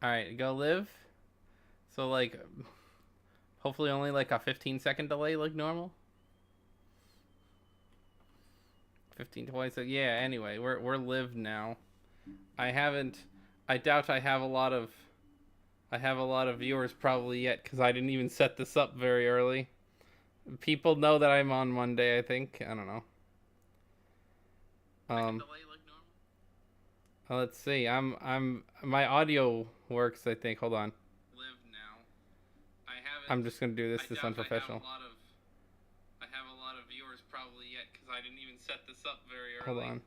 All right, go live. So like, hopefully only like a 15-second delay, like normal. 15 20. So yeah. Anyway, we're live now. I haven't. I doubt I have a lot of. I have a lot of viewers probably yet because I didn't even set this up very early. People know that I'm on Monday. I think. I don't know. Um. Let's see. My audio works. I think. Hold on. Live now. I haven't. I'm just gonna do this. This unprofessional. I have a lot of viewers probably yet because I didn't even set this up very early. Hold on.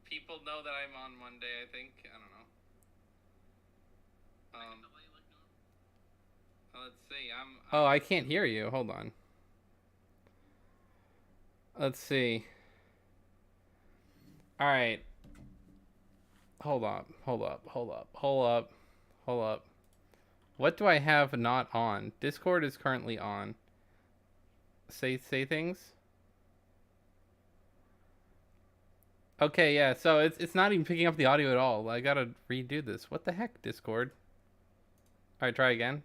People know that I'm on Monday. I think. I don't know. Let's see. Oh, I can't hear you. Hold on. Let's see. All right. Hold up. Hold up. Hold up. Hold up. Hold up. What do I have not on? Discord is currently on. Say things. Okay, yeah. So it's not even picking up the audio at all. I gotta redo this. What the heck, Discord? All right, try again.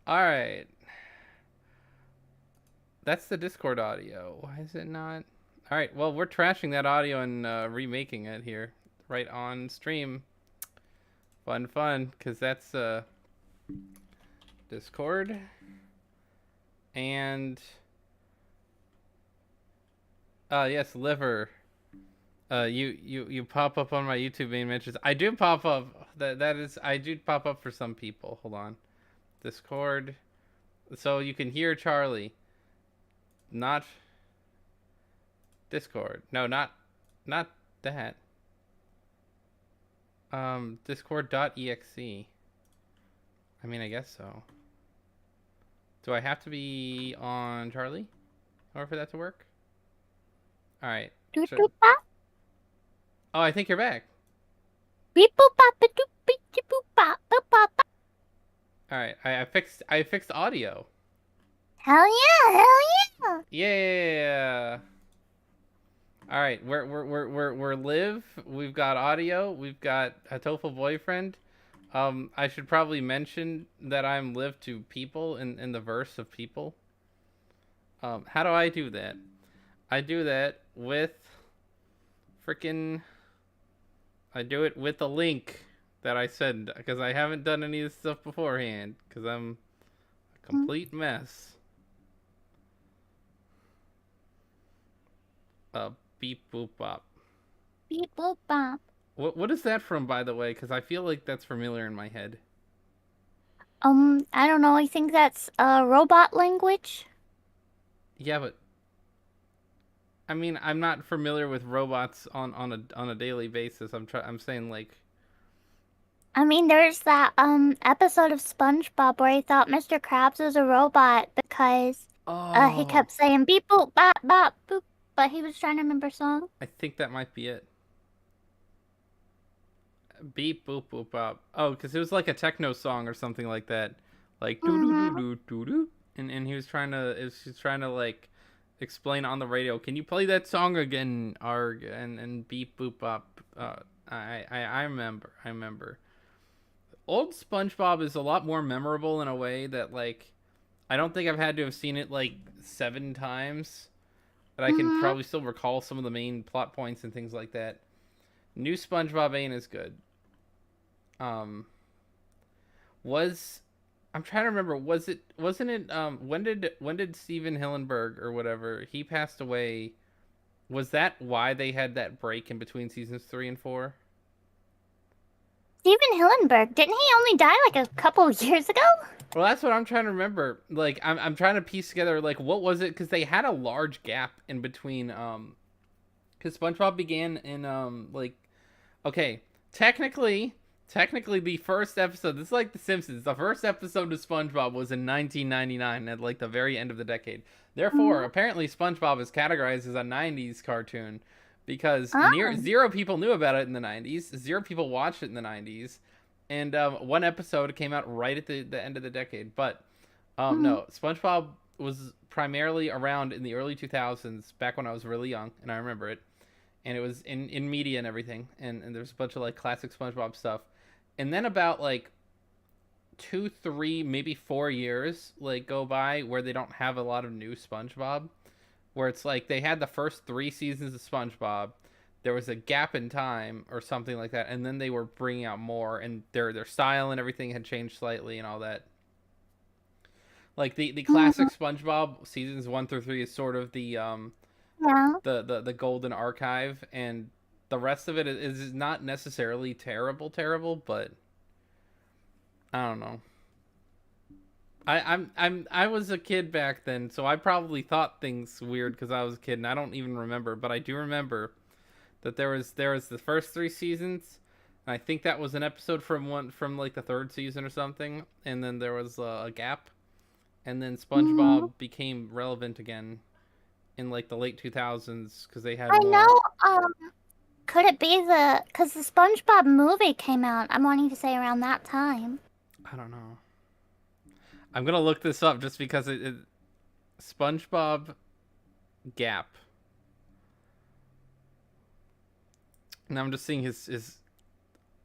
All right. That's the Discord audio. Why is it not? All right. Well, we're trashing that audio and remaking it here, right on stream. Fun, because that's Discord, and yes, liver. You pop up on my YouTube main mentions. I do pop up. That is, I do pop up for some people. Hold on, Discord, so you can hear Charlie. Not Discord. No, not that. Discord.exe. I mean, I guess so. Do I have to be on Charlie in order for that to work? All right. Sure. Oh, I think you're back. All right. I fixed audio. Hell yeah! Yeah. All right. We're live. We've got audio. We've got Hatoful boyfriend. I should probably mention that I'm live to people in the verse of people. How do I do that? I do that with freaking. I do it with a link that I send because I haven't done any of this stuff beforehand because I'm a complete mess. Beep boop bop. Beep boop bop. What is that from, by the way? Because I feel like that's familiar in my head. I don't know. I think that's robot language. Yeah, but I mean, I'm not familiar with robots on a daily basis. I'm saying like. I mean, there's that episode of SpongeBob where he thought Mr. Krabs was a robot because he Oh. kept saying beep boop bop bop boop, but he was trying to remember a song. I think that might be it. Beep boop boop bop. Oh, because it was like a techno song or something like that, like doo doo doo Mm-hmm. doo doo doo, and he was trying to like explain on the radio. Can you play that song again? Arg and beep boop bop. I remember. I remember. Old SpongeBob is a lot more memorable in a way that like I don't think I've had to have seen it like 7 times, but I can Mm-hmm. probably still recall some of the main plot points and things like that. New SpongeBob ain't as good. Um, was I'm trying to remember. Wasn't it? When did Steven Hillenberg or whatever he passed away? Was that why they had that break in between seasons 3 and 4? Steven Hillenberg, didn't he only die like a couple years ago? Well, that's what I'm trying to remember. Like, I'm trying to piece together like what was it because they had a large gap in between. Because SpongeBob began in like okay, technically the first episode, this is like The Simpsons. The first episode of SpongeBob was in 1999 at like the very end of the decade. Therefore, Mm-hmm. apparently SpongeBob is categorized as a 90s cartoon because near Oh. zero people knew about it in the 90s. Zero people watched it in the 90s. And one episode came out right at the end of the decade. But Mm-hmm. no, SpongeBob was primarily around in the early 2000s, back when I was really young, and I remember it and it was in media and everything, and there's a bunch of like classic SpongeBob stuff, and then about like 2, 3, maybe 4 years like go by where they don't have a lot of new SpongeBob, where it's like they had the first 3 seasons of SpongeBob. There was a gap in time or something like that, and then they were bringing out more, and their style and everything had changed slightly and all that. Like the Mm-hmm. classic SpongeBob seasons 1 through 3 is sort of Yeah. the golden archive, and the rest of it is not necessarily terrible, but I don't know. I was a kid back then, so I probably thought things weird because I was a kid, and I don't even remember. But I do remember that there was the first 3 seasons. And I think that was an episode from like the third season or something, and then there was a gap, and then Mm-hmm. SpongeBob became relevant again in like the late 2000s because they had I more. know. Could it be because the SpongeBob movie came out? I'm wanting to say around that time. I don't know. I'm gonna look this up just because SpongeBob gap. And I'm just seeing his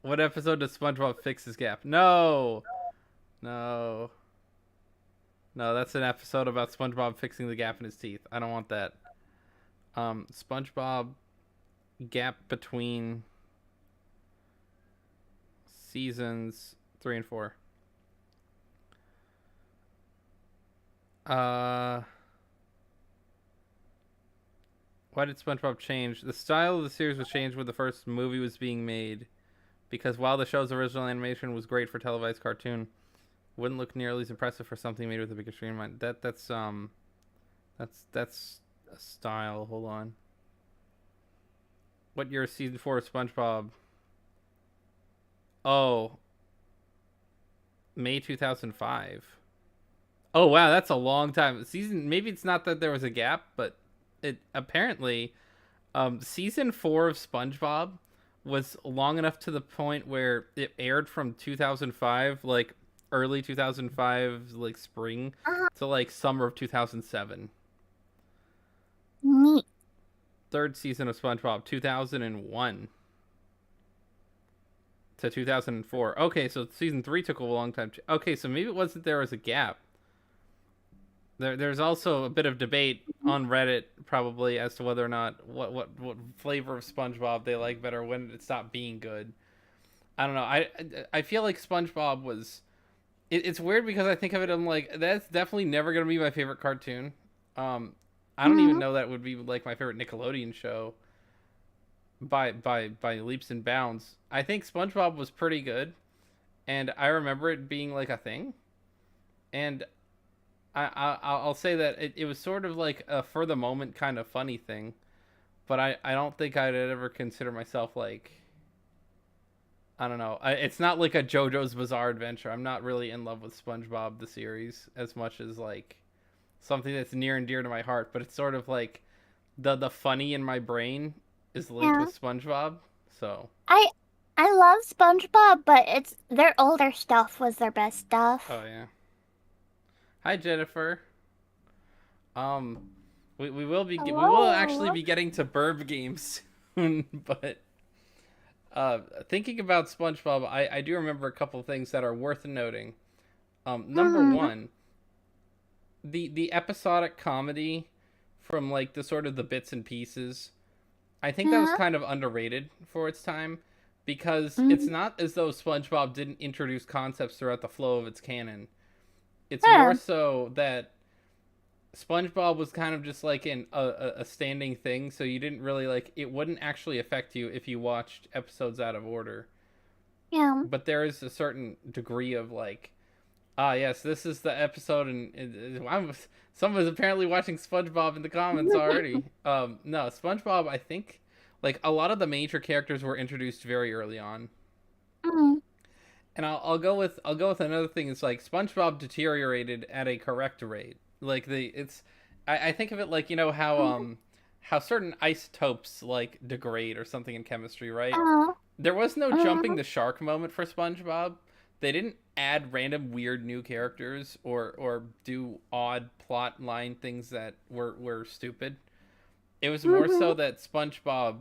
what episode does SpongeBob fix his gap? No, no, no. That's an episode about SpongeBob fixing the gap in his teeth. I don't want that. SpongeBob gap between seasons 3 and 4. Uh, why did SpongeBob change? The style of the series was changed when the first movie was being made, because while the show's original animation was great for televised cartoon, wouldn't look nearly as impressive for something made with a bigger screen in mind. That's a style. Hold on. What year is season 4 of SpongeBob? Oh, May 2005. Oh wow, that's a long time. Season maybe it's not that there was a gap, but it apparently season 4 of SpongeBob was long enough to the point where it aired from 2005, like early 2005, like spring, Uh, to like summer of 2007. Neat. Third season of SpongeBob, 2001 to 2004. Okay, so season 3 took a long time. Okay, so maybe it wasn't there was a gap. There's also a bit of debate on Reddit probably as to whether or not what flavor of SpongeBob they like better, when it stopped being good. I don't know. I feel like SpongeBob was. It's weird because I think of it. I'm like, that's definitely never gonna be my favorite cartoon. Um, I don't even Mm-hmm. know that would be like my favorite Nickelodeon show by leaps and bounds. I think SpongeBob was pretty good, and I remember it being like a thing. And I'll say that it was sort of like a for the moment kind of funny thing, but I don't think I'd ever consider myself like, I don't know. It's not like a JoJo's Bizarre Adventure. I'm not really in love with SpongeBob the series as much as like something that's near and dear to my heart. But it's sort of like the funny in my brain is linked Yeah. with SpongeBob. So, I I love SpongeBob, but it's their older stuff was their best oh stuff. yeah. Hi Jennifer. Um, we will actually Hello. be getting to Burb games soon, but thinking about SpongeBob, I do remember a couple of things that are worth noting. Number Mm-hmm. one, the episodic comedy from like the sort of the bits and pieces. I think that was Yeah. kind of underrated for its time, because it's Mm-hmm. not as though SpongeBob didn't introduce concepts throughout the flow of its canon. It's more Yeah. so that SpongeBob was kind of just like a standing thing, so you didn't really like it. Wouldn't actually affect you if you watched episodes out of order. Yeah. But there is a certain degree of like, ah, yes, this is the episode, and someone's apparently watching SpongeBob in the comments already. No, SpongeBob, I think, like a lot of the major characters were introduced very early on, Mm-hmm. and I'll go with another thing. It's like SpongeBob deteriorated at a correct rate. Like I think of it like, how certain isotopes like degrade or something in chemistry, right? Uh, There was no jumping mm-hmm. the shark moment for SpongeBob. They didn't add random weird new characters or do odd plot line things that were stupid. It was more so Mm-hmm. that SpongeBob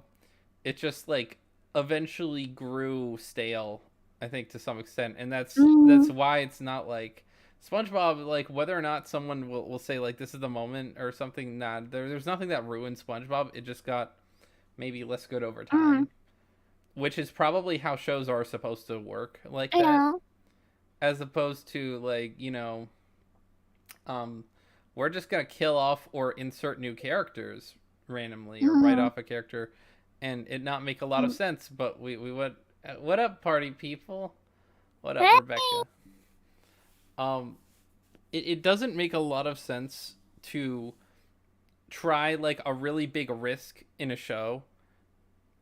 it just like eventually grew stale, I think, to some extent, and that's Mm, why it's not like SpongeBob. Like whether or not someone will say like this is the moment or something. Nah, there's nothing that ruined SpongeBob. It just got maybe less good over mm, time, which is probably how shows are supposed to work like that, yeah. as opposed to like um, we're just gonna kill off or insert new characters randomly or write Mm, off a character, and it not make a lot of mm. sense. But we would. What up, party people? What up, Hey. Rebecca? Um, it doesn't make a lot of sense to try like a really big risk in a show.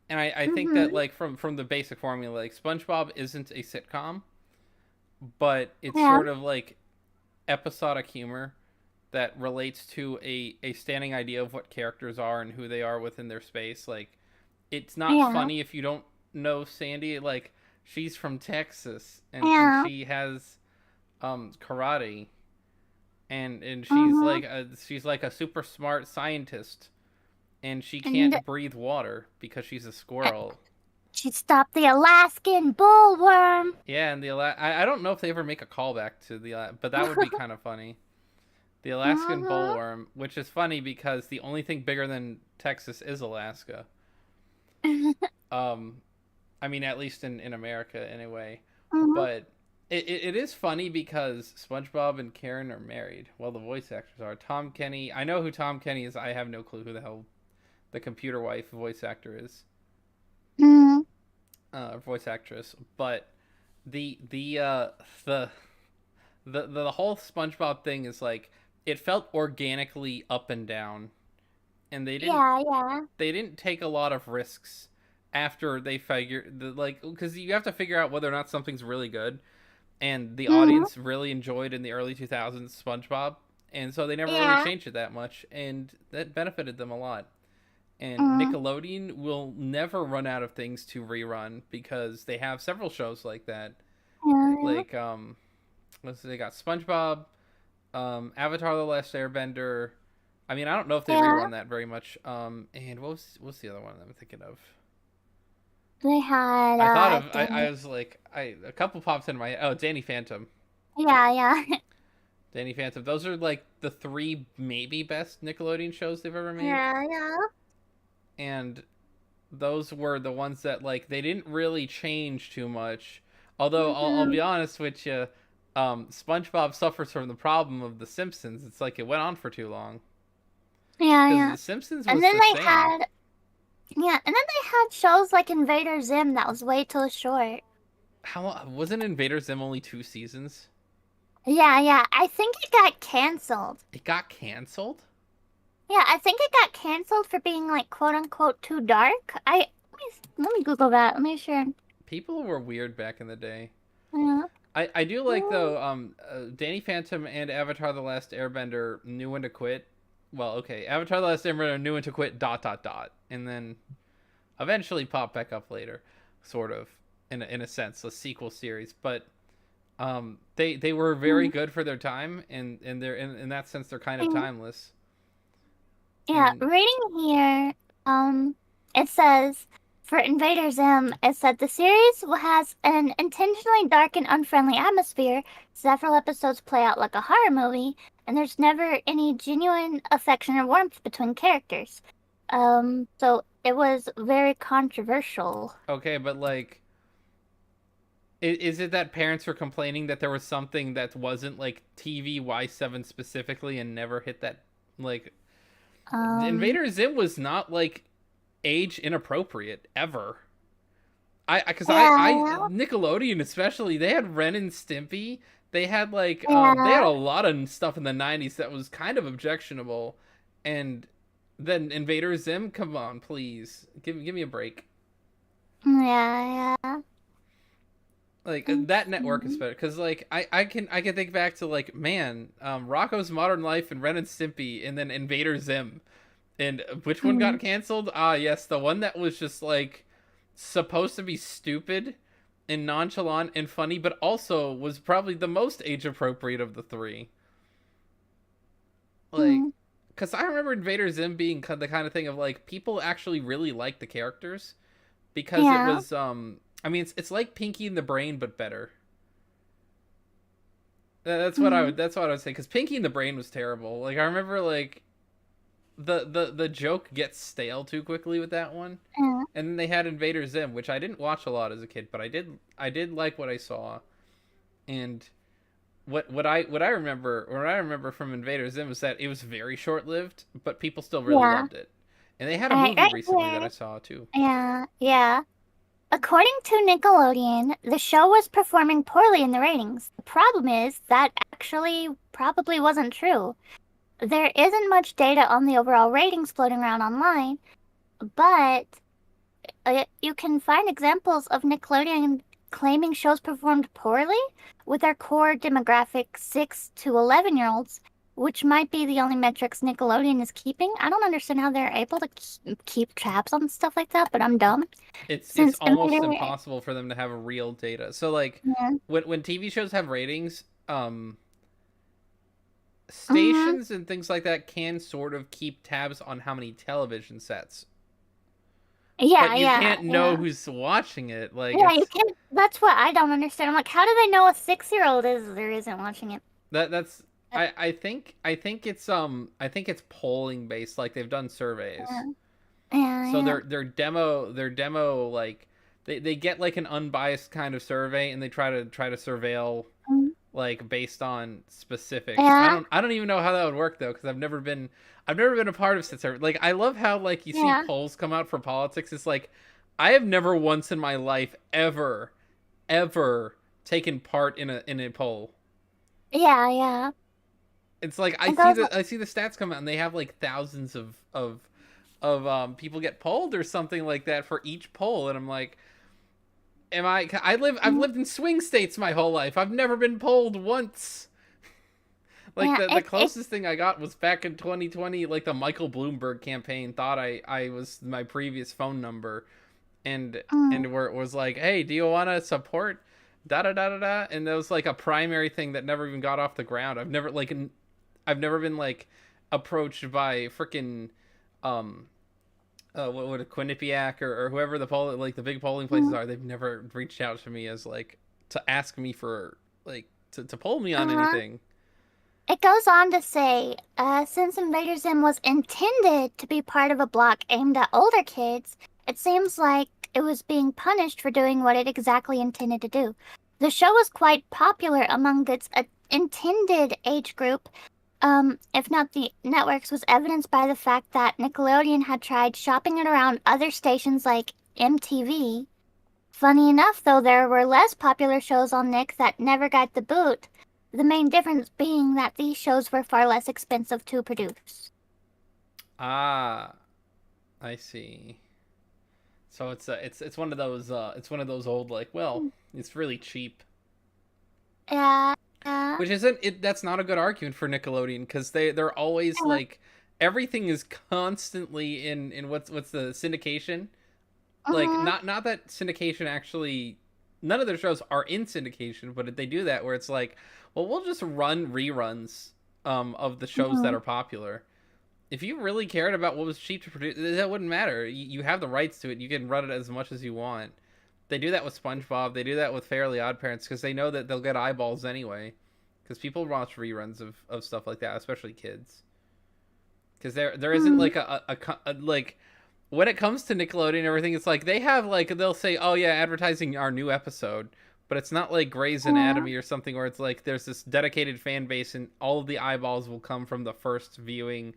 And I think that Mhm. like from the basic formula, like SpongeBob isn't a sitcom, but it's Yeah. sort of like episodic humor that relates to a standing idea of what characters are and who they are within their space. Like it's not Yeah. funny if you don't know Sandy. Like she's from Texas and Yeah. she has karate, and Mhm. she's like a super smart scientist, and she And can't breathe water because she's a squirrel. she stopped the Alaskan bullworm. Yeah, and I don't know if they ever make a callback to but that would be kind of funny. The Alaskan Mhm. bullworm, which is funny because the only thing bigger than Texas is Alaska. Um, I mean, at least in America anyway. Mhm. But it is funny because SpongeBob and Karen are married. Well, the voice actors are. Tom Kenny, I know who Tom Kenny is. I have no clue who the hell the computer wife voice actor is. Mhm. Voice actress. But the the uh the the whole SpongeBob thing is like it felt organically up and down, and Yeah. Yeah. they didn't take a lot of risks after they figured like because you have to figure out whether or not something's really good, and the Mhm. audience really enjoyed in the early 2000s SpongeBob, and so they never really Yeah. changed it that much, and that benefited them a lot. And Mhm. Nickelodeon will never run out of things to rerun because they have several shows like that. Yeah. Like they got SpongeBob, Avatar: The Last Airbender. I mean, I don't know if they Yeah. rerun that very much. And what's the other one I'm thinking of? They had I thought of I Danny. was like a couple pops in my head. Oh, Danny Phantom. Yeah. Yeah. Danny Phantom. Those are like the three maybe best Nickelodeon shows they've ever made. Yeah. Yeah. And those were the ones that like they didn't really change too much. Although I'll be Mhm. honest with you, SpongeBob suffers from the problem of The Simpsons. It's like it went on for too long Yeah. because Yeah. The Simpsons And was then the they same. had yeah, and then they had shows like Invader Zim that was way too short. How wasn't Invader Zim only 2 seasons? Yeah, yeah. I think it got canceled. It got canceled. Yeah, I think it got canceled for being like quote unquote too dark. Let me Google that. Let me sure. People were weird back in the day. Yeah. I do like Mm, though Danny Phantom and Avatar: The Last Airbender knew when to quit. Well, okay, Avatar: The Last Airbender knew when to quit. Dot dot dot, and then eventually popped back up later, sort of in a sense, a sequel series. But they were very mm, good for their time, and they're in that sense they're kind of mm. timeless. Yeah, And reading here, it says for Invader Zim, it said the series has an intentionally dark and unfriendly atmosphere. Several episodes play out like a horror movie, and there's never any genuine affection or warmth between characters. So it was very controversial. okay, but like is it that parents were complaining that there was something that wasn't like TV Y7 specifically and never hit that like Um, Invader Zim was not like age inappropriate ever. I yeah, Nickelodeon especially they had Ren and Stimpy. They had yeah, a lot of stuff in the 90s that was kind of objectionable, and then Invader Zim, come on, please. Give me a break. yeah, yeah. Like that network is Mhm. better cuz like I can think back to like man, Rocco's Modern Life and Ren and Stimpy and then Invader Zim. And which one got Mhm. canceled? Ah, yes, the one that was just like supposed to be stupid and nonchalant and funny, but also was probably the most age appropriate of the three. Like, Mhm. because I remember Invader Zim being the kind of thing of like people actually really liked the characters, because it Yeah. was I mean it's like Pinky and the Brain but better. Mm, That's what I would say, because Pinky and the Brain was terrible. Like I remember like the joke gets stale too quickly with that one. yeah. And then they had Invader Zim, which I didn't watch a lot as a kid, but I did like what I saw. And what I remember from Invader Zim was that it was very short lived, but people still really Yeah. loved it. And they had a Alright, movie right recently that I here. saw too. Yeah, yeah. According to Nickelodeon, the show was performing poorly in the ratings. The problem is that actually probably wasn't true. There isn't much data on the overall ratings floating around online, but you can find examples of Nickelodeon claiming shows performed poorly with their core demographic 6 to 11-year-olds, which might be the only metrics Nickelodeon is keeping. I don't understand how they're able to keep tabs on stuff like that, but I'm dumb. It's Since almost Invader, impossible for them to have real data. So like yeah, when TV shows have ratings, mhm, stations and things like that can sort of keep tabs on how many television sets, but yeah, you yeah, can't know yeah. who's watching it. Like Yeah, you it's can't. That's what I don't understand. I'm like, how do they know a 6-year-old is or isn't watching it? that's I think it's polling based. Like they've done surveys. Yeah, yeah, So yeah. their demo like they get like an unbiased kind of survey, and they try to surveil Mm, like based on specifics. yeah, I don't even know how that would work though, because I've never been a part of such. Like I love how like you see yeah, polls come out for politics. It's like I have never once in my life ever taken part in a poll. yeah, yeah. It's like It goes. I see the stats come out, and they have like thousands of people get polled or something like that for each poll, and I'm like, I've Mm, lived in swing states my whole life. I've never been polled once. Like yeah, the it. closest thing I got was back in 2020. Like the Michael Bloomberg campaign thought I was my previous phone number, Mm, and where it was like, hey, do you want to support da da da da da? And that was like a primary thing that never even got off the ground. I've never been like approached by freaking um what would a Quinnipiac or whoever the poll like the big polling places mm, are. They've never reached out to me as like to ask me for like to poll me on uh-huh. anything. It goes on to say, since Invader Zim was intended to be part of a block aimed at older kids, it seems like it was being punished for doing what it exactly intended to do. The show was quite popular among its intended age group, if not the networks, was evidenced by the fact that Nickelodeon had tried shopping it around other stations like MTV. Funny enough, though, there were less popular shows on Nick that never got the boot, the main difference being that these shows were far less expensive to produce. Ah, I see. So it's one of those old like, well, it's really cheap. Yeah, yeah, Which isn't it, that's not a good argument for Nickelodeon, because they're always yeah. like everything is constantly in what's the syndication. Like Mm-hmm. not that syndication actually, none of their shows are in syndication, but they do that where it's like, well, we'll just run reruns of the shows that Mm-hmm. are popular. If you really cared about what was cheap to produce, that wouldn't matter. You have the rights to it. You can run it as much as you want. They do that with SpongeBob. They do that with Fairly Odd Parents, because they know that they'll get eyeballs anyway. Because people watch reruns of stuff like that, especially kids. Because there isn't Mm-hmm. like a like when it comes to Nickelodeon and everything, it's like they have like they'll say, oh yeah, advertising our new episode, but it's not like Grey's Yeah, Anatomy or something where it's like there's this dedicated fan base and all of the eyeballs will come from the first viewing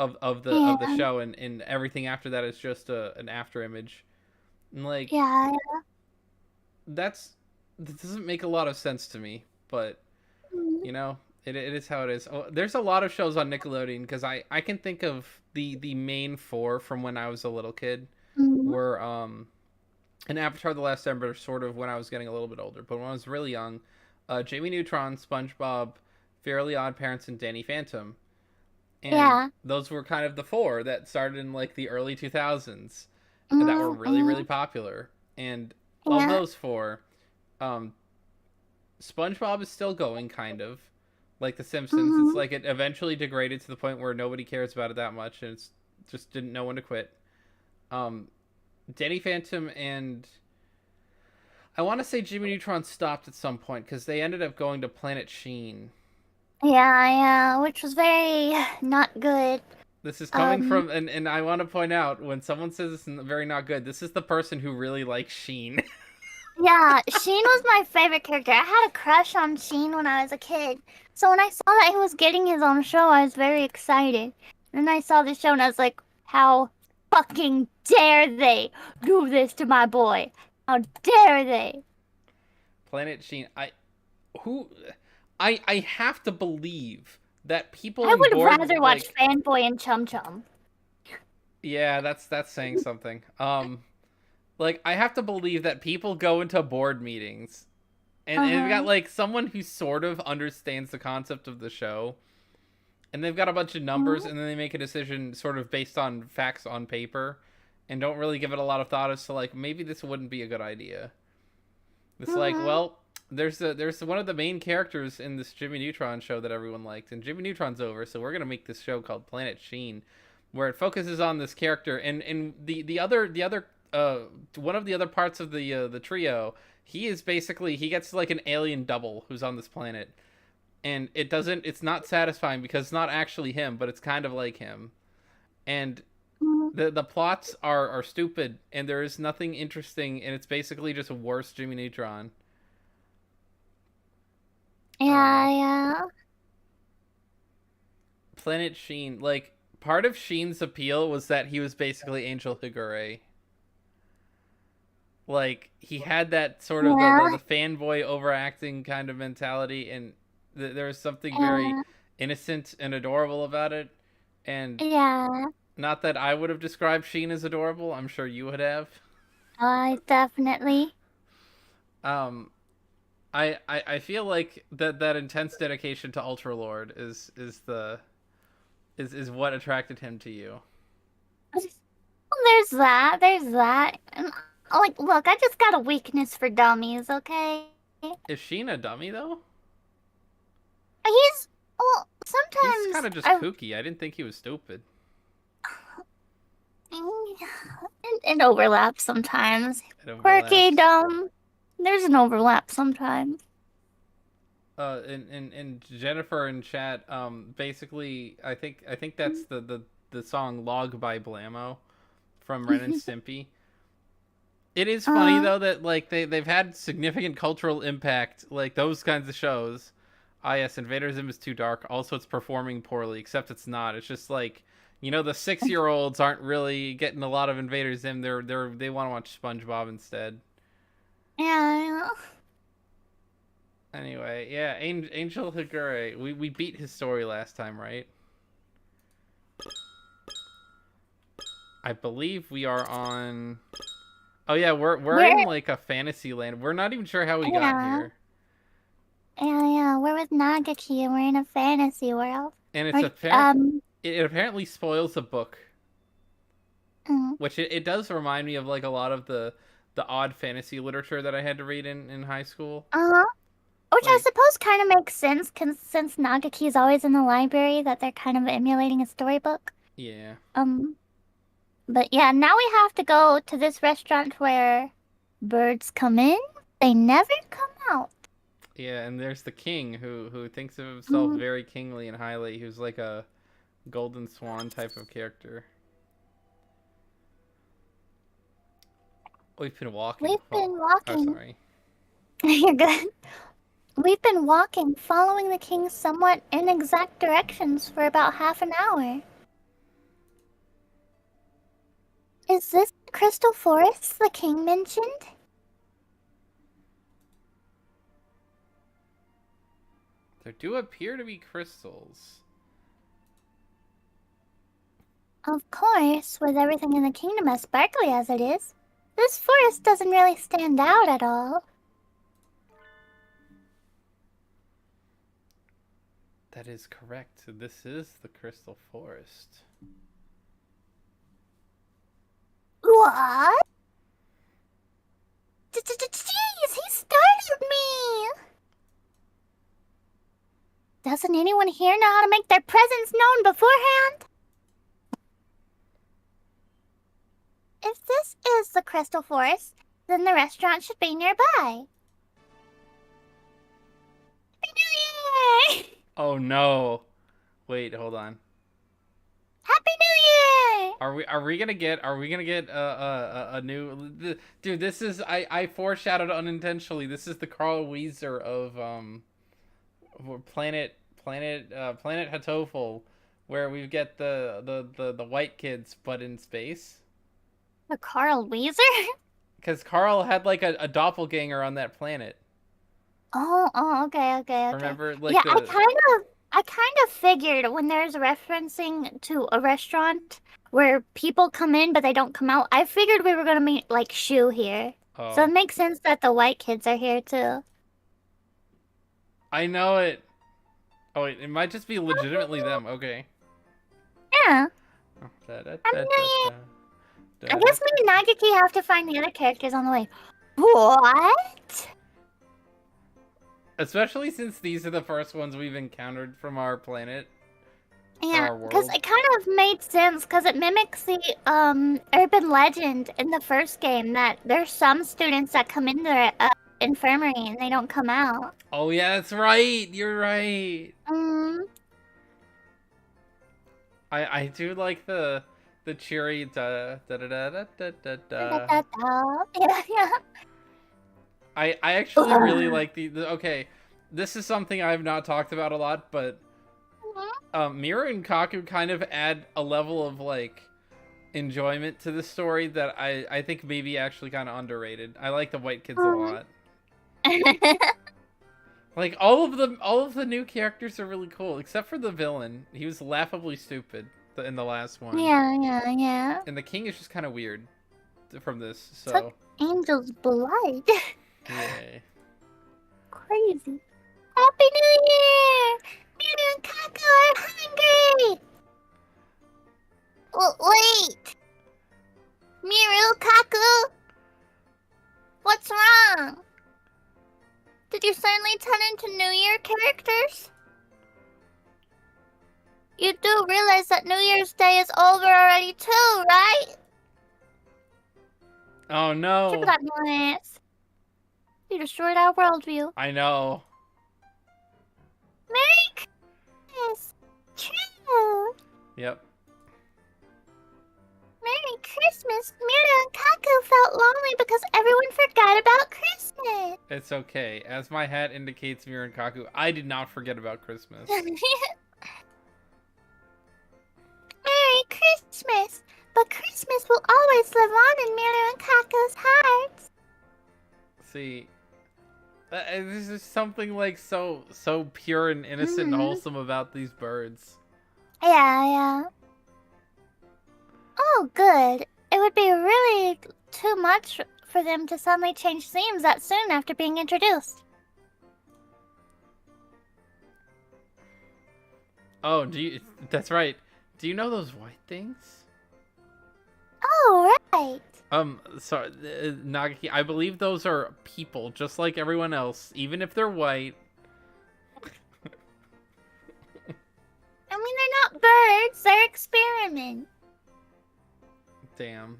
of the yeah, show, and everything after that is just an after image. And like yeah. that doesn't make a lot of sense to me, but Mm-hmm. you know it is how it is. Oh, there's a lot of shows on Nickelodeon, because I can think of the main four from when I was a little kid Mm-hmm. were and Avatar: The Last Airbender, sort of when I was getting a little bit older, but when I was really young, Jamie Neutron, SpongeBob, Fairly Odd Parents, and Danny Phantom. And Yeah. those were kind of the four that started in like the early 2000s that were Mm-hmm. really popular. And of Yeah. those four, um, SpongeBob is still going, kind of like The Simpsons. It's Mm-hmm. like it eventually degraded to the point where nobody cares about it that much, and it's just didn't know when to quit. Um, Danny Phantom and I want to say Jimmy Neutron stopped at some point because they ended up going to Planet Sheen. Yeah, which was very not good. This is coming Um, from, and I want to point out when someone says it's very not good, this is the person who really likes Sheen. yeah, Sheen was my favorite character. I had a crush on Sheen when I was a kid. So when I saw that he was getting his own show, I was very excited. And then I saw the show and I was like, how fucking dare they do this to my boy? How dare they? Planet Sheen. Who I have to believe that people I on would board rather watch like Fanboy and Chum Chum. yeah, that's saying something. Like I have to believe that people go into board meetings and they've got Uh-huh. like someone who sort of understands the concept of the show and they've got a bunch of numbers and then they make a decision sort of based on facts on paper and don't really give it a lot of thought as to like maybe this wouldn't be a good idea. It's like, Mm-hmm. well, there's one of the main characters in this Jimmy Neutron show that everyone liked, and Jimmy Neutron's over, so we're gonna make this show called Planet Sheen, where it focuses on this character, and the other one of the other parts of the trio, he is basically he gets like an alien double who's on this planet, and it's not satisfying because it's not actually him, but it's kind of like him, and the plots are stupid, and there is nothing interesting, and it's basically just a worse Jimmy Neutron. Uh, Yeah, yeah. Planet Sheen, like part of Sheen's appeal was that he was basically Angel Higure. Like he had that sort of the Yeah, fanboy overacting kind of mentality, and there was something very yeah, innocent and adorable about it. And yeah. not that I would have described Sheen as adorable, I'm sure you would have. I definitely. Um, I feel like that intense dedication to Ultra Lord is what attracted him to you. There's that. There's that. And, like, look, I just got a weakness for dummies, okay? Is Sheen a dummy though? He's, well, He's kind sometimes of just kooky. I didn't think he was stupid. it overlaps sometimes. It Quirky, overlaps. dumb. There's an overlap sometimes. And Jennifer in chat, basically, I think that's the song "Log" by Blammo from Ren and Stimpy. It is funny Uh, though that like they've had significant cultural impact, like those kinds of shows. Ah, yes, Invader Zim is too dark. Also, it's performing poorly, except it's not. It's just like the 6-year-olds aren't really getting a lot of Invader Zim. They want to watch SpongeBob instead. yeah. Anyway, yeah, Angel Higure. We beat his story last time, right? I believe we are on. Oh yeah, we're in We're, like a fantasy land. We're not even sure how we got yeah. here, Yeah. We're with Nagaki and we're in a fantasy world. and it's We're, apparent. It apparently spoils the book, mm, which it does remind me of like a lot of the odd fantasy literature that I had to read in high school. uh-huh. Which I Like, suppose kind of makes sense, since Nagaki is always in the library, that they're kind of emulating a storybook. yeah, Um, but yeah, now we have to go to this restaurant where birds come in, they never come out. yeah, and there's the king who thinks of himself Mm, very kingly and highly. Who's like a golden swan type of character. We've been walking. we've been Oh, walking. sorry. You're good. We've been walking, following the king's somewhat inexact directions for about half an hour. Is this the crystal forest the king mentioned? There do appear to be crystals. Of course, with everything in the kingdom as sparkly as it is, this forest doesn't really stand out at all. That is correct. This is the crystal forest. What? Jeez, he startled me! Doesn't anyone here know how to make their presence known beforehand? if this is the Crystal Forest, then the restaurant should be nearby. Happy New Year! Oh no. Wait, hold on. Happy New Year! Are we gonna get a new dude? This is I foreshadowed unintentionally. This is the Carl Weezer of Planet Hatoful, where we get the white kids but in space. The Carl Weezer? Because Carl had like a doppelganger on that planet. Oh, okay. Remember, like Yeah, the I kind of figured when there's referencing to a restaurant where people come in but they don't come out, I figured we were gonna meet like Shu here. So oh, it makes sense that the white kids are here too. I know it. Oh wait, it might just be legitimately them. Okay. Yeah. Oh, Happy New Year! I guess me and Nagaki have to find the other characters on the way. What? Especially since these are the first ones we've encountered from our planet. Yeah, Our because world. it kind of made sense because it mimics the urban legend in the first game that there's some students that come into the infirmary and they don't come out. Oh yeah, that's right. You're right. Mm. I do like the cheery da da da da da da da. Yeah. I actually really like the okay. This is something I've not talked about a lot, but Mira and Kaku kind of add a level of like enjoyment to the story that I think maybe actually kind of underrated. I like the white kids a lot. Like all of the new characters are really cool, except for the villain. He was laughably stupid in the last one. Yeah. And the king is just kind of weird from this. So Took Angel's blood. yeah. Crazy. Happy New Year! Miru and Kaku are hungry! Wait! Miru, Kaku? What's wrong? Did you suddenly turn into New Year characters? You do realize that New Year's Day is over already too, right? Oh no. Check that noise. You destroyed our worldview. I know. Merry Christmas! True! Yep. Merry Christmas! Miru and Kaku felt lonely because everyone forgot about Christmas! It's okay. As my hat indicates, Mira and Kaku, I did not forget about Christmas. Merry Christmas! But Christmas will always live on in Miru and Kaku's hearts! See, this is something like so pure and innocent and wholesome about these birds. Yeah. Oh, good. It would be really too much for them to suddenly change themes that soon after being introduced. Oh, that's right. Do you know those white things? Oh, right. Sorry, Nagaki, I believe those are people, just like everyone else, even if they're white. I mean, they're not birds, they're experiments. Damn.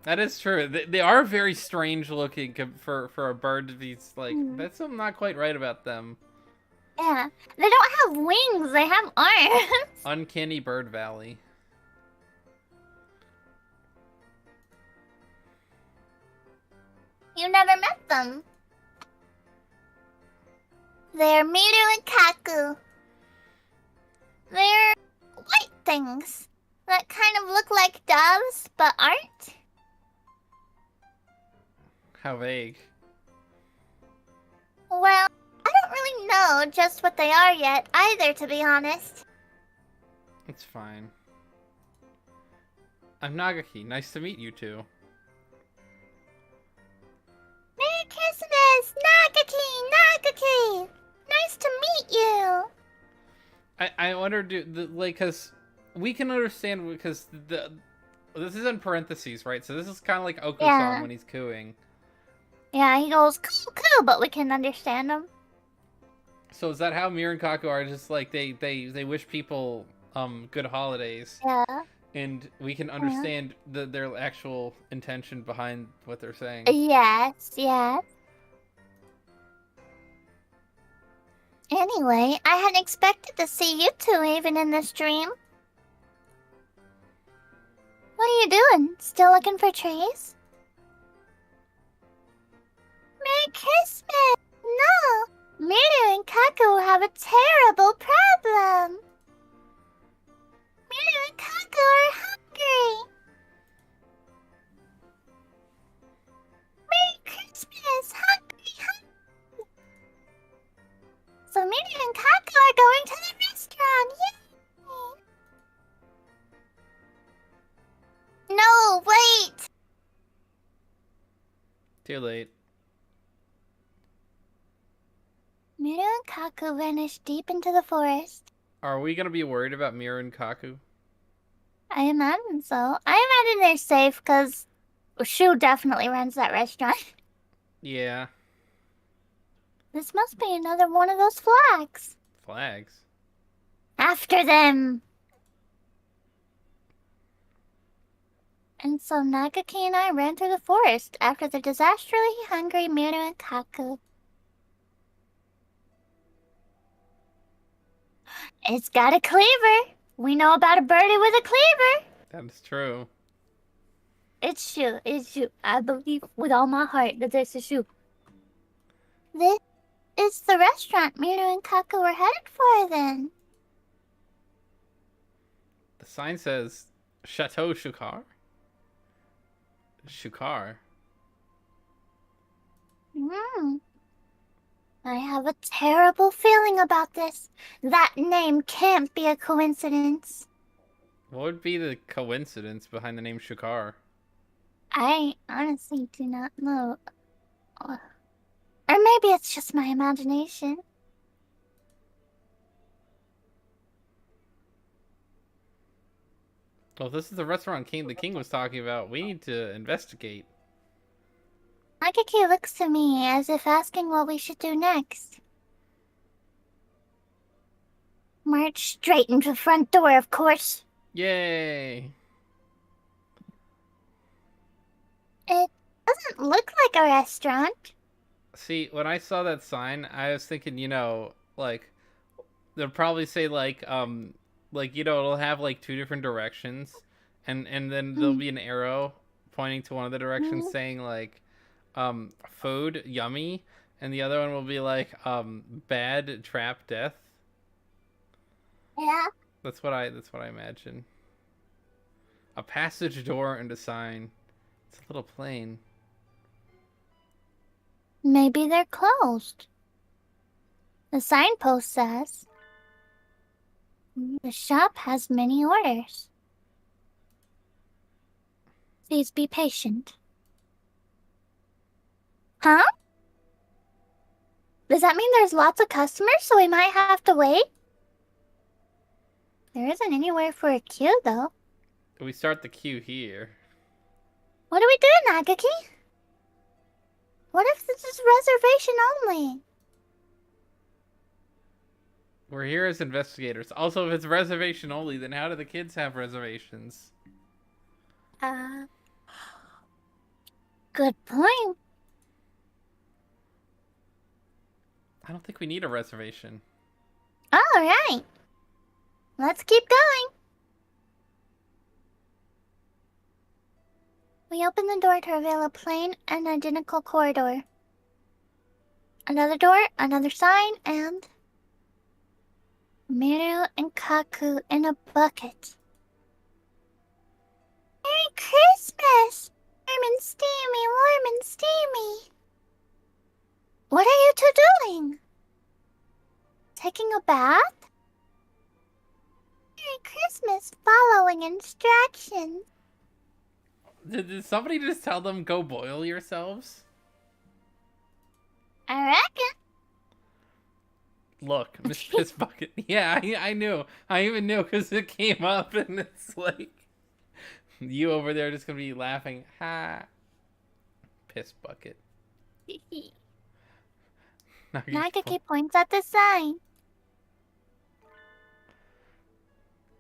That is true. They are very strange looking for a bird to be like. That's something not quite right about them. Yeah, they don't have wings, they have arms. Uncanny Bird Valley. You never met them. They're Miru and Kaku. They're white things that kind of look like doves, but aren't. How vague. Well, I don't really know just what they are yet either, to be honest. It's fine. I'm Nagaki. Nice to meet you two. Merry Christmas! Nagaki! Nice to meet you! I wonder, because we can understand, because this is in parentheses, right? So this is kind of like Oko-san when he's cooing. Yeah, he goes, cool, but we can understand him. So is that how Mir and Kaku are? Just like, they wish people, good holidays. Yeah. and we can Yeah. understand their actual intention behind what they're saying. Yes, yes. Anyway, I hadn't expected to see you two even in this dream. What are you doing? Still looking for trees? Merry Christmas! No! Miru and Kaku have a terrible problem. Miru and Kaku are hungry. Merry Christmas! Hungry, hungry. So Miru and Kaku are going to the restaurant. Yay! No, wait! Too late. Miru and Kaku vanished deep into the forest. Are we gonna be worried about Miru and Kaku? I imagine so. I imagine they're safe because Shu definitely runs that restaurant. Yeah. This must be another one of those flags. Flags. After them! And so Nagaki and I ran through the forest after the disastrously hungry Miru and Kaku. It's got a cleaver. We know about a birdie with a cleaver. That's true. It's Shu. It's Shu. I believe with all my heart that this is Shu. This is the restaurant Miru and Kaku were headed for then. The sign says Chateau Shukar. Shukar. I have a terrible feeling about this. That name can't be a coincidence. What would be the coincidence behind the name Shukar? I honestly do not know. Or maybe it's just my imagination. Well, if this is the restaurant the king was talking about, we need to investigate. Nagaki looks to me as if asking what we should do next. March straight into the front door, of course. Yay! It doesn't look like a restaurant. See, when I saw that sign, I was thinking, like they'll probably say it'll have like two different directions, and then there'll be an arrow pointing to one of the directions saying like food yummy, and the other one will be like bad trap death. Yeah. That's what I imagine. A passage door and a sign. It's a little plain. Maybe they're closed. The signpost says the shop has many orders. Please be patient. Huh? Does that mean there's lots of customers, so we might have to wait? There isn't anywhere for a queue, though. We start the queue here. What do we do, Nagaki? What if this is reservation only? We're here as investigators. Also, if it's reservation only, then how do the kids have reservations? Good point. I don't think we need a reservation. All right. Let's keep going. We open the door to reveal a plain and identical corridor. Another door, another sign, and Miru and Kaku in a bucket. Merry Christmas! Warm and steamy, warm and steamy. What are you two doing? Taking a bath? Merry Christmas, following instructions. Did somebody just tell them go boil yourselves? I reckon. Look, Miss Piss Bucket. Yeah, I knew. I even knew because it came up and it's like you over there just gonna be laughing. Ha. Piss Bucket. Nagaki points at the sign.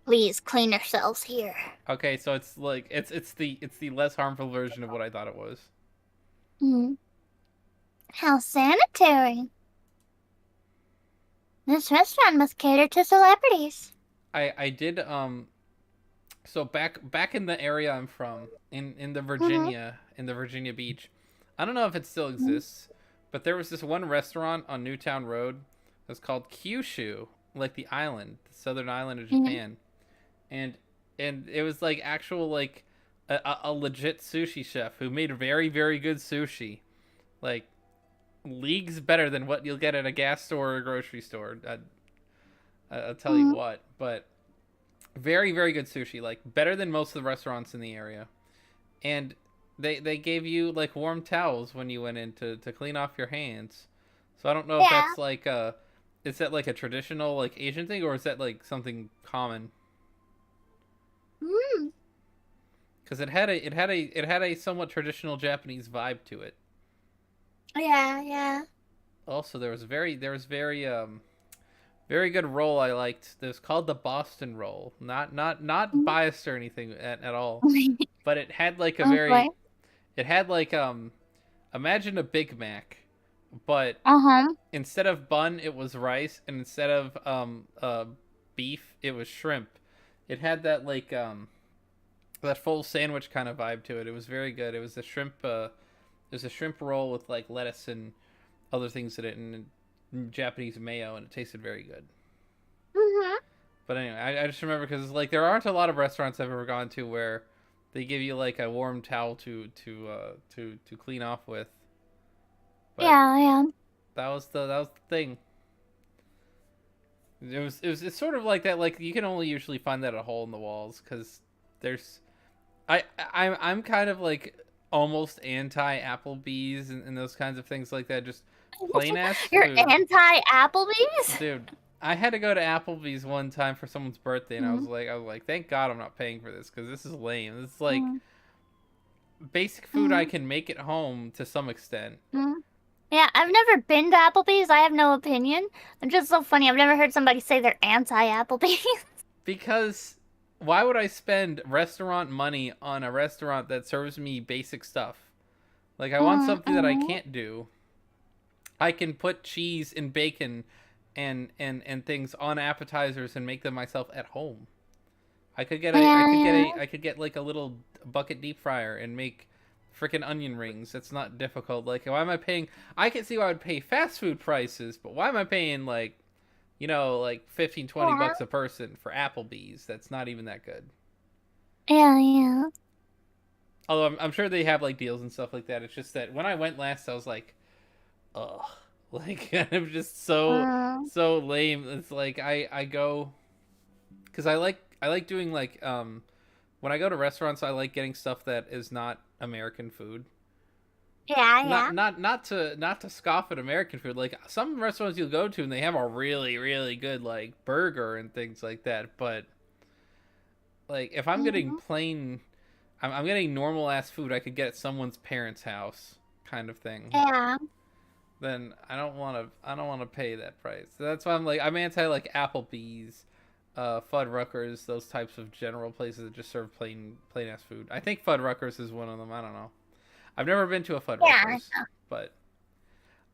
Please clean yourselves here. Okay, so it's like it's the less harmful version of what I thought it was. Hmm. How sanitary. This restaurant must cater to celebrities. I did so back in the area I'm from in the Mm-hmm. Virginia Beach. I don't know if it still exists, but there was this one restaurant on Newtown Road that's called Kyushu, like the island, the southern island of Mm-hmm. Japan. And it was like actual like a legit sushi chef who made very very good sushi. Like leagues better than what you'll get at a gas store or a grocery store. I'll tell you Mm-hmm. what, but very very good sushi, like better than most of the restaurants in the area. And they gave you like warm towels when you went in to clean off your hands. So I don't know if Yeah. that's like is that like a traditional like Asian thing, or is that like something common? Mm. Because it had a somewhat traditional Japanese vibe to it. Yeah, yeah. Also, there was very good roll I liked. It was called the Boston roll. Not Mm. biased or anything at all, but it had like a Oh boy. very it had like imagine a Big Mac, but Uh-huh. instead of bun it was rice, and instead of beef it was shrimp. It had that like that full sandwich kind of vibe to it. It was very good. It was a shrimp roll with like lettuce and other things in it, and Japanese mayo, and it tasted very good. Mm-hmm. But anyway, I just remember because like there aren't a lot of restaurants I've ever gone to where they give you like a warm towel to clean off with. But Yeah, yeah. that was the thing. It's sort of like that. Like you can only usually find that a hole in the walls because there's I'm kind of like almost anti Applebee's and those kinds of things like that. Just plain ass You're food, anti-Applebee's? dude. I had to go to Applebee's one time for someone's birthday, and Mm-hmm. I was like, thank God I'm not paying for this because this is lame. This is like Mm-hmm. basic food I can make at home to some extent. Mm-hmm. Yeah, I've never been to Applebee's. I have no opinion. It's just so funny. I've never heard somebody say they're anti-Applebee's. Because why would I spend restaurant money on a restaurant that serves me basic stuff? Like I want something that I Mm-hmm. can't do. I can put cheese and bacon and things on appetizers and make them myself at home. Yeah, yeah. I could get like a little bucket deep fryer and make freaking onion rings. That's not difficult. Like why am I paying I can see why I would pay fast food prices, but why am I paying like like 15, 20 Yeah, bucks a person for Applebee's? That's not even that good. yeah, yeah. Although I'm sure they have like deals and stuff like that. It's just that when I went last, I was like, ugh, like I'm just Mm, so lame. It's like I go because I like doing like when I go to restaurants, I like getting stuff that is not American food. yeah, yeah. Not to scoff at American food. Like some restaurants you'll go to and they have a really really good like burger and things like that. But like if I'm getting Mm, plain, I'm getting normal ass food I could get at someone's parents' house kind of thing. yeah. Then I don't want to pay that price. So that's why I'm anti like Applebee's, Fuddruckers, those types of general places that just serve plain ass food. I think Fuddruckers is one of them. I don't know. I've never been to a Yeah. Fuddruckers, but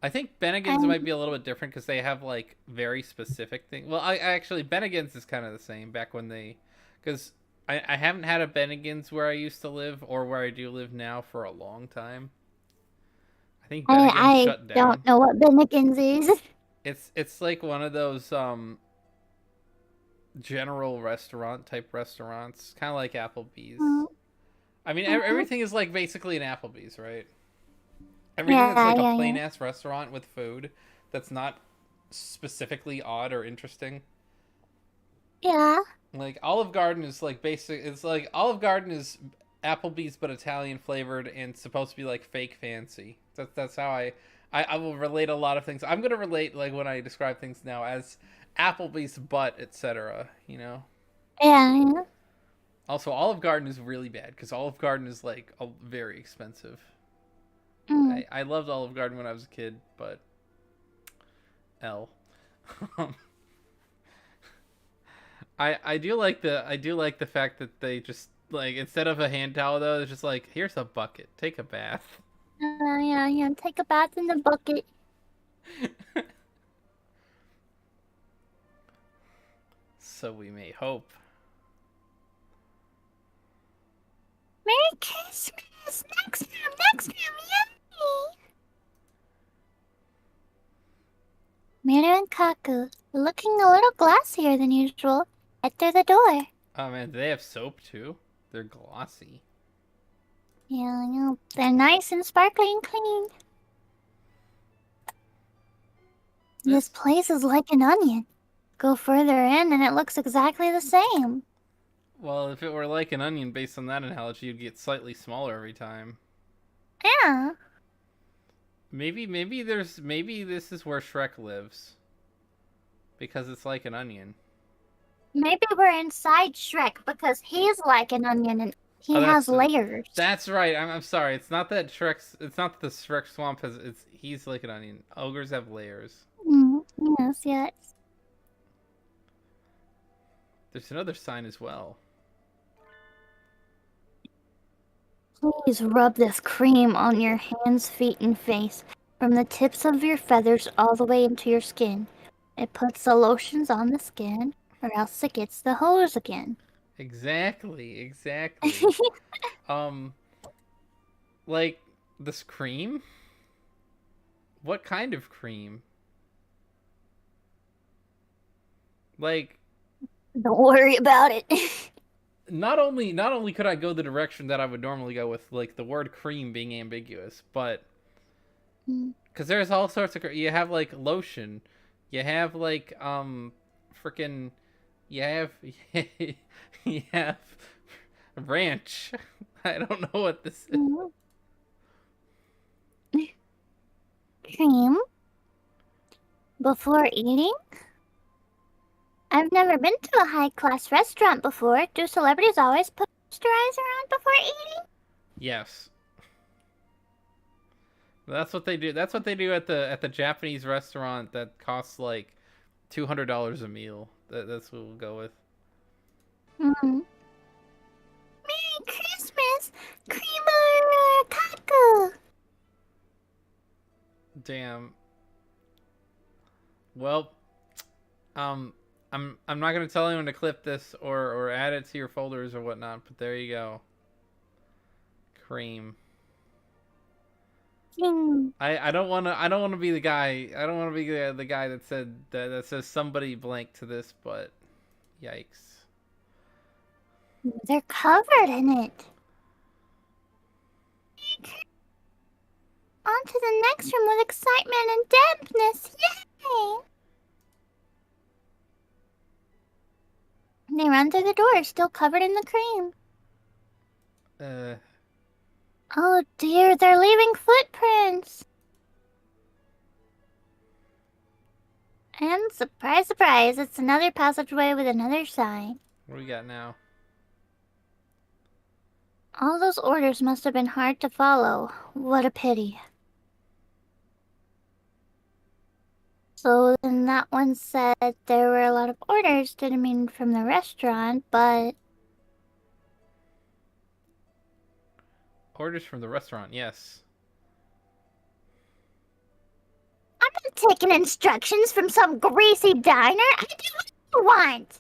I think Bennigan's Um, might be a little bit different because they have like very specific things. Well, I actually Bennigan's is kind of the same back when they, because I haven't had a Bennigan's where I used to live or where I do live now for a long time. I think Bennigan's I shut down. don't know what Bennigan's is. It's like one of those general restaurant type restaurants, kind of like Applebee's. Mm, I mean, mhm. everything is like basically an Applebee's, right? Everything that's Yeah, like a yeah, plain yeah. ass restaurant with food that's not specifically odd or interesting. Yeah. Like Olive Garden is like basic. It's like Olive Garden is Applebee's but Italian flavored and supposed to be like fake fancy. That's how I will relate a lot of things. I'm gonna relate like when I describe things now as Applebee's but etc. You know. Yeah, yeah. Also, Olive Garden is really bad because Olive Garden is like very expensive. Mm. I loved Olive Garden when I was a kid, but L. I do like the fact that they just like instead of a hand towel though, it's just like here's a bucket, take a bath. Yeah, yeah. Take a bath in the bucket. So we may hope. Merry Christmas! Next time, yay! Miru and Kaku, looking a little glassier than usual, head through the door. Oh man, do they have soap too? They're glossy. Yeah, I know. They're nice and sparkly and clean. This place is like an onion. Go further in and it looks exactly the same. Well, if it were like an onion based on that analogy, you'd get slightly smaller every time. Yeah. Maybe this is where Shrek lives. Because it's like an onion. Maybe we're inside Shrek because he's like an onion and he Oh, has layers. That's right. I'm sorry. It's not that the Shrek swamp has. He's like an onion. Ogres have layers. Yes, yes. There's another sign as well. Please rub this cream on your hands, feet, and face, from the tips of your feathers all the way into your skin. It puts the lotions on the skin, or else it gets the hose again. Exactly. Like this cream. What kind of cream? Like, Don't worry about it. not only could I go the direction that I would normally go with, like the word cream being ambiguous, but because there's all sorts of you have like lotion, you have like freaking, you have you have ranch. I don't know what this is. Cream? Before eating? I've never been to a high-class restaurant before. Do celebrities always put moisturizer on before eating? Yes. That's what they do. That's what they do at the Japanese restaurant that costs like $200 a meal. That's what we'll go with. Merry Christmas, Creamer Kaku. Damn. Well, I'm not gonna tell anyone to clip this or add it to your folders or whatnot, but there you go. Cream. I don't wanna be the guy. I don't wanna be the guy that said that says somebody blank to this, but yikes. They're covered in it. On to the next room with excitement and dampness. Yay! They run through the door, still covered in the cream. Oh dear, they're leaving footprints. And surprise, surprise, it's another passageway with another sign. What do we got now? All those orders must have been hard to follow. What a pity. So then that one said there were a lot of orders, didn't mean from the restaurant, but... Orders from the restaurant, yes. I'm not taking instructions from some greasy diner. I do what I want.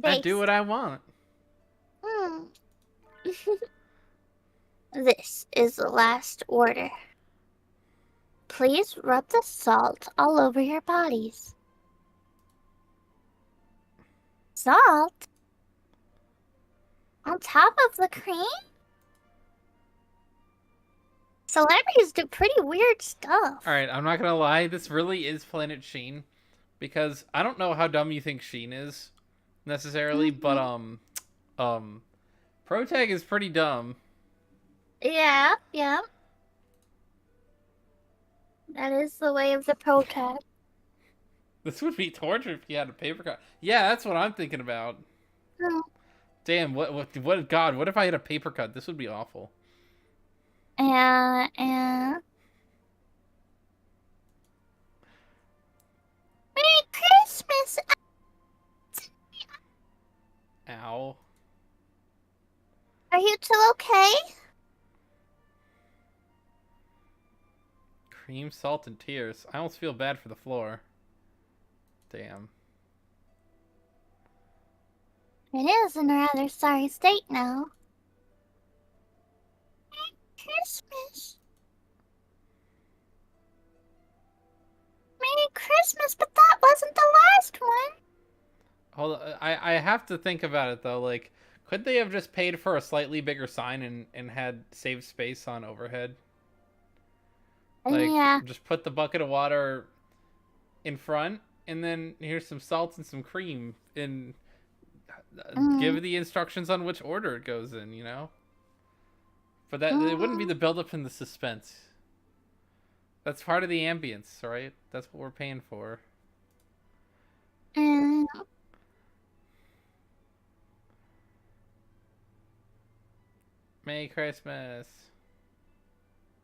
I do what I want. This is the last order. Please rub the salt all over your bodies. Salt? On top of the cream? Celebrities do pretty weird stuff. Alright, I'm not gonna lie, this really is Planet Sheen. Because I don't know how dumb you think Sheen is, necessarily, but Protag is pretty dumb. Yeah. That is the way of the Protag. This would be torture if you had a paper cut. Yeah, that's what I'm thinking about. Damn, what, God, what if I had a paper cut? This would be awful. Merry Christmas! Christmas. Ow. Are you two okay? Cream, salt, and tears. I almost feel bad for the floor. Damn. It is in a rather sorry state now. Christmas. Merry Christmas, but that wasn't the last one. Hold on. I have to think about it though. Like, could they have just paid for a slightly bigger sign and had saved space on overhead? Like, Yeah. just put the bucket of water in front, and then here's some salt and some cream, and give the instructions on which order it goes in. You know. But that it wouldn't be the buildup and the suspense. That's part of the ambience, right? That's what we're paying for. Mm. Merry Christmas.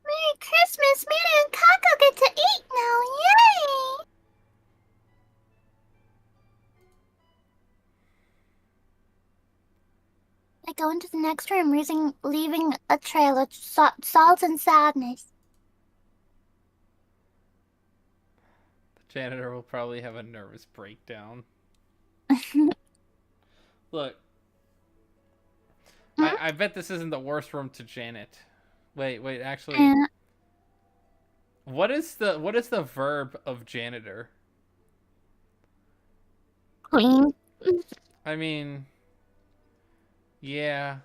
Merry Christmas! Mina and Kako get to eat now! Yay! I go into the next room, leaving a trail of salt and sadness. The janitor will probably have a nervous breakdown. Look, I bet this isn't the worst room to Janet. Wait, actually, what is the verb of janitor? Clean. I mean, yeah,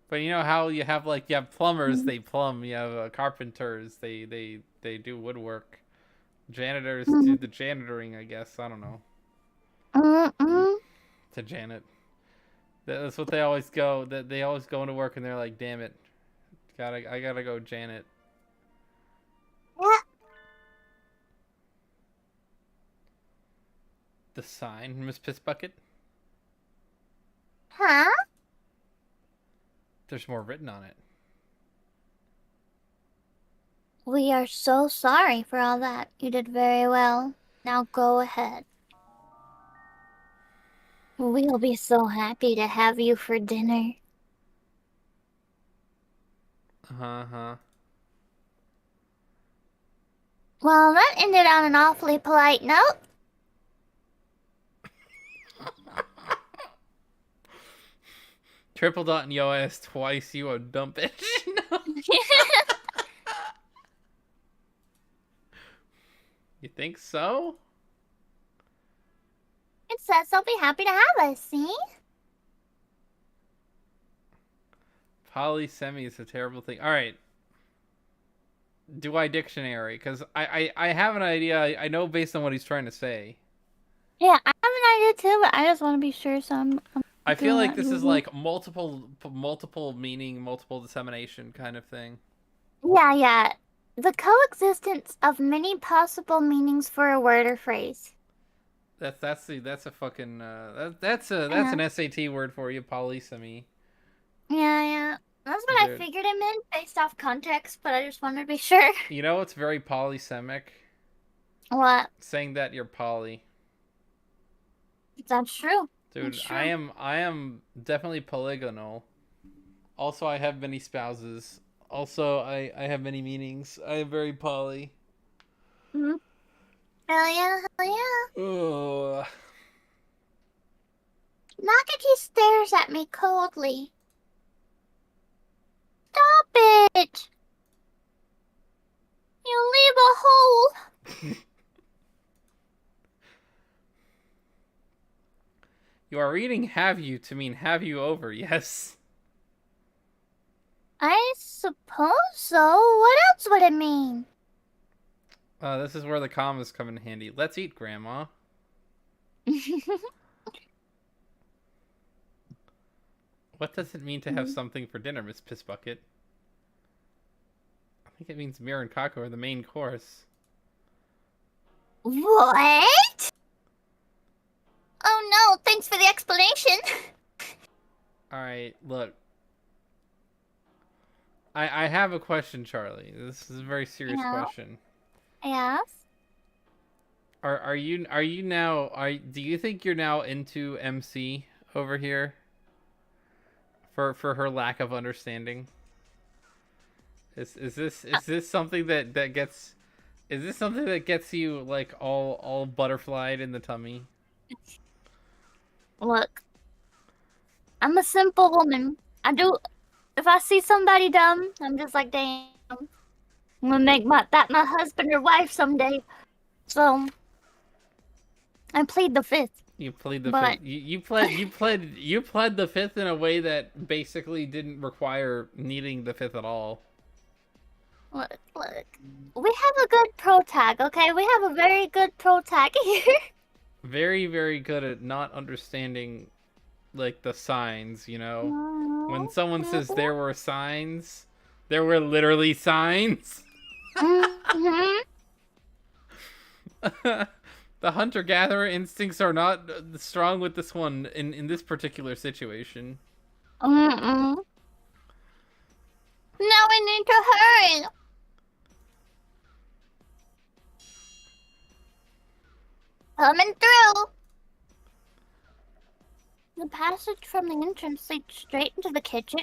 but you know how you have plumbers, they plumb. You have carpenters, they do woodwork. Janitors do the janitoring, I guess. I don't know. To Janet. That's what they always go. That they always go into work and they're like, "Damn it, I gotta go, Janet." Yeah. The sign, Miss Pissbucket. Huh? There's more written on it. We are so sorry for all that. You did very well. Now go ahead. We'll be so happy to have you for dinner. Uh-huh. Well, that ended on an awfully polite note. Triple dot in your ass twice, you a dumb bitch. You think so? It says they'll be happy to have us, see? Polysemy is a terrible thing. All right. Do I dictionary? Because I have an idea. I know based on what he's trying to say. Yeah, I have an idea too, but I just want to be sure, so I'm I feel doing like that. this is like multiple meaning, multiple dissemination kind of thing. Yeah. The coexistence of many possible meanings for a word or phrase. That's a fucking that's an SAT word for you, polysemy. Yeah. That's what I figured it meant based off context, but I just wanted to be sure. You know what's very polysemic? What? Saying that you're poly. That's true. Dude, That's true. I am definitely polygonal. Also, I have many spouses. Also, I have many meanings. I am very poly. Mm-hmm. Hell yeah. Ugh. Nakaki stares at me coldly. Stop it! You leave a hole. You are reading "have you" to mean "have you over"? Yes. I suppose so. What else would it mean? This is where the commas come in handy. Let's eat, Grandma. What does it mean to have something for dinner, Miss Pissbucket? I think it means Mir and Kako are the main course. What? Oh no, thanks for the explanation. Alright, look. I have a question, Charlie. This is a very serious question. Yes? Are you now? Do you think you're now into MC over here for her lack of understanding? Is this something that gets is this something that gets you like all butterflied in the tummy? Look, I'm a simple woman. I do. If I see somebody dumb, I'm just like, damn. I'm gonna make my husband or wife someday. So I plead the fifth. You plead the fifth. But You pled the fifth in a way that basically didn't require needing the fifth at all. look, we have a good pro tag, okay? We have a very good pro tag here. Very, very good at not understanding like the signs, When someone says there were signs, there were literally signs. Mm-hmm. The hunter-gatherer instincts are not strong with this one in this particular situation. Mm-mm. Now we need to hurry. Coming through. The passage from the entrance leads straight into the kitchen.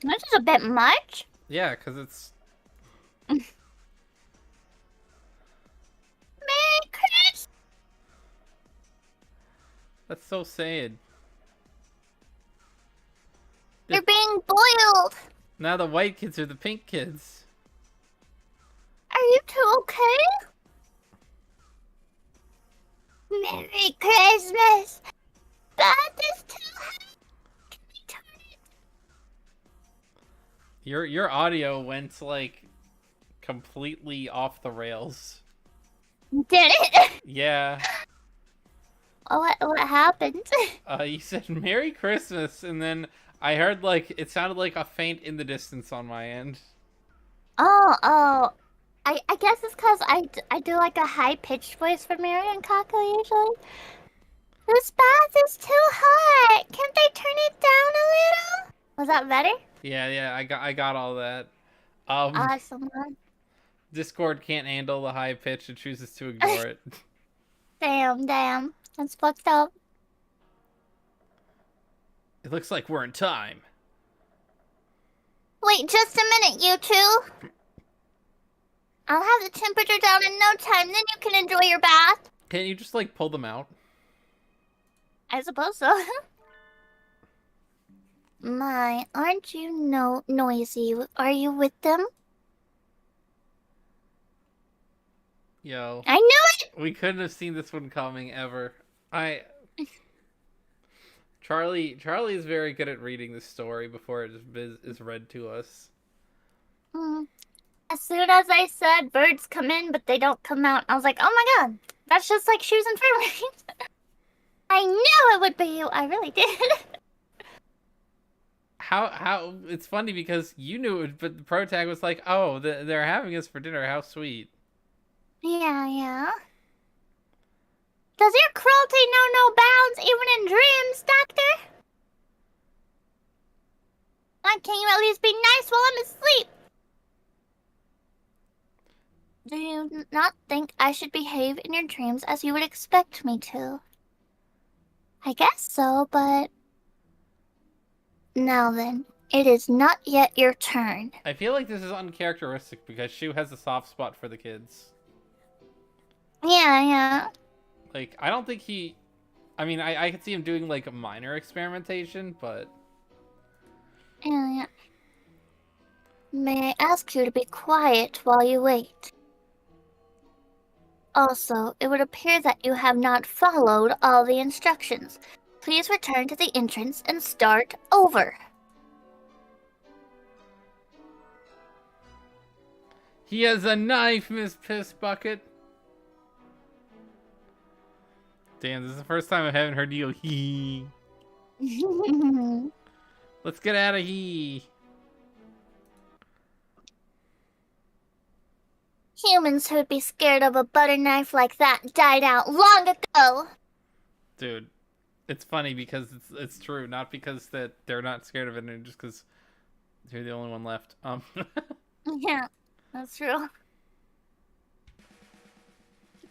This is a bit much. Yeah, because it's... Merry Christmas. That's so sad. You're being boiled. Now the white kids are the pink kids. Are you two okay? Merry Christmas. That is too high. Can we turn it? Your audio went like completely off the rails. Did it? Yeah. What happened? You said Merry Christmas, and then I heard like it sounded like a faint in the distance on my end. Oh. I guess it's because I do like a high-pitched voice for Mary and Kako usually. This bath is too hot. Can't they turn it down a little? Was that better? Yeah, I got all that. Awesome. Discord can't handle the high pitch and chooses to ignore it. Damn. That's fucked up. It looks like we're in time. Wait just a minute, you two. I'll have the temperature down in no time, then you can enjoy your bath. Can't you just like pull them out? I suppose so. My, aren't you noisy? Are you with them? Yo. I knew it! We couldn't have seen this one coming ever. Charlie is very good at reading the story before it is read to us. As soon as I said birds come in, but they don't come out, I was like, oh my god, that's just like shoes and fur. I knew it would be you. I really did. How it's funny because you knew it, but the pro tag was like, oh, they're having us for dinner. How sweet. Yeah. Does your cruelty know no bounds, even in dreams, Doctor? Why can't you at least be nice while I'm asleep? Do you not think I should behave in your dreams as you would expect me to? I guess so, but... Now then, it is not yet your turn. I feel like this is uncharacteristic because Shu has a soft spot for the kids. Yeah. Like, I don't think he... I mean, I could see him doing, like, a minor experimentation, but... Yeah. May I ask you to be quiet while you wait? Also, it would appear that you have not followed all the instructions. Please return to the entrance and start over. He has a knife, Miss Piss Bucket. Damn, this is the first time I haven't heard you go hee. Let's get out of here. Humans who'd be scared of a butter knife like that died out long ago. Dude, it's funny because it's true, not because that they're not scared of it, and just because you're the only one left. Yeah, that's true.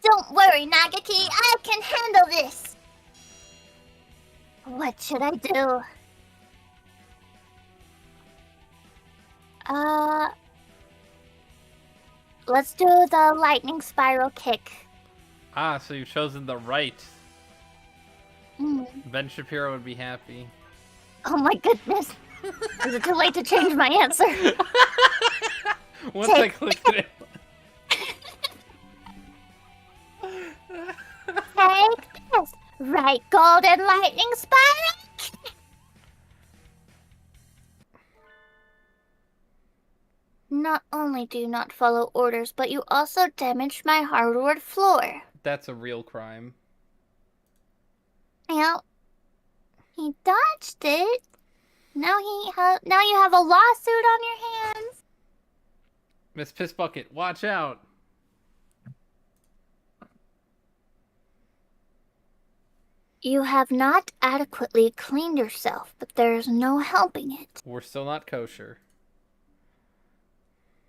Don't worry, Nagaki. I can handle this. What should I do? Let's do the lightning spiral kick. Ah, so you've chosen the right. Mm. Ben Shapiro would be happy. Oh my goodness. Is it too late to change my answer? Once I clicked it. Take this. Right golden lightning spiral. Not only do you not follow orders, but you also damaged my hardwood floor. That's a real crime. Well, he dodged it. Now you have a lawsuit on your hands. Miss Pissbucket, watch out. You have not adequately cleaned yourself, but there is no helping it. We're still not kosher.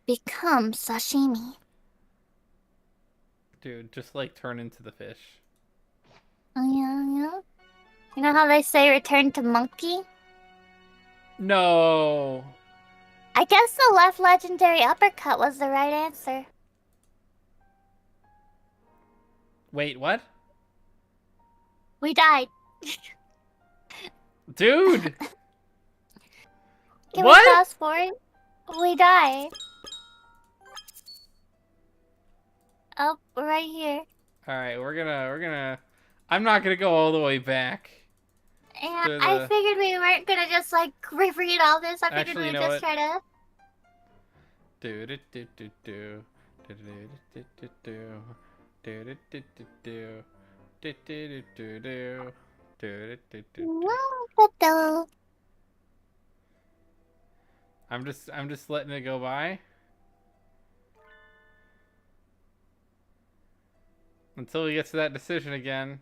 Become sashimi. Dude, just like turn into the fish. Oh, yeah. You know how they say return to monkey? No. I guess the left legendary uppercut was the right answer. Wait, what? We died. Dude! Can What? we fast forward? We died. Oh, we're right here. Alright, we're gonna... I'm not gonna go all the way back. And I figured we weren't gonna just like reread all this. I figured Actually, we you would know just try to. I'm just letting it go by. Until we get to that decision again.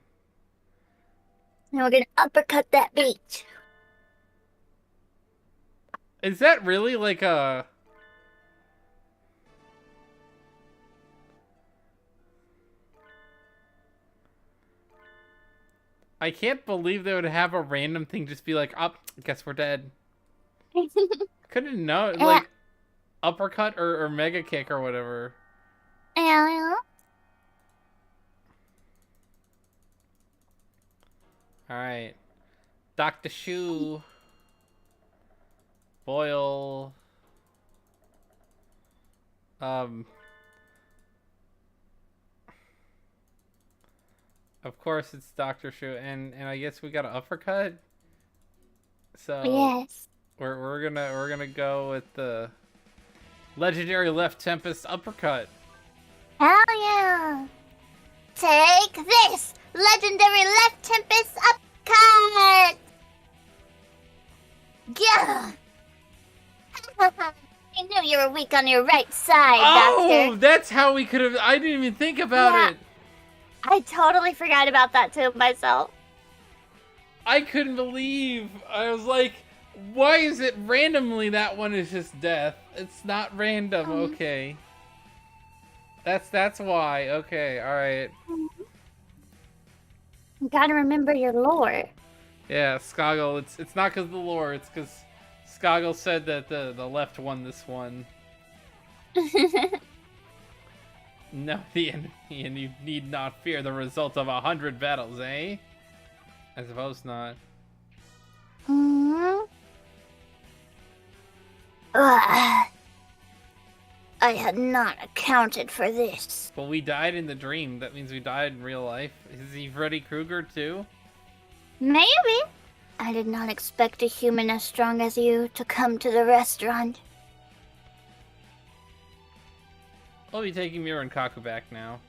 Now we're gonna uppercut that beach. Is that really like a... I can't believe they would have a random thing just be like, oh, guess we're dead. Couldn't know. Like, uppercut or mega kick or whatever. Yeah. Alright. Dr. Shu. Boyle. Of course it's Dr. Shu, and I guess we got an uppercut. So yes. We're gonna go with the legendary left Tempest uppercut. Hell yeah! Take this, legendary left Tempest uppercut. Yeah. I knew you were weak on your right side, Oh, Doctor. that's how we could have. I didn't even think about it. I totally forgot about that too myself. I couldn't believe. I was like, why is it randomly that one is just death? It's not random. Okay. That's why. Okay, alright. You gotta remember your lore. Yeah, Skoggle, it's not because of the lore, it's because Skoggle said that the left won this one. No, the enemy, and you need not fear the result of 100 battles, eh? I suppose not. Ugh. I had not accounted for this. Well, we died in the dream. That means we died in real life. Is he Freddy Krueger too? Maybe. I did not expect a human as strong as you to come to the restaurant. I'll be taking Mira and Kaku back now.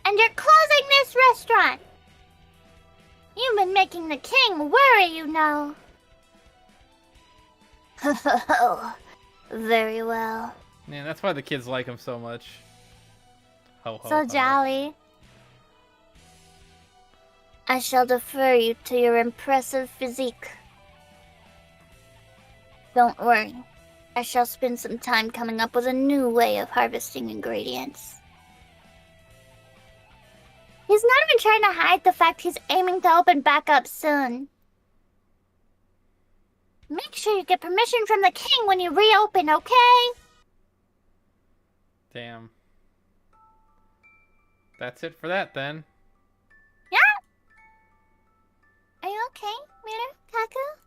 And you're closing this restaurant! You've been making the king worry, you know. Very well. Man, that's why the kids like him so much. Ho, ho, So ho. jolly. I shall defer you to your impressive physique. Don't worry. I shall spend some time coming up with a new way of harvesting ingredients. He's not even trying to hide the fact he's aiming to open back up soon. Make sure you get permission from the king when you reopen, okay? Damn. That's it for that then. Yeah? Are you okay, Mira? Kaku?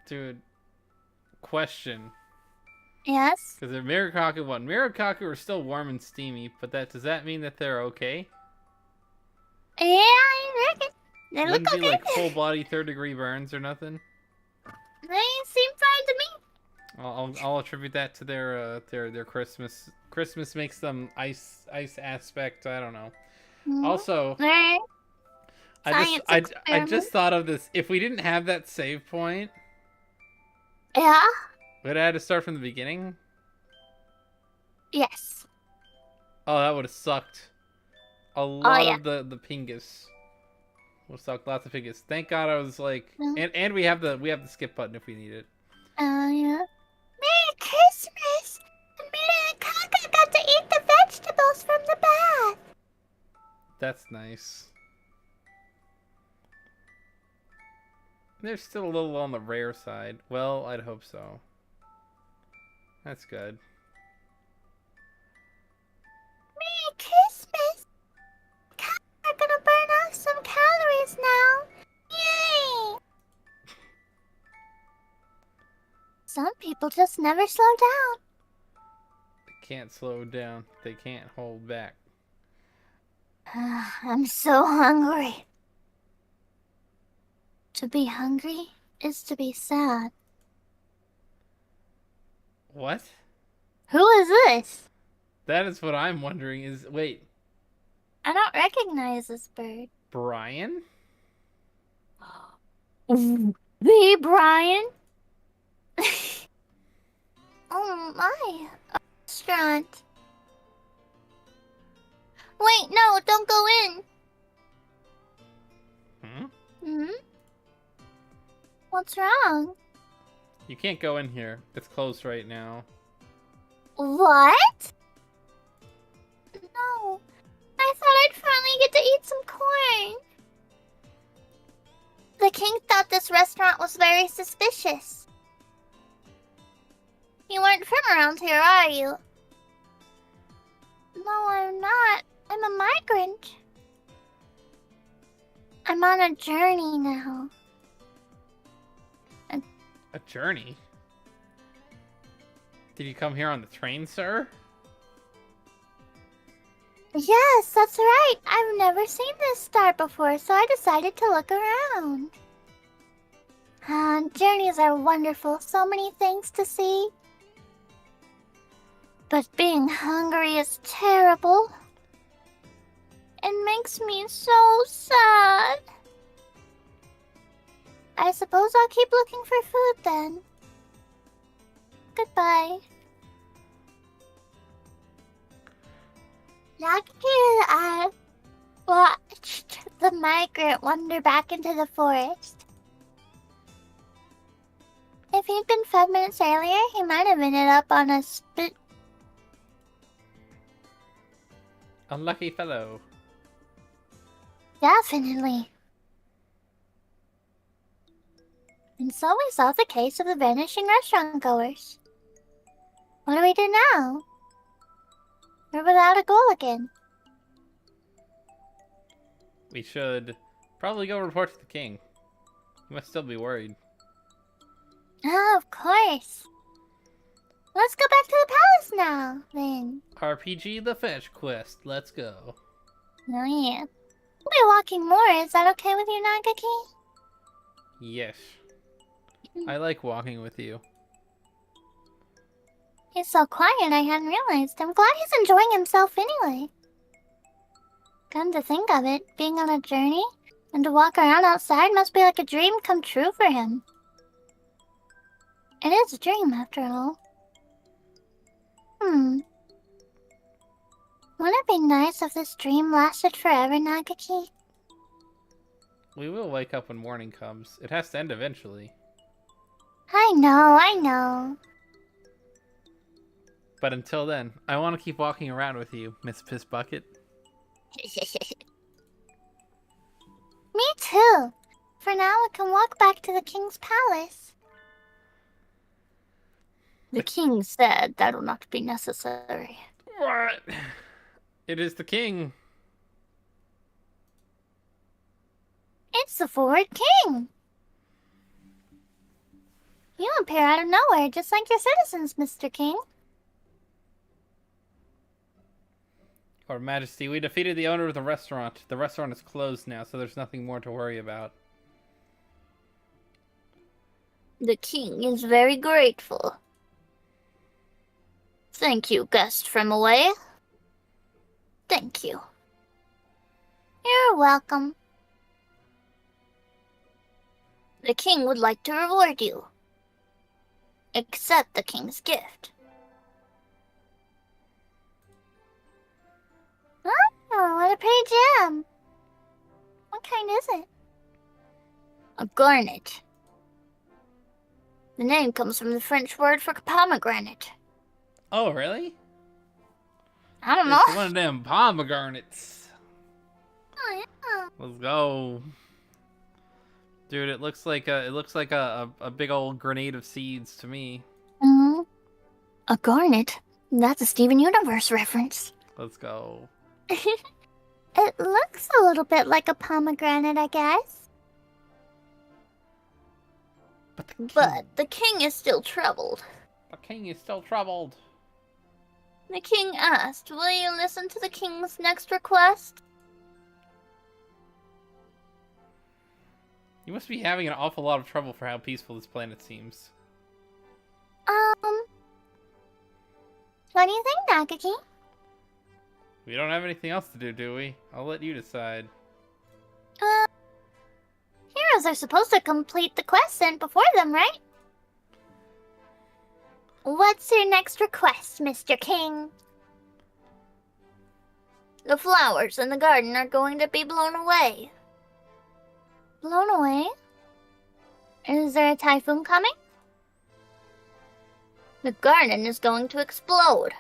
Dude, question. Yes? Because if Mirakaku won, Mirakaku are still warm and steamy, but does that mean that they're okay? Yeah, I reckon. They look Wouldn't okay. be like full body 3rd-degree burns or nothing? They seem fine to me. I'll attribute that to their Christmas. Christmas makes them ice aspect. I don't know. Mm-hmm. Also, I just thought of this. If we didn't have that save point, yeah, would I have to start from the beginning? Yes. Oh, that would have sucked. A lot yeah. of the pingus. Would suck. Lots of pingus. Thank God I was like, Mm-hmm. and we have the skip button if we need it. Yeah. Merry Christmas! And Mira and Kaka got to eat the vegetables from the bath. That's nice. They're still a little on the rare side. Well, I'd hope so. That's good. Merry Christmas! We're gonna burn off some calories now. Yay! Some people just never slow down. They can't slow down. They can't hold back. I'm so hungry. To be hungry is to be sad. What? Who is this? That is what I'm wondering is, wait, I don't recognize this bird. Brian? The Brian? Oh my. A restaurant. Wait, no, don't go in. Hmm? What's wrong? You can't go in here. It's closed right now. What? No. I thought I'd finally get to eat some corn. The king thought this restaurant was very suspicious. You weren't from around here, are you? No, I'm not. I'm a migrant. I'm on a journey now. A journey? Did you come here on the train, sir? Yes, that's right. I've never seen this star before, so I decided to look around. Journeys are wonderful. So many things to see. But being hungry is terrible. It makes me so sad. I suppose I'll keep looking for food then. Goodbye. I watched the migrant wander back into the forest. If he'd been 5 minutes earlier, he might have ended up on a Unlucky fellow. Definitely. And so we solved the case of the vanishing restaurant goers. What do we do now? We're without a goal again. We should probably go report to the king. He must still be worried. Oh, of course. Let's go back to the palace now, then. RPG the fetch quest. Let's go. Oh, yeah. We'll be walking more. Is that okay with you, Nagaki? Yes. I like walking with you. He's so quiet, I hadn't realized. I'm glad he's enjoying himself anyway. Come to think of it, being on a journey and to walk around outside must be like a dream come true for him. It is a dream, after all. Wouldn't it be nice if this dream lasted forever, Nagaki? We will wake up when morning comes. It has to end eventually. I know. But until then, I want to keep walking around with you, Miss Piss Bucket. Me too. For now, we can walk back to the king's palace. The king said that will not be necessary. What? It is the king. It's the forward king. You appear out of nowhere, just like your citizens, Mr. King. Your Majesty, we defeated the owner of the restaurant. The restaurant is closed now, so there's nothing more to worry about. The king is very grateful. Thank you, guest from away. Thank you. You're welcome. The king would like to reward you. Accept the king's gift. Oh, what a pretty gem. What kind is it? A garnet. The name comes from the French word for pomegranate. Oh, really? I don't know. It's one of them pomegranates. Oh, yeah. Let's go. Dude, it looks like a big old grenade of seeds to me. A garnet? That's a Steven Universe reference. Let's go. It looks a little bit like a pomegranate, I guess. But the king is still troubled. The king is still troubled. The king asked, will you listen to the king's next request? You must be having an awful lot of trouble for how peaceful this planet seems. What do you think, Nakaki? We don't have anything else to do we? I'll let you decide. Heroes are supposed to complete the quest sent before them, right? What's your next request, Mr. King? The flowers in the garden are going to be blown away. Blown away? Is there a typhoon coming? The garden is going to explode.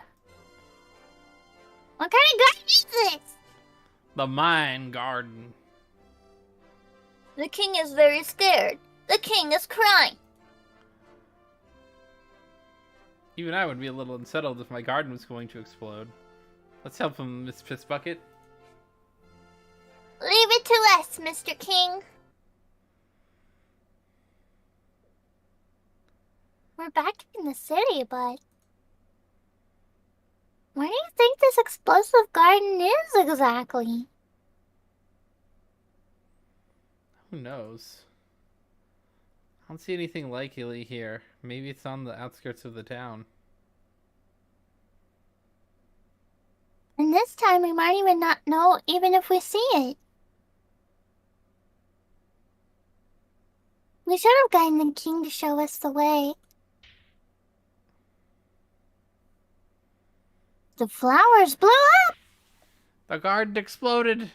What kind of garden is this? The mine garden. The king is very scared. The king is crying. Even I would be a little unsettled if my garden was going to explode. Let's help him, Miss Piss Bucket. Leave it to us, Mr. King. We're back in the city, but where do you think this explosive garden is exactly? Who knows? I don't see anything likely here. Maybe it's on the outskirts of the town. And this time we might even not know even if we see it. We should have gotten the king to show us the way. The flowers blew up! The garden exploded!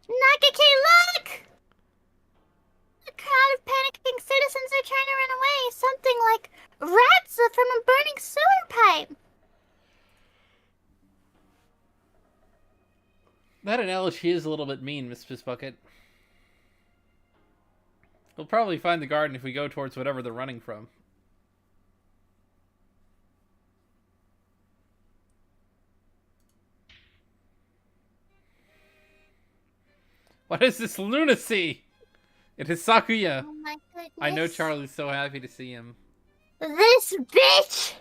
Nakaki, look! A crowd of panicking citizens are trying to run away. Something like rats from a burning sewer pipe. That analogy is a little bit mean, Miss Piss Bucket. We'll probably find the garden if we go towards whatever they're running from. What is this lunacy? It is Sakuya. Oh my goodness. I know Charlie's so happy to see him. This bitch!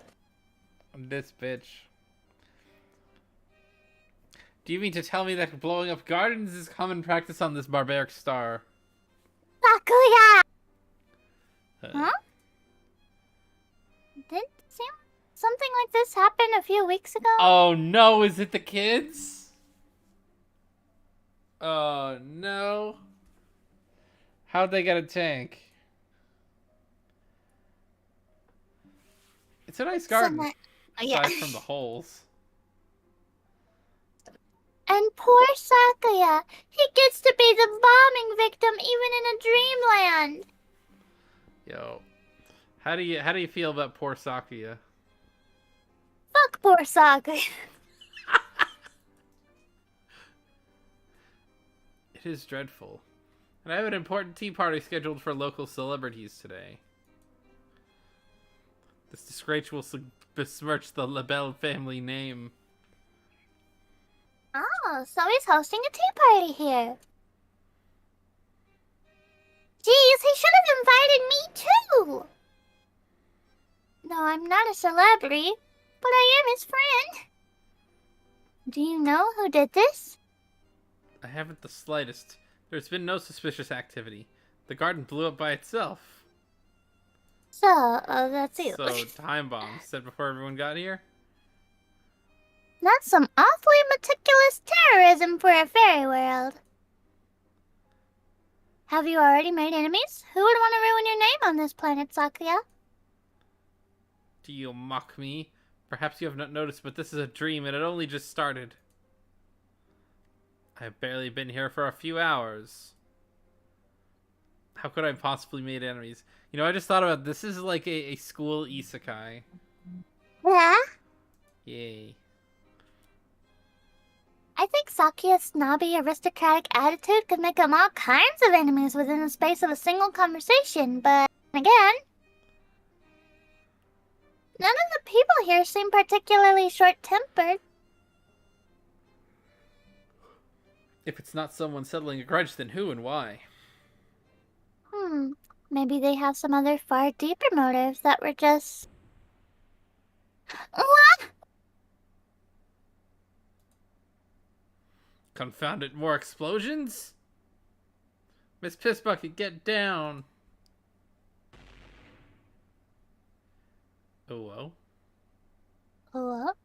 This bitch. Do you mean to tell me that blowing up gardens is common practice on this barbaric star? Sakuya! Huh? Didn't something like this happen a few weeks ago? Oh no, is it the kids? Oh no. How'd they get a tank? It's a nice garden. Aside from the holes. And poor Sakuya, he gets to be the bombing victim even in a dreamland. Yo. How do you feel about poor Sakuya? Fuck poor Sakuya. It is dreadful. And I have an important tea party scheduled for local celebrities today. This disgrace will besmirch the LaBelle family name. Oh, so he's hosting a tea party here. Geez, he should have invited me too. No, I'm not a celebrity, but I am his friend. Do you know who did this? I haven't the slightest. There's been no suspicious activity. The garden blew up by itself. So, that's you. So, time bomb set before everyone got here? That's some awfully meticulous terrorism for a fairy world. Have you already made enemies? Who would want to ruin your name on this planet, Sakuya? Do you mock me? Perhaps you have not noticed, but this is a dream and it only just started. I've barely been here for a few hours. How could I have possibly made enemies? You know, I just thought about this is like a school isekai. Yeah? Yay. I think Sakuya's snobby, aristocratic attitude could make him all kinds of enemies within the space of a single conversation, but again, none of the people here seem particularly short-tempered. If it's not someone settling a grudge, then who and why? Maybe they have some other far deeper motives that were just... What? Confound it, more explosions? Miss Pissbucket, get down! Oh, well. What?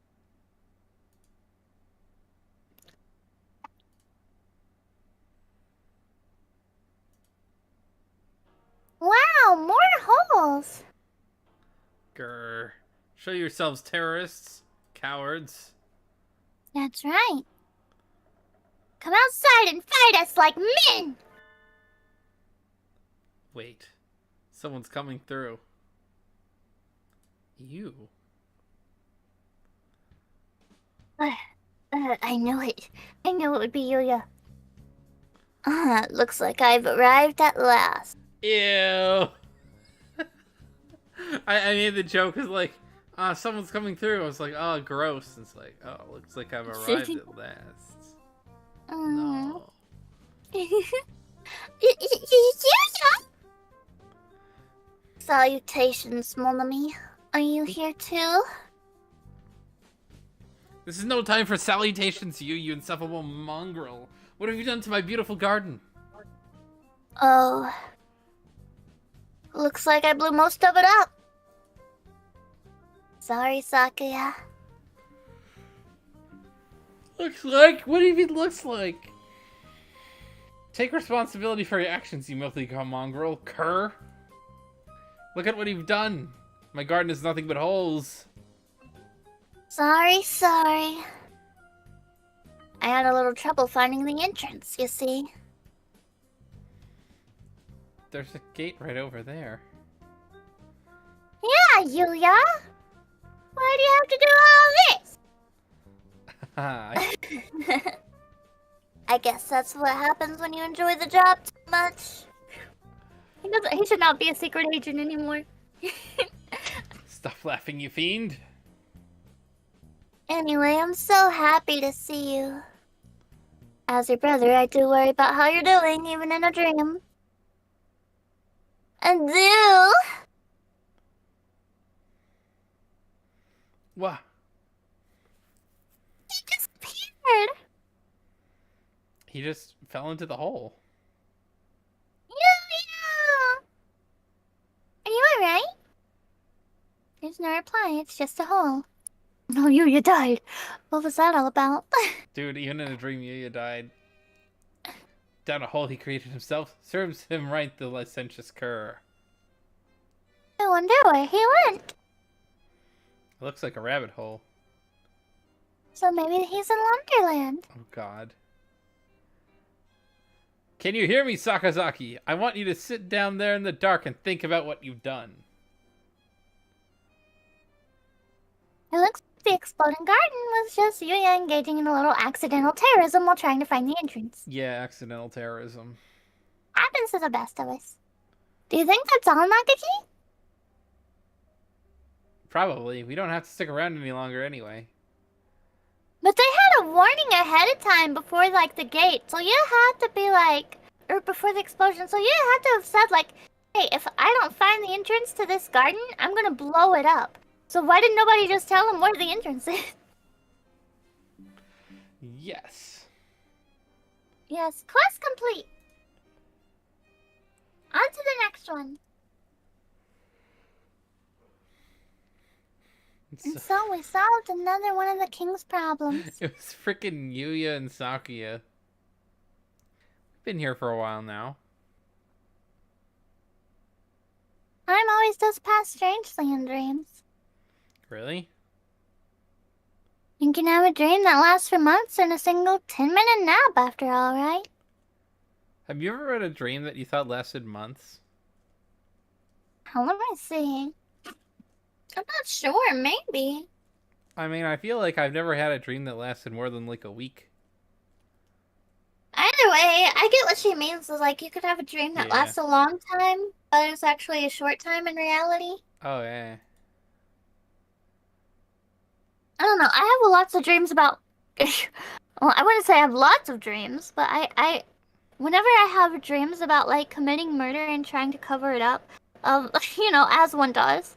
Wow, more holes! Grr. Show yourselves, terrorists. Cowards. That's right. Come outside and fight us like men! Wait. Someone's coming through. You. I knew it. I knew it would be Yuya. Looks like I've arrived at last. Ew. I made the joke because, like, someone's coming through. I was like, oh, gross. And it's like, oh, looks like I've arrived at last. No. Salutations, mon ami. Are you here too? This is no time for salutations, you insufferable mongrel. What have you done to my beautiful garden? Oh. Looks like I blew most of it up. Sorry, Sakuya. Looks like? What do you mean looks like? Take responsibility for your actions, you filthy mongrel. Cur. Look at what you've done. My garden is nothing but holes. Sorry. I had a little trouble finding the entrance, you see. There's a gate right over there. Yeah, Yuya! Why do you have to do all this? I guess that's what happens when you enjoy the job too much. He should not be a secret agent anymore. Stop laughing, you fiend. Anyway, I'm so happy to see you. As your brother, I do worry about how you're doing, even in a dream. And do... What? He disappeared! He just fell into the hole. Yuya! Are you alright? There's no reply, it's just a hole. No, Yuya died. What was that all about? Dude, even in a dream, Yuya died. Down a hole he created himself. Serves him right, the licentious cur. I wonder where he went. It looks like a rabbit hole. So maybe he's in Wonderland. Oh, God. Can you hear me, Sakazaki? I want you to sit down there in the dark and think about what you've done. It looks like the exploding garden was just Yuya engaging in a little accidental terrorism while trying to find the entrance. Yeah, accidental terrorism. Happens to the best of us. Do you think that's all, Nakaki? Probably. We don't have to stick around any longer anyway. But they had a warning ahead of time before, like, the gate. So you had to be like, or before the explosion. So you had to have said, like, hey, if I don't find the entrance to this garden, I'm gonna blow it up. So why did nobody just tell them where the entrance is? Yes. Yes, quest complete. On to the next one. And so we solved another one of the king's problems. It was freaking Yuya and Sakuya. We've been here for a while now. Time always does pass strangely in dreams. Really? You can have a dream that lasts for months and a single 10-minute nap after all, right? Have you ever had a dream that you thought lasted months? Let me see. I'm not sure, maybe. I mean, I feel like I've never had a dream that lasted more than like a week. Either way, I get what she means. Is like you could have a dream that Yeah. lasts a long time, but it's actually a short time in reality. Oh, yeah. I don't know. I have lots of dreams about. Well, I wouldn't say I have lots of dreams, but whenever I have dreams about like committing murder and trying to cover it up, as one does,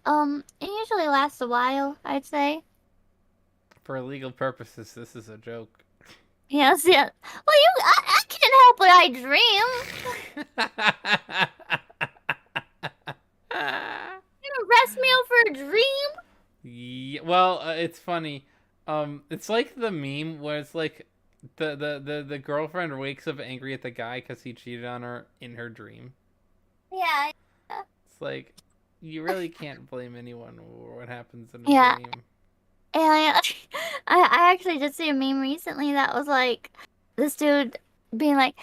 it usually lasts a while, I'd say. For legal purposes, this is a joke. Yes, yeah. Well, I can't help what I dream. You arrest me over a dream? Yeah, well, it's funny. It's like the meme where it's like the girlfriend wakes up angry at the guy because he cheated on her in her dream. Yeah. It's like you really can't blame anyone for what happens in a dream. Yeah, I actually did see a meme recently that was like this dude being like,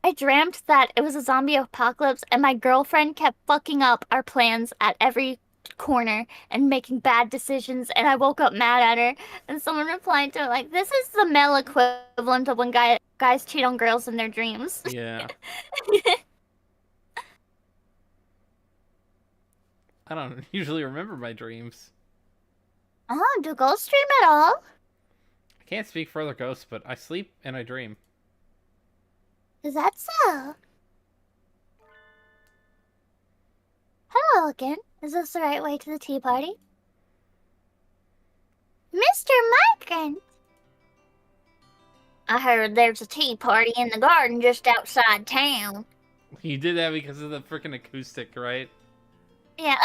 I dreamt that it was a zombie apocalypse and my girlfriend kept fucking up our plans at every corner and making bad decisions and I woke up mad at her and someone replied to it like, this is the male equivalent of when guys cheat on girls in their dreams. Yeah. I don't usually remember my dreams. Oh, do ghosts dream at all? I can't speak for other ghosts, but I sleep and I dream. Is that so? Hello again. Is this the right way to the tea party? Mr. Migrant! I heard there's a tea party in the garden just outside town. You did that because of the freaking acoustic, right? Yeah.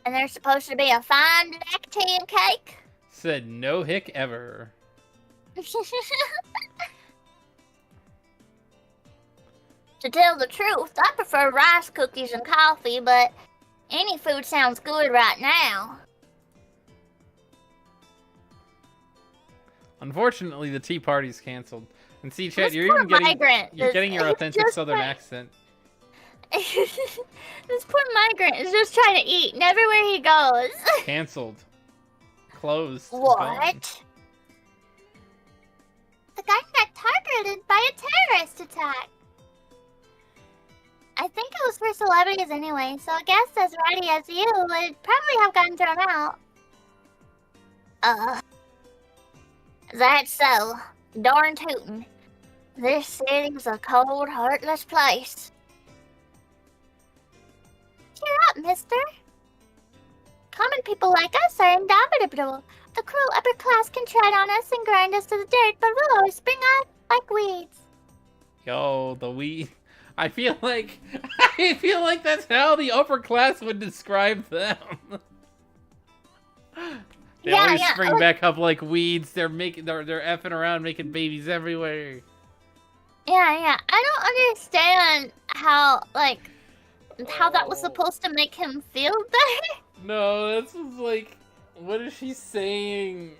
And there's supposed to be a fine black tea and cake? Said no hick ever. To tell the truth, I prefer rice cookies and coffee, but any food sounds good right now. Unfortunately, the tea party's canceled. And see, Chet, This you're poor even getting migrant you're getting your is authentic just Southern like- accent. This poor migrant is just trying to eat, and everywhere he goes. Canceled. Closed. Gone. What? The guy got targeted by a terrorist attack. I think it was for celebrities anyway, so a guest as rowdy as you would probably have gotten thrown out. That's so. Darn tootin'. This city's a cold, heartless place. Cheer up, mister. Common people like us are indomitable. The cruel upper class can tread on us and grind us to the dirt, but we'll always spring up like weeds. Yo, the weed. I feel like that's how the upper class would describe them. They always spring back up like weeds. They're effing around, making babies everywhere. Yeah. I don't understand how that was supposed to make him feel better. No, this was like, what is she saying?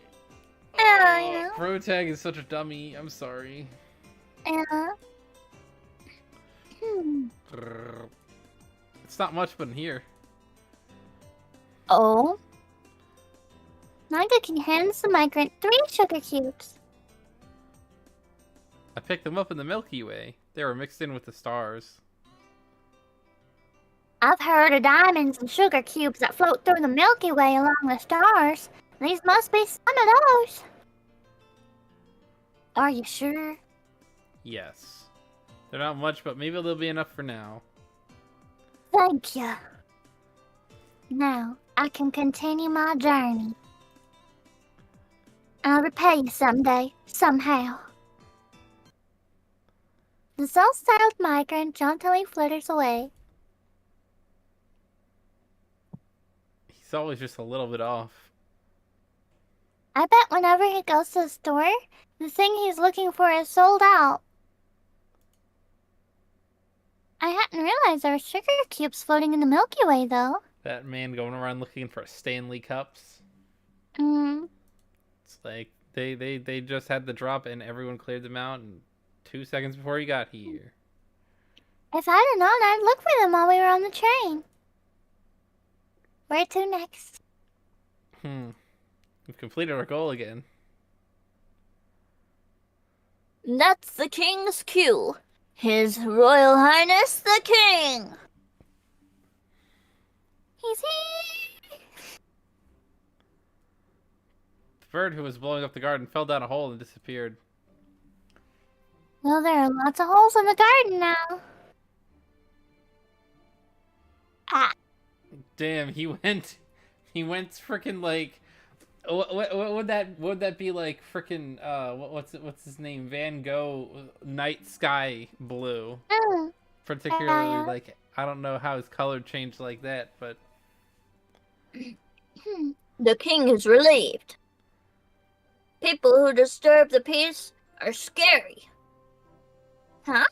Yeah. Protag is such a dummy. I'm sorry. Yeah. It's not much, but in here. Oh. Naga hands the migrant 3 sugar cubes. I picked them up in the Milky Way. They were mixed in with the stars. I've heard of diamonds and sugar cubes that float through the Milky Way along the stars. These must be some of those. Are you sure? Yes. They're not much, but maybe they'll be enough for now. Thank you. Now, I can continue my journey. I'll repay you someday, somehow. The self-styled migrant jauntily flitters away. He's always just a little bit off. I bet whenever he goes to the store, the thing he's looking for is sold out. I hadn't realized there were sugar cubes floating in the Milky Way, though. That man going around looking for Stanley cups. Hmm. It's like they just had the drop and everyone cleared them out in 2 seconds before he got here. If I'd have known, I'd look for them while we were on the train. Where to next? We've completed our goal again. That's the king's cue. His Royal Highness the King. He's here. The bird who was blowing up the garden fell down a hole and disappeared. Well, there are lots of holes in the garden now. Ah. Damn, he went freaking like, what would that be like? Freaking what's his name? Van Gogh night sky blue. Particularly like, I don't know how his color changed like that, but The king is relieved. People who disturb the peace are scary. Huh?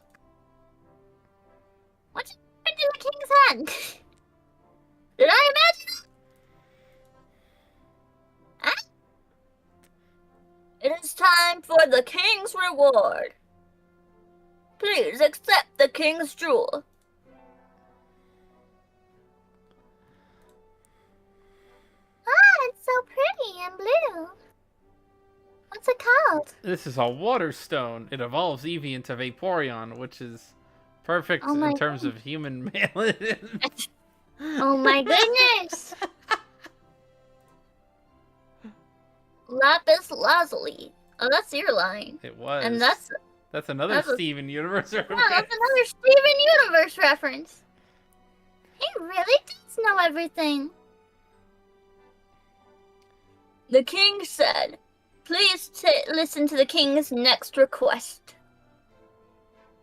What happened to the king's head? Did I imagine it? Huh? It is time for the king's reward. Please accept the king's jewel. Ah, it's so pretty and blue. What's it called? this is a water stone. It evolves Eevee into Vaporeon, which is perfect Oh my in terms of human melanin. Oh my goodness! Lapis lazuli. Oh, that's your line. It was. And that's another Steven Universe reference. yeah, that's another Steven Universe reference. He really does know everything. The king said, please listen to the king's next request.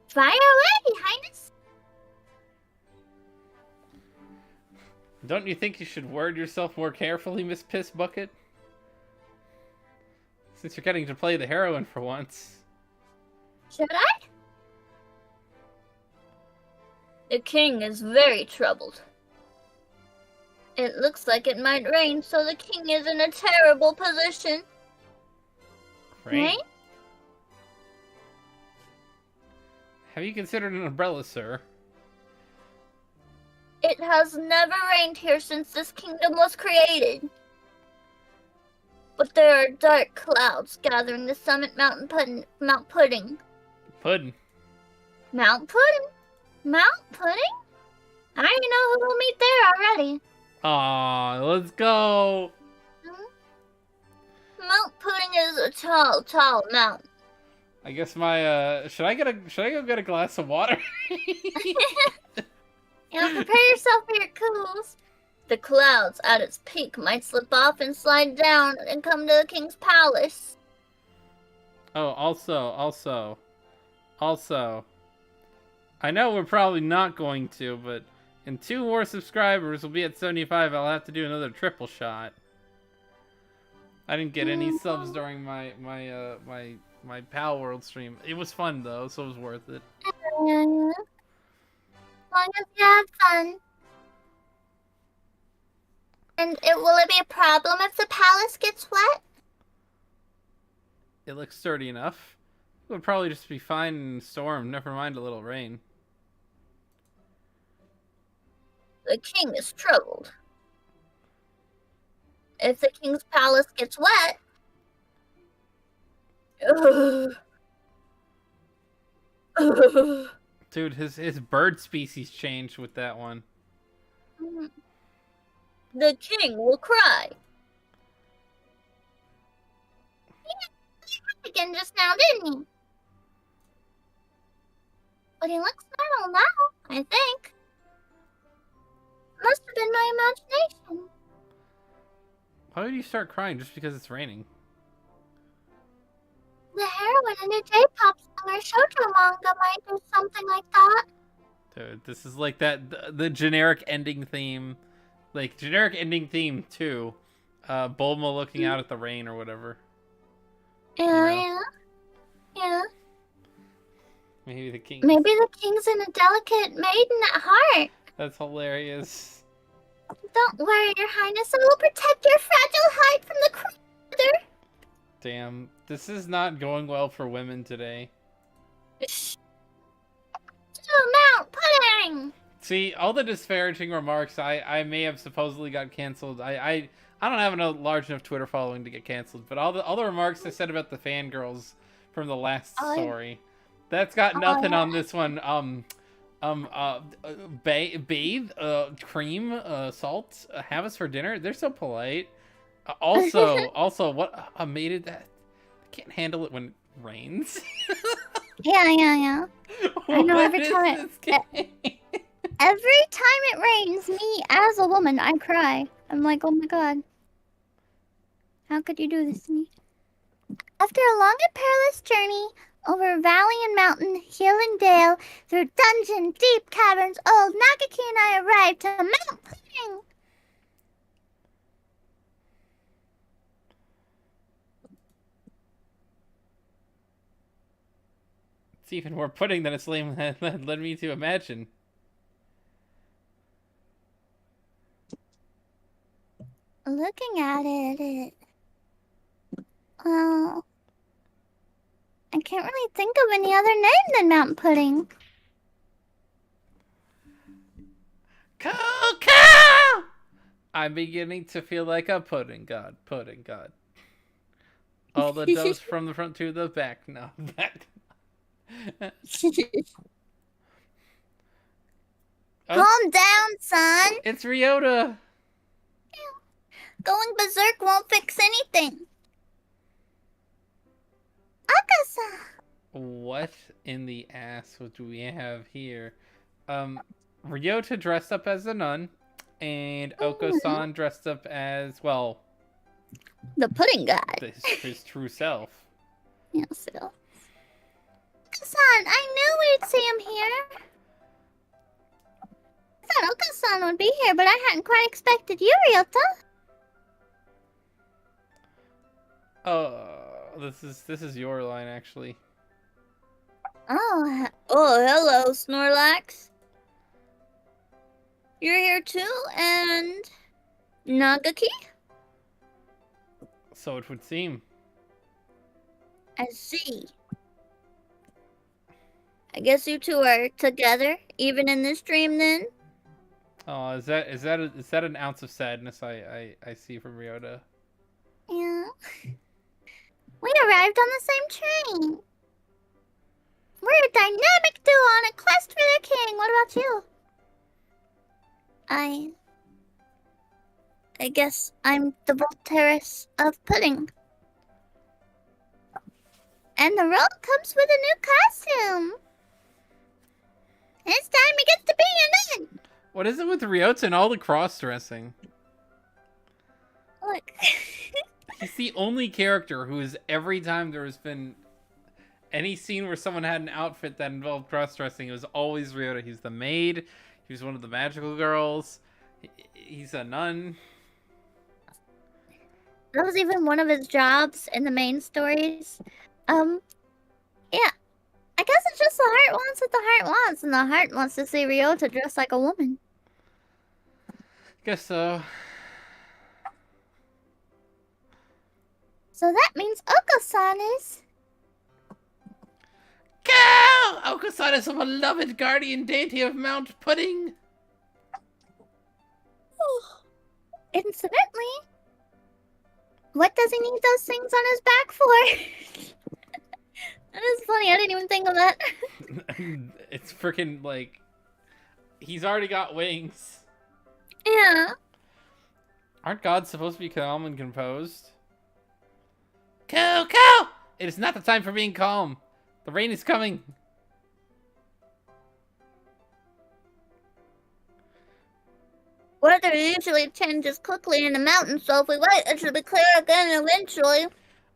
Fire away, Highness. Don't you think you should word yourself more carefully, Miss Piss Bucket? Since you're getting to play the heroine for once. Should I? The king is very troubled. It looks like it might rain, so the king is in a terrible position. Rain? Have you considered an umbrella, sir? It has never rained here since this kingdom was created. But there are dark clouds gathering the summit Mount Pudding. Puddin'. Mount Pudding? Mount Pudding? I already know who will meet there already. Aw, let's go. Mount Pudding is a tall, tall mountain. I guess my should I go get a glass of water? Prepare yourself for your cools. The clouds at its peak might slip off and slide down and come to the king's palace. Oh, also. I know we're probably not going to, but in 2 more subscribers, we'll be at 75. I'll have to do another triple shot. I didn't get any subs during my Pal World stream. It was fun though, so it was worth it. As long as you have fun. And will it be a problem if the palace gets wet? It looks sturdy enough. It would probably just be fine in a storm, never mind a little rain. The king is troubled. if the king's palace gets wet. Dude, his bird species changed with that one. The king will cry. He again just now, didn't he? But he looks normal now, I think. Must have been my imagination. Why would you start crying just because it's raining? The heroine in a J-pop song or shoujo manga might do something like that. Dude, this is like the generic ending theme. Like, generic ending theme, too. Bulma looking out at the rain or whatever. Yeah. Maybe the king. Maybe the king's in a delicate maiden at heart. That's hilarious. Don't worry, your highness. I will protect your fragile hide from the crowd. Damn, this is not going well for women today. Mount Pudding! See, all the disparaging remarks I may have supposedly got canceled. I don't have a large enough Twitter following to get canceled, but all the remarks I said about the fangirls from the last story, that's got nothing on this one. Bathe, cream, salt, have us for dinner. They're so polite. Also, what made it that I can't handle it when it rains. Yeah. I know every time it rains, me as a woman, I cry. I'm like, oh my god. How could you do this to me? After a long and perilous journey over valley and mountain, hill and dale, through dungeon, deep caverns, old Nagaki and I arrived to Mount Pudding. It's even more pudding than it's led me to imagine. Looking at it, well, I can't really think of any other name than Mount Pudding. Coco! I'm beginning to feel like a pudding god. All the doughs from the front to the back. No, back. Calm down, son. It's Ryota. Going berserk won't fix anything. Akasa. What in the ass do we have here? Ryota dressed up as a nun, and Oko-san dressed up as, well, the pudding guy. His true self. Yeah, so. Oko-san, I knew we'd see him here. I thought Oko-san would be here, but I hadn't quite expected you, Ryota. This is your line, actually. Oh, hello, Snorlax. You're here too, and Nagaki? So it would seem. I see. I guess you two are together, even in this dream, then? Oh, is that an ounce of sadness I see from Ryota? Yeah. We arrived on the same train. We're a dynamic duo on a quest for the king. What about you? I guess I'm the Volteris of pudding. And the role comes with a new costume. It's time he gets to be a nun. What is it with Ryota and all the cross-dressing? Look. He's the only character who is, every time there has been any scene where someone had an outfit that involved cross-dressing, it was always Ryota. He's the maid. He was one of the magical girls. He's a nun. That was even one of his jobs in the main stories. Yeah. I guess it's just the heart wants what the heart wants, and the heart wants to see Ryota dressed like a woman. Guess so. So that means Oko-san is... Go! Oko-san is a beloved guardian deity of Mount Pudding. Incidentally, What does he need those things on his back for? That is funny. I didn't even think of that. It's freaking like he's already got wings. Yeah. Aren't gods supposed to be calm and composed? Cool! It is not the time for being calm. The rain is coming. Weather usually changes quickly in the mountains, so if we wait, it should be clear again eventually.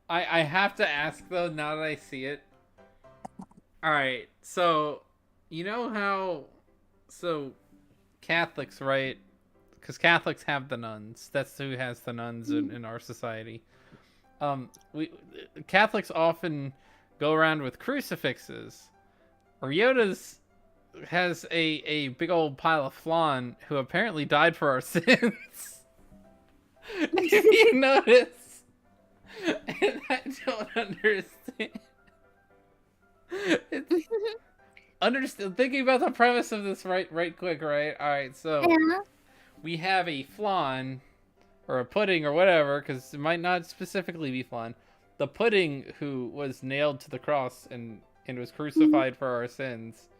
I have to ask though, now that I see it. Alright, so you know how Catholics, right? Because Catholics have the nuns. That's who has the nuns in our society. We Catholics often go around with crucifixes. Ryota's has a big old pile of flan who apparently died for our sins. If you notice, and I don't understand. Understand. Thinking about the premise of this right quick, right? All right, so Yeah. we have a flan or a pudding or whatever, because it might not specifically be flan. The pudding who was nailed to the cross and was crucified for our sins.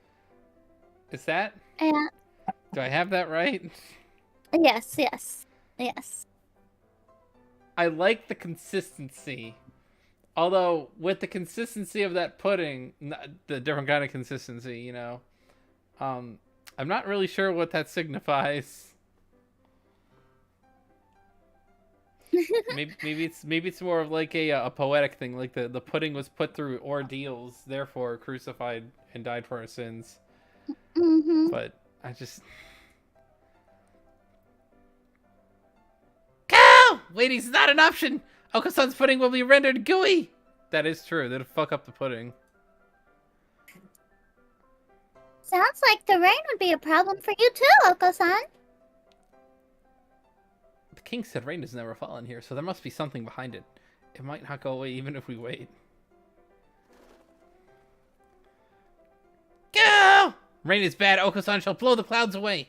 Is that? Yeah. Do I have that right? Yes. I like the consistency. Although, with the consistency of that pudding, the different kind of consistency, you know, I'm not really sure what that signifies. maybe it's more of like a poetic thing, like the pudding was put through ordeals, therefore crucified and died for our sins. Mm-hmm. But I just... Cow! Waiting's not an option! Okasan's pudding will be rendered gooey! That is true. That'll fuck up the pudding. Sounds like the rain would be a problem for you too, Oko-san. The king said rain has never fallen here, so there must be something behind it. It might not go away even if we wait. Go! Rain is bad. Oko-san shall blow the clouds away.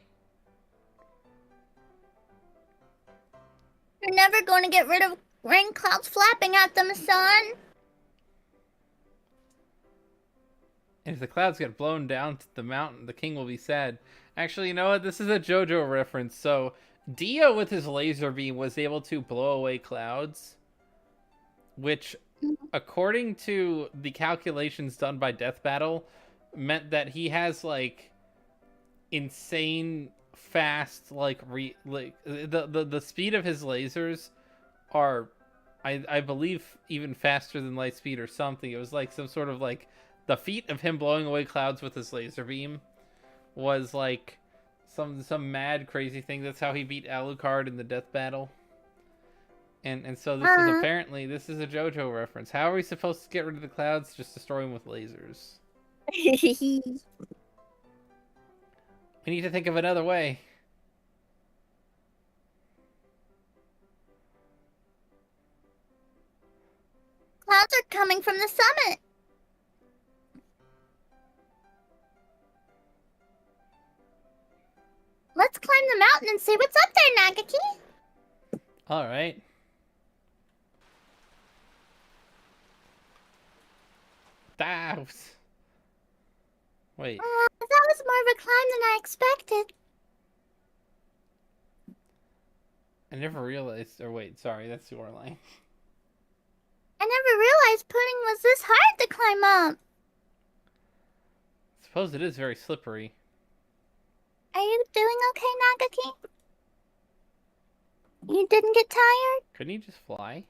You're never going to get rid of rain clouds flapping at them, son. And if the clouds get blown down to the mountain, the king will be sad. Actually, you know what? This is a JoJo reference. So, Dio with his laser beam was able to blow away clouds, which, according to the calculations done by Death Battle, meant that he has like insane fast the speed of his lasers are I believe even faster than light speed or something. It was like some sort of like the feat of him blowing away clouds with his laser beam was like some mad crazy thing. That's how he beat Alucard in the Death Battle. And so this is apparently this is a JoJo reference. How are we supposed to get rid of the clouds? Just destroy them with lasers. We need to think of another way. Clouds are coming from the summit. Let's climb the mountain and see what's up there, Nagaki. All right. Wait. That was more of a climb than I expected. I never realized. Or wait, sorry, that's your line. I never realized pudding was this hard to climb up. I suppose it is very slippery. Are you doing okay, Nagaki? You didn't get tired? Couldn't you just fly?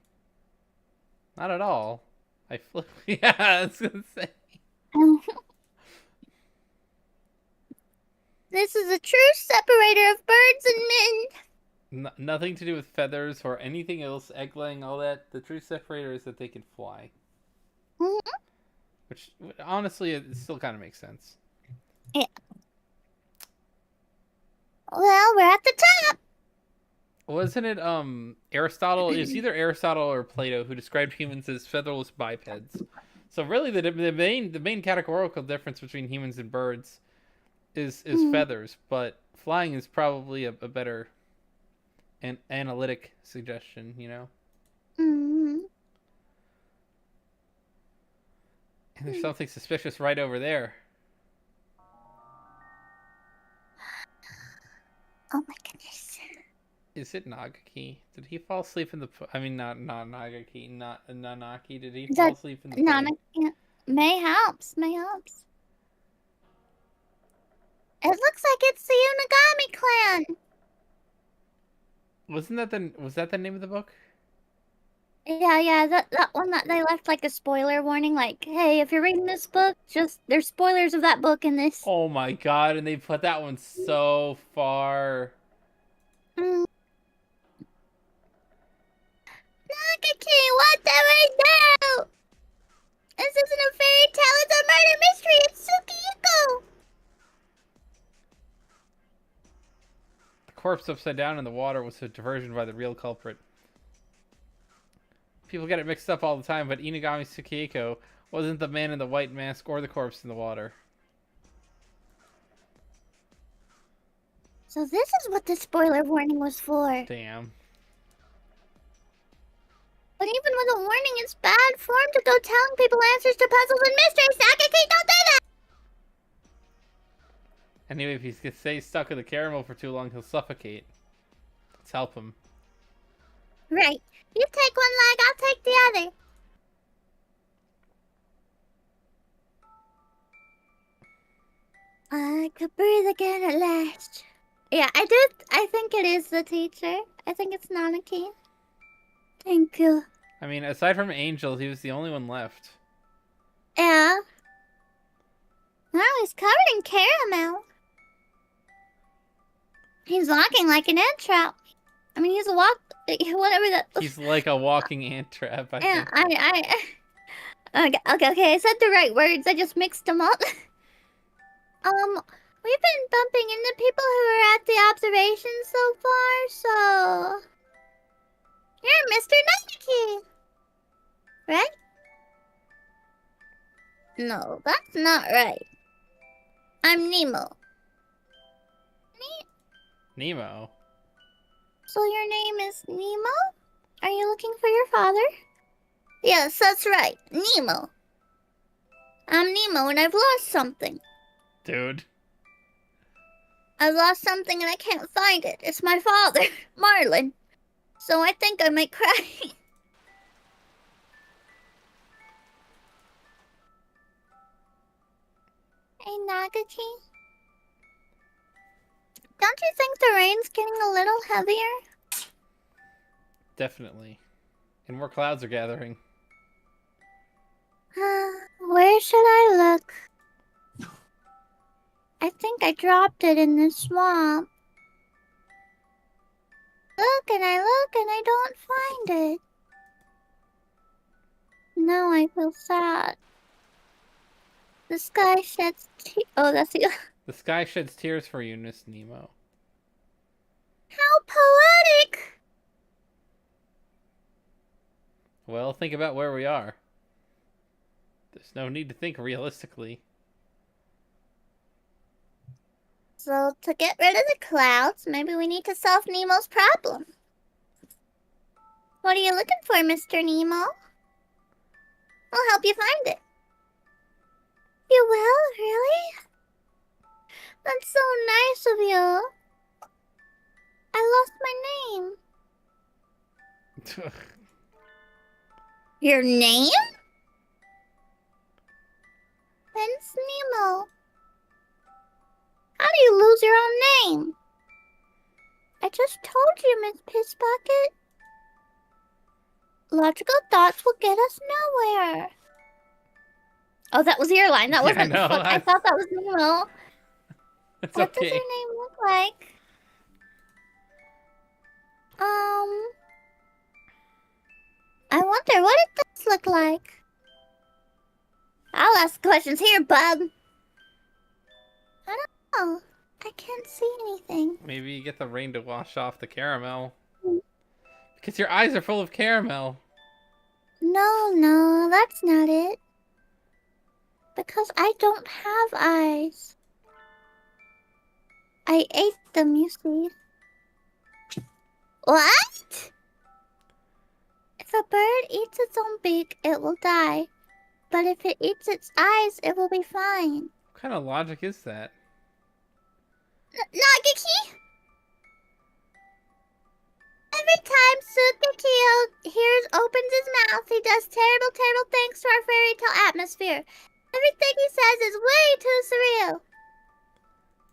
Not at all. I flew. Yeah, I was gonna say. This is a true separator of birds and men. Nothing to do with feathers or anything else, egg laying, all that. The true separator is that they can fly. Mm-hmm. Which, honestly, it still kind of makes sense. Yeah. Well, we're at the top. Wasn't it, Aristotle? It's either Aristotle or Plato who described humans as featherless bipeds. So really, the main categorical difference between humans and birds is feathers, but flying is probably a better analytic suggestion, you know? Mm-hmm. And there's something suspicious right over there. Oh my goodness. Is it Nagaki? Did he fall asleep in the? I mean, not Nagaki, not Nanaki. Did he Is fall that asleep in the Nana? pudding? Yeah. Mayhaps. Mayhaps. It looks like it's the Unagami clan. Wasn't that the? Was that the name of the book? Yeah. That one that they left like a spoiler warning, like, hey, if you're reading this book, just there's spoilers of that book in this. Oh my god! And they put that one so far. Mm. Nagaki, what do we do? This isn't a fairy tale, it's a murder mystery. It's Tsukihiko. The corpse upside down in the water was a diversion by the real culprit. People get it mixed up all the time, but Inagami Tsukihiko wasn't the man in the white mask or the corpse in the water. So this is what the spoiler warning was for. Damn. But even with a warning, it's bad form to go telling people answers to puzzles and mysteries. Nagaki, don't do that! Anyway, if he stays stuck with the caramel for too long, he'll suffocate. Let's help him. Right. You take one leg, I'll take the other. I could breathe again at last. Yeah, I think it is the teacher. I think it's Nanaki. Thank you. I mean, aside from Angel, he was the only one left. Yeah. Now he's covered in caramel. He's walking like an ant trap. I mean, he's a whatever that. He's like a walking ant trap, I Yeah, think. okay. I said the right words. I just mixed them up. We've been bumping into people who are at the observation so far, so you're Mr. Nike, right? No, that's not right. I'm Nemo. Nemo. So your name is Nemo? Are you looking for your father? Yes, that's right. Nemo. I'm Nemo and I've lost something. Dude. I've lost something and I can't find it. It's my father, Marlin. So I think I might cry. Hey, Nagaki. Don't you think the rain's getting a little heavier? Definitely. And more clouds are gathering. Where should I look? I think I dropped it in the swamp. Look and I don't find it. Now I feel sad. The sky sheds oh, that's the The sky sheds tears for you, Miss Nemo. How poetic! Well, think about where we are. There's no need to think realistically. So, to get rid of the clouds, maybe we need to solve Nemo's problem. What are you looking for, Mr. Nemo? I'll help you find it. You will? Really? That's so nice of you. I lost my name. Your name? Prince Nemo. How do you lose your own name? I just told you, Miss Pissbucket. Logical thoughts will get us nowhere. Oh, that was your line. That Yeah, wasn't. no, I thought that was Nemo. It's What okay. does your name look like? I wonder what it does look like. I'll ask questions here, bub. I don't know. I can't see anything. Maybe you get the rain to wash off the caramel. Because your eyes are full of caramel. No, that's not it. Because I don't have eyes. I ate them, you see. What? It's If a bird eats its own beak, it will die. But if it eats its eyes, it will be fine. What kind of logic is that? Nagaki? Every time Sukakio opens his mouth, he does terrible, terrible things to our fairy tale atmosphere. Everything he says is way too surreal.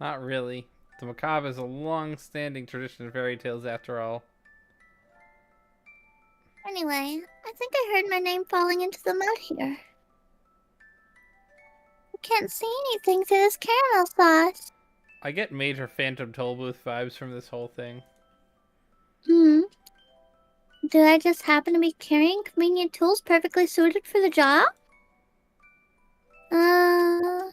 Not really. The macabre is a long-standing tradition of fairy tales, after all. Anyway, I think I heard my name falling into the mud here. I can't see anything through this caramel sauce. I get major Phantom Tollbooth vibes from this whole thing. Do I just happen to be carrying convenient tools perfectly suited for the job? Nagaki,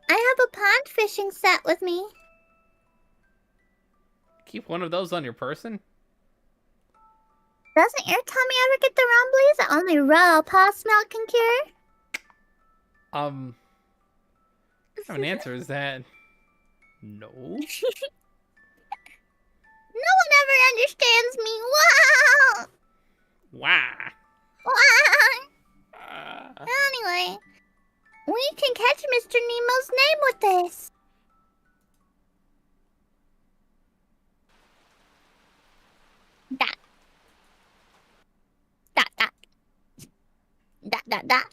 I have a pond fishing set with me. Keep one of those on your person? Doesn't your tummy ever get the rumblies that only raw paw smell can cure? What kind of an answer is that? No. No one ever understands me. Wow! Wow. Wow! Anyway, we can catch Mr. Nemo's name with this. Dot. Dot, dot. Dot, dot, dot.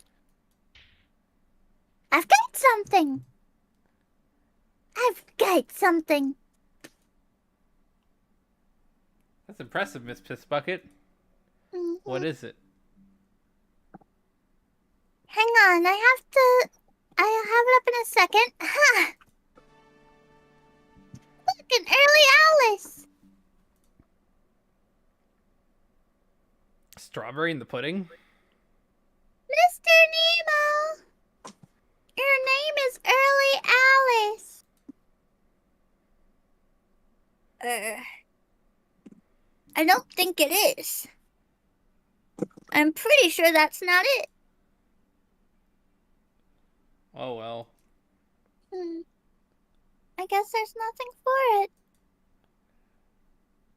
I've got something. I've got something. That's impressive, Miss Pissbucket. What is it? Hang on, I'll have it up in a second. Ha! Look, an early Alice. Strawberry in the pudding? Mr. Nemo! Your name is Early Alice. I don't think it is. I'm pretty sure that's not it. Oh well. I guess there's nothing for it.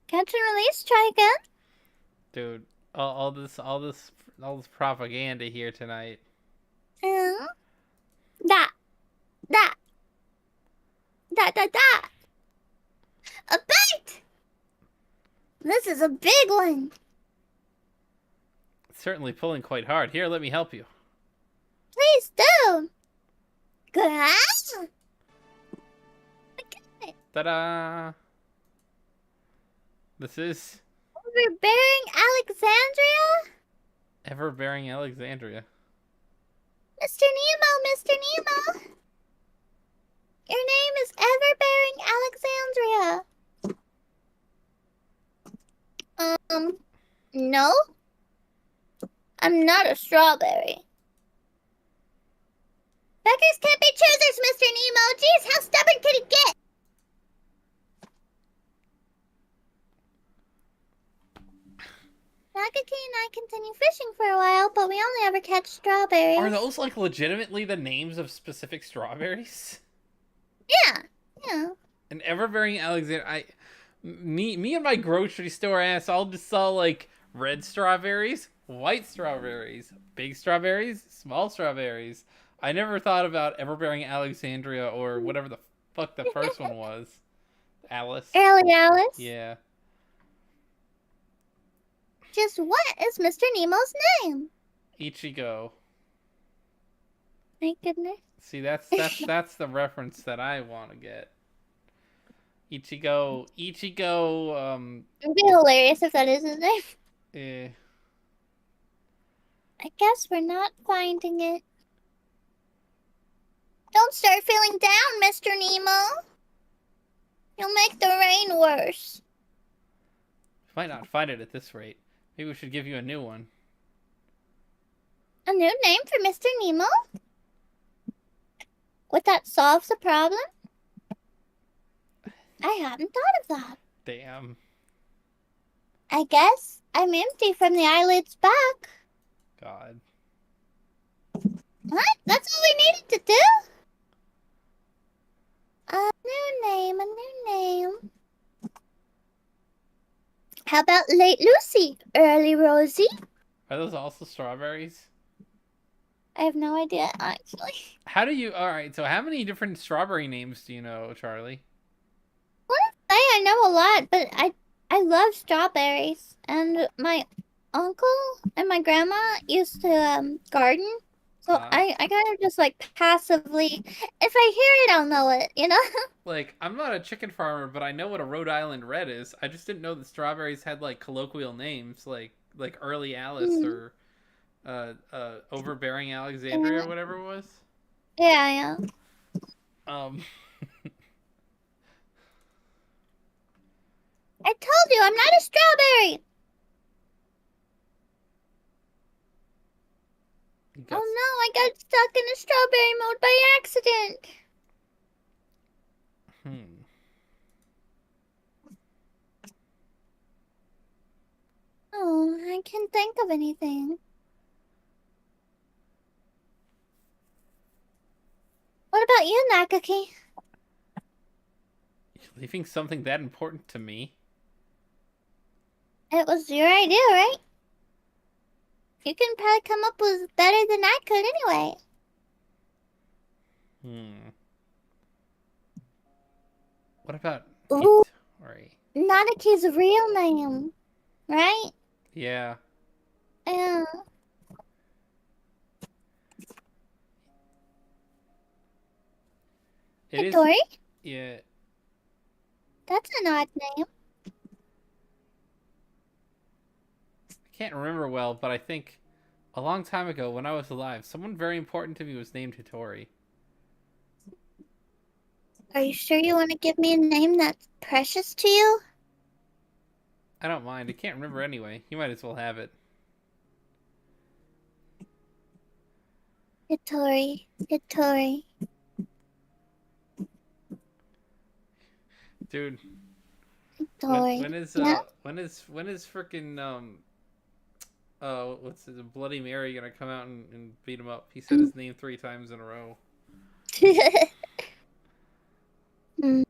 Catch and release, try again. Dude, all this propaganda here tonight. Da. A bite! This is a big one. It's certainly pulling quite hard. Here, let me help you. Please do. Good. Ta-da! This is Overbearing Alexandria? Ever-bearing Alexandria. Mr. Nemo. Your name is Everbearing Alexandria. No. I'm not a strawberry. Beggars can't be choosers, Mr. Nemo. Jeez, how stubborn could he get? Nagaki and I continue fishing for a while, but we only ever catch strawberries. Are those like legitimately the names of specific strawberries? Yeah. An Ever-bearing Alexandria. Me and my grocery store ass all just saw like red strawberries, white strawberries, big strawberries, small strawberries. I never thought about Ever-bearing Alexandria or whatever the fuck the first one was. Alice. Early Alice? Yeah. Just what is Mr. Nemo's name? Ichigo. Thank goodness. See, that's the reference that I want to get. Ichigo, It'd be hilarious if that is his name. eh. I guess we're not finding it. Don't start feeling down, Mr. Nemo. You'll make the rain worse. Might not find it at this rate. Maybe we should give you a new one. A new name for Mr. Nemo? Would that solve the problem? I hadn't thought of that. Damn. I guess I'm empty from the eyelids back. God. What? That's all we needed to do? A new name. How about late Lucy? Early Rosie? Are those also strawberries? I have no idea, actually. How do you? All right. So how many different strawberry names do you know, Charlie? I know a lot, but I love strawberries. And my uncle and my grandma used to garden. So Uh, I kind of just like passively, if I hear it, I'll know it, you know? like I'm not a chicken farmer, but I know what a Rhode Island Red is. I just didn't know that strawberries had like colloquial names, like Early Alice Mm, or Overbearing Alexandria or yeah, whatever it was. yeah, yeah. Um, I told you I'm not a strawberry. you got. Oh no, I got stuck in a strawberry mode by accident. Hmm. Oh, I can't think of anything. What about you, Nakaki? You're leaving something that important to me. It was your idea, right? You can probably come up with better than I could anyway. Hmm. What about Ooh, Hitori? Nanaki's real name, right? Yeah. Yeah. It is. Hitori? Yeah. That's an odd name. I can't remember well, but I think a long time ago when I was alive, someone very important to me was named Hitori. Are you sure you want to give me a name that's precious to you? I don't mind. I can't remember anyway. You might as well have it. Hitori. Hitori. Dude, when Hitori. when is Yeah? when is freaking what's it, Bloody Mary gonna come out and beat him up? He said his name 3 times in a row. Hmm.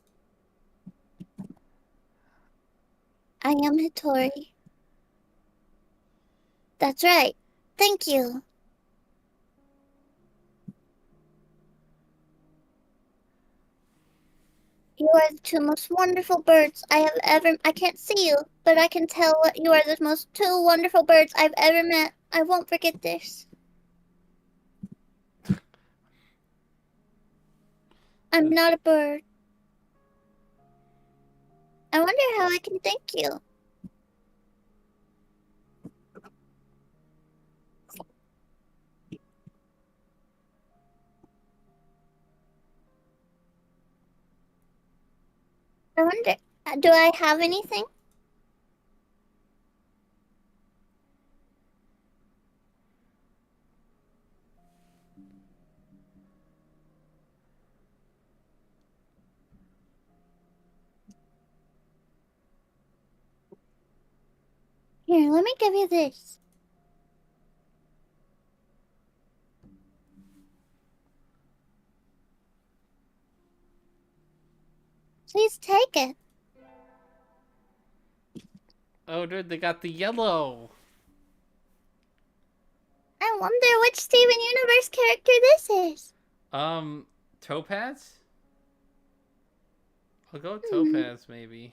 I am Hitori. That's right. Thank you. You are the two most wonderful birds I have ever. I can't see you, but I can tell what you are the most two wonderful birds I've ever met. I won't forget this. I'm not a bird. I wonder how I can thank you. I wonder, do I have anything? Here, let me give you this. Please take it. Oh, dude, they got the yellow. I wonder which Steven Universe character this is. Topaz. I'll go with Hmm. Topaz maybe.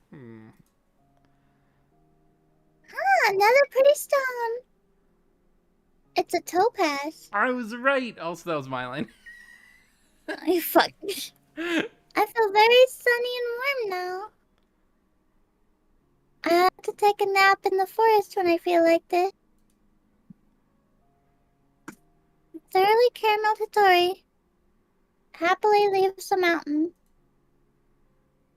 Hmm. Ah, another pretty stone. It's a topaz. I was right. Also, that was my line. You fuck. I feel very sunny and warm now. I have to take a nap in the forest when I feel like this. Thoroughly caramel Hitori happily leaves the mountain.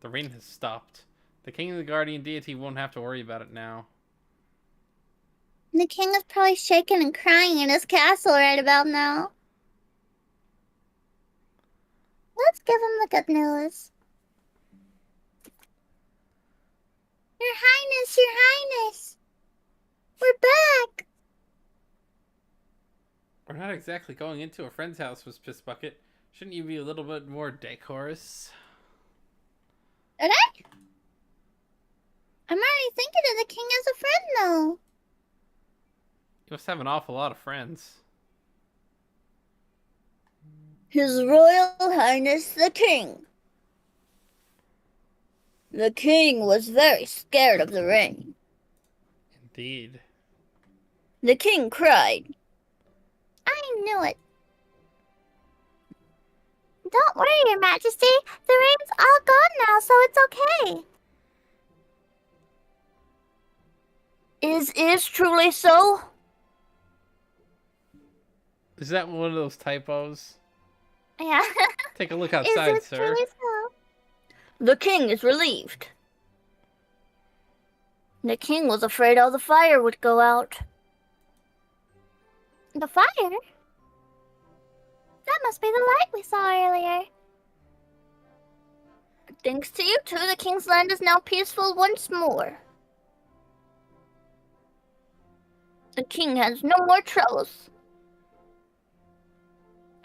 The rain has stopped. The king and the guardian deity won't have to worry about it now. The king is probably shaking and crying in his castle right about now. Let's give him the good news. Your Highness, Your Highness! We're back! We're not exactly going into a friend's house, Miss Piss Bucket. Shouldn't you be a little bit more decorous? Did I? I'm already thinking of the king as a friend, though. You must have an awful lot of friends. His Royal Highness the King. The king was very scared of the rain. Indeed. The king cried. I knew it. Don't worry, Your Majesty. The rain's all gone now, so it's okay. Is truly so? Is that one of those typos? Yeah. Take a look outside, Is it sir. truly so? The king is relieved. The king was afraid all the fire would go out. The fire? That must be the light we saw earlier. Thanks to you two, the king's land is now peaceful once more. The king has no more troubles.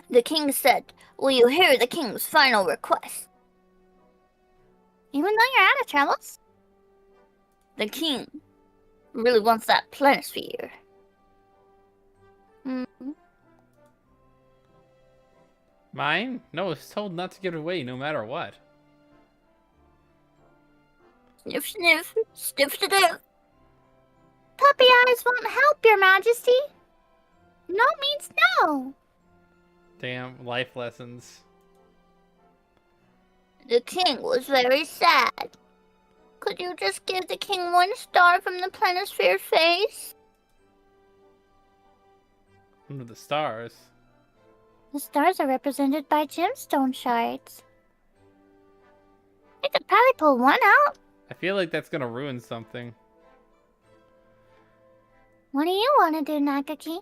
The king said, will you hear the king's final request? Even though you're out of troubles? The king really wants that planisphere. Mine? No, it's told not to give it away no matter what. Sniff, sniff, stiff to death. Puppy eyes won't help, Your Majesty. No means no. Damn, life lessons. The king was very sad. Could you just give the king 1 star from the planisphere face? Under the stars. The stars are represented by gemstone shards. I could probably pull one out. I feel like that's gonna ruin something. What do you want to do, Nakaki?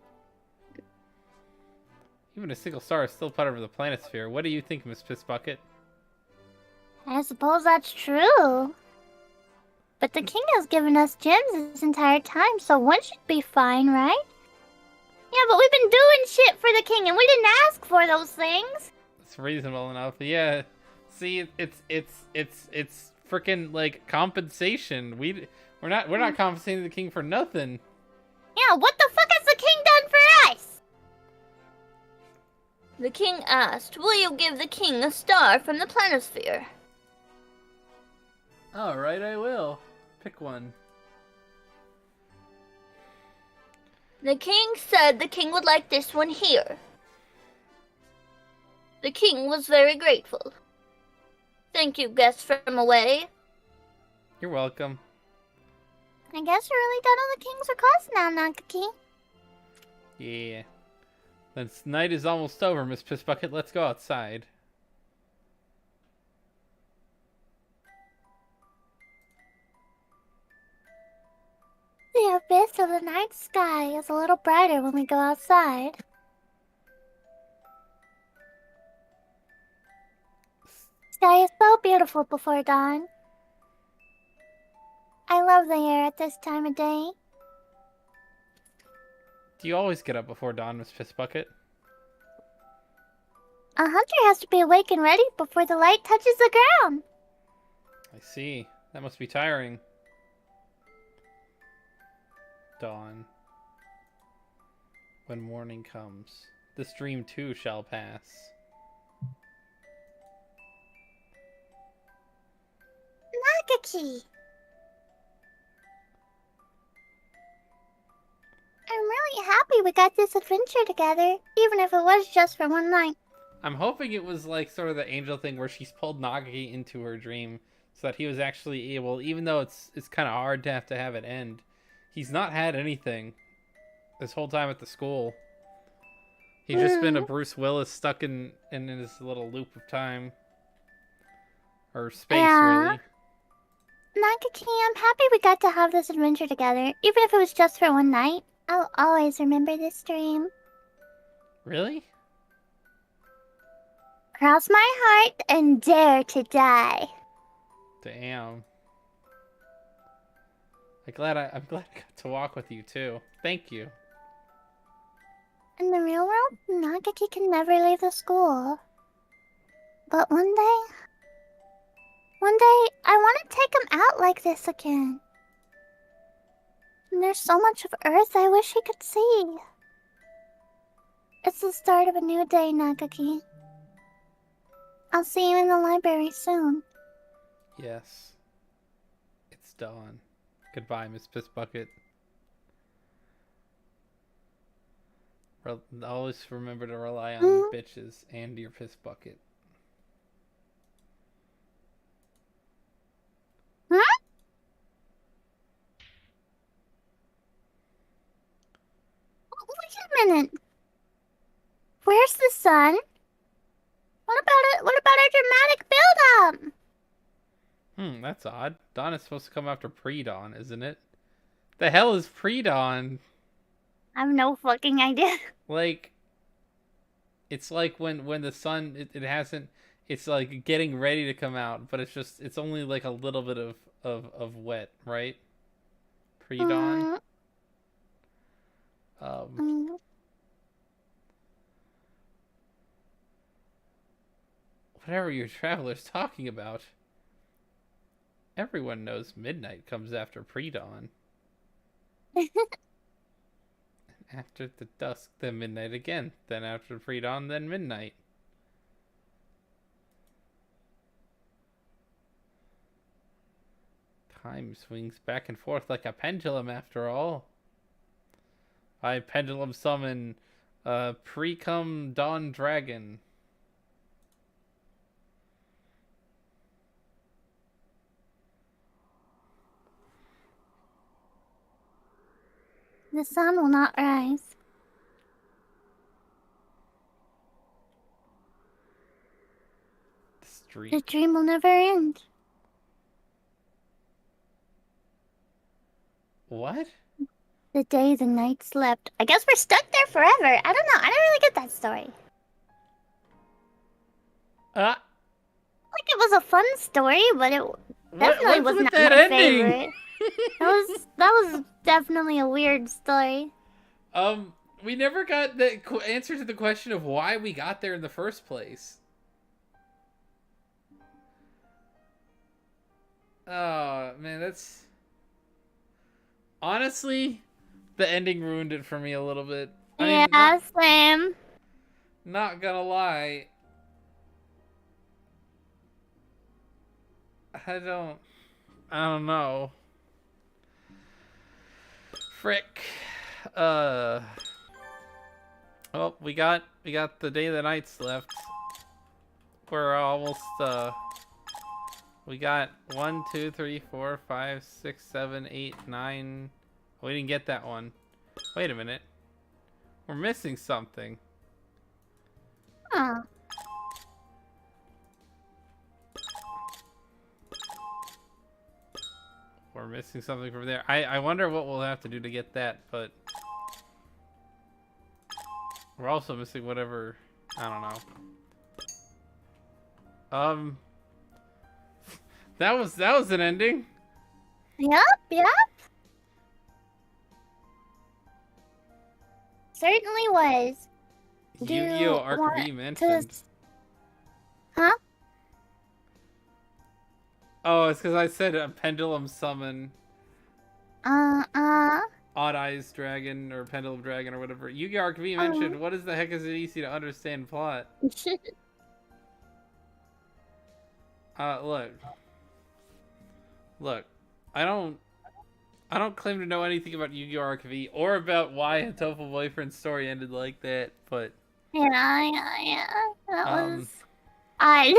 Even a single star is still part of the planisphere. What do you think, Miss Pissbucket? I suppose that's true. But the king has given us gems this entire time, so one should be fine, right? Yeah, but we've been doing shit for the king, and we didn't ask for those things. It's reasonable enough. Yeah. See, it's freaking like compensation. We're not compensating the king for nothing. Yeah, what the fuck has the king done for us? The king asked, will you give the king a star from the planisphere? All right, I will. Pick one. The king said the king would like this one here. The king was very grateful. Thank you, guests from away. You're welcome. I guess you're really done on the king's request now, Nakaki. Yeah. This night is almost over, Miss Pissbucket. Let's go outside. The abyss of the night sky is a little brighter when we go outside. Sky is so beautiful before dawn. I love the air at this time of day. Do you always get up before dawn, Miss Pissbucket? A hunter has to be awake and ready before the light touches the ground. I see. That must be tiring. Dawn. When morning comes, this dream too shall pass. Nakaki! I'm really happy we got this adventure together, even if it was just for one night. I'm hoping it was like sort of the angel thing where she's pulled Nagaki into her dream so that he was actually able, even though it's kind of hard to have it end. He's not had anything this whole time at the school. He's just been a Bruce Willis stuck in his little loop of time. Or space, really. Nakaki, I'm happy we got to have this adventure together, even if it was just for one night. I'll always remember this dream. Really? Cross my heart and dare to die. Damn. I'm glad I got to walk with you too. Thank you. In the real world, Nakaki can never leave the school. But one day, I want to take him out like this again. There's so much of Earth I wish he could see. It's the start of a new day, Nagaki. I'll see you in the library soon. Yes. It's dawn. Goodbye, Miss Piss Bucket. Always remember to rely on bitches and your piss bucket. Huh? Wait a minute. Where's the sun? What about it? What about our dramatic build-up? That's odd. Dawn is supposed to come after pre-dawn, isn't it? The hell is pre-dawn? I have no fucking idea. Like, it's like when the sun it hasn't. It's like getting ready to come out, but it's only like a little bit of wet, right? Pre-dawn. Whatever your traveler's talking about. Everyone knows midnight comes after pre-dawn. After the dusk, then midnight again. Then after pre-dawn, then midnight. Time swings back and forth like a pendulum after all. I pendulum summon pre-cum dawn dragon. The sun will not rise. The dream will never end. What? The days and nights slept. I guess we're stuck there forever. I don't know. I don't really get that story. Like it was a fun story, but it definitely was not my favorite. that was definitely a weird story. We never got the answer to the question of why we got there in the first place. Oh, man, that's... Honestly, the ending ruined it for me a little bit. I mean, same. Not gonna lie. I don't know. Frick. Well, we got the day the nights left. We're almost we got 1, 2, 3, 4, 5, 6, 7, 8, 9. We didn't get that one. Wait a minute. We're missing something. Huh. We're missing something from there. I wonder what we'll have to do to get that, but we're also missing whatever. I don't know. That was an ending. Yep. Certainly was. Yu-Gi-Oh! Arc-V mentioned. Huh? Oh, it's because I said a pendulum summon. Odd Eyes Dragon or Pendulum Dragon or whatever. Yu-Gi-Oh! Arc-V mentioned, what is the heck is it easy to understand plot? Look. I don't claim to know anything about Yu-Gi-Oh! Arc-V or about why Hatoful Boyfriend's story ended like that, but... Yeah. That was odd.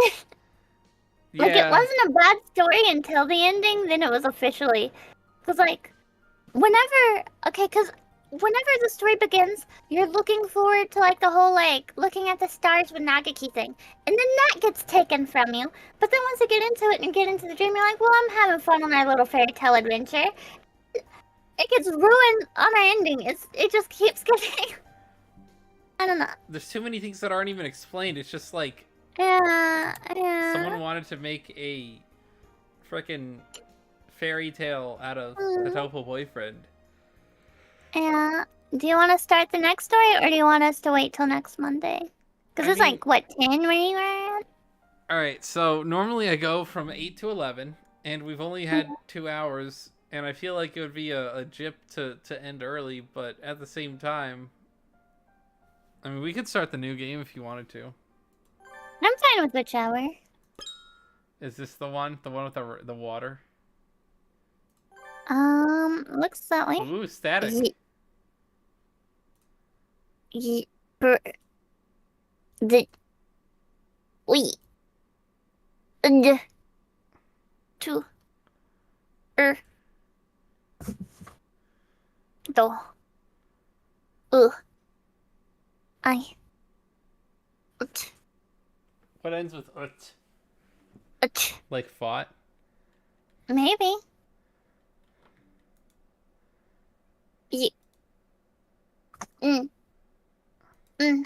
Like, yeah. it wasn't a bad story until the ending, then it was officially... Because, like, whenever the story begins, you're looking forward to, like, the whole, like, looking at the stars with Nagaki thing. And then that gets taken from you. But then once you get into it and get into the dream, you're like, well, I'm having fun on my little fairy tale adventure. It gets ruined on our ending. It just keeps getting... I don't know. There's too many things that aren't even explained. It's just like... Yeah. Someone wanted to make a frickin' fairy tale out of Hatoful Boyfriend. Yeah. Do you want to start the next story, or do you want us to wait till next Monday? Because it's like, what, 10 where you are at? Alright, so normally I go from 8 to 11, and we've only had 2 hours And I feel like it would be a jip to end early, but at the same time, I mean, we could start the new game if you wanted to. I'm fine with whichever. Is this the one? The one with the water? Looks that way. Ooh, static. Ye- ye- per- the we and to do uh I ut What ends with ut? ut Like fought? maybe ye mm mm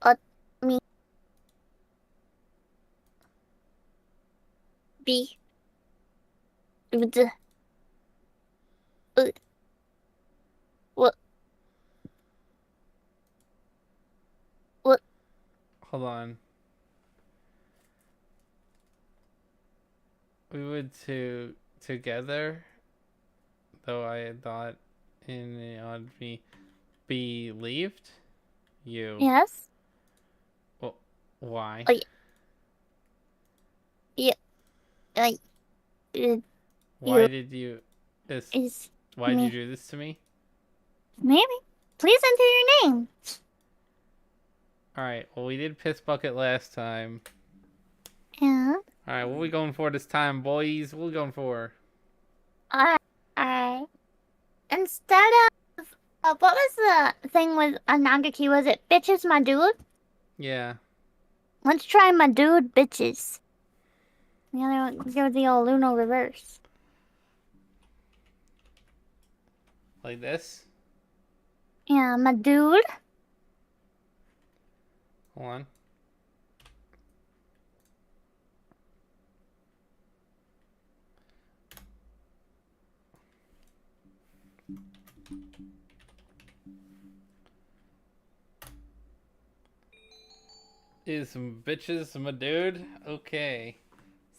ut me be the what what Hold on. We would to together, though I had thought in it would be believed you. yes Well, why? oh yeah like Why you did you this? is Why did you me do this to me? maybe please enter your name. All right. Well, we did piss bucket last time. Yeah. All right. What are we going for this time, boys? What are we going for? Alright. Instead of what was the thing with Nagaki? Was it bitches my dude? Yeah. Let's try my dude bitches. The other one, go the old Uno reverse. Like this. Yeah, my dude. Hold on. Is some bitches my dude? Okay.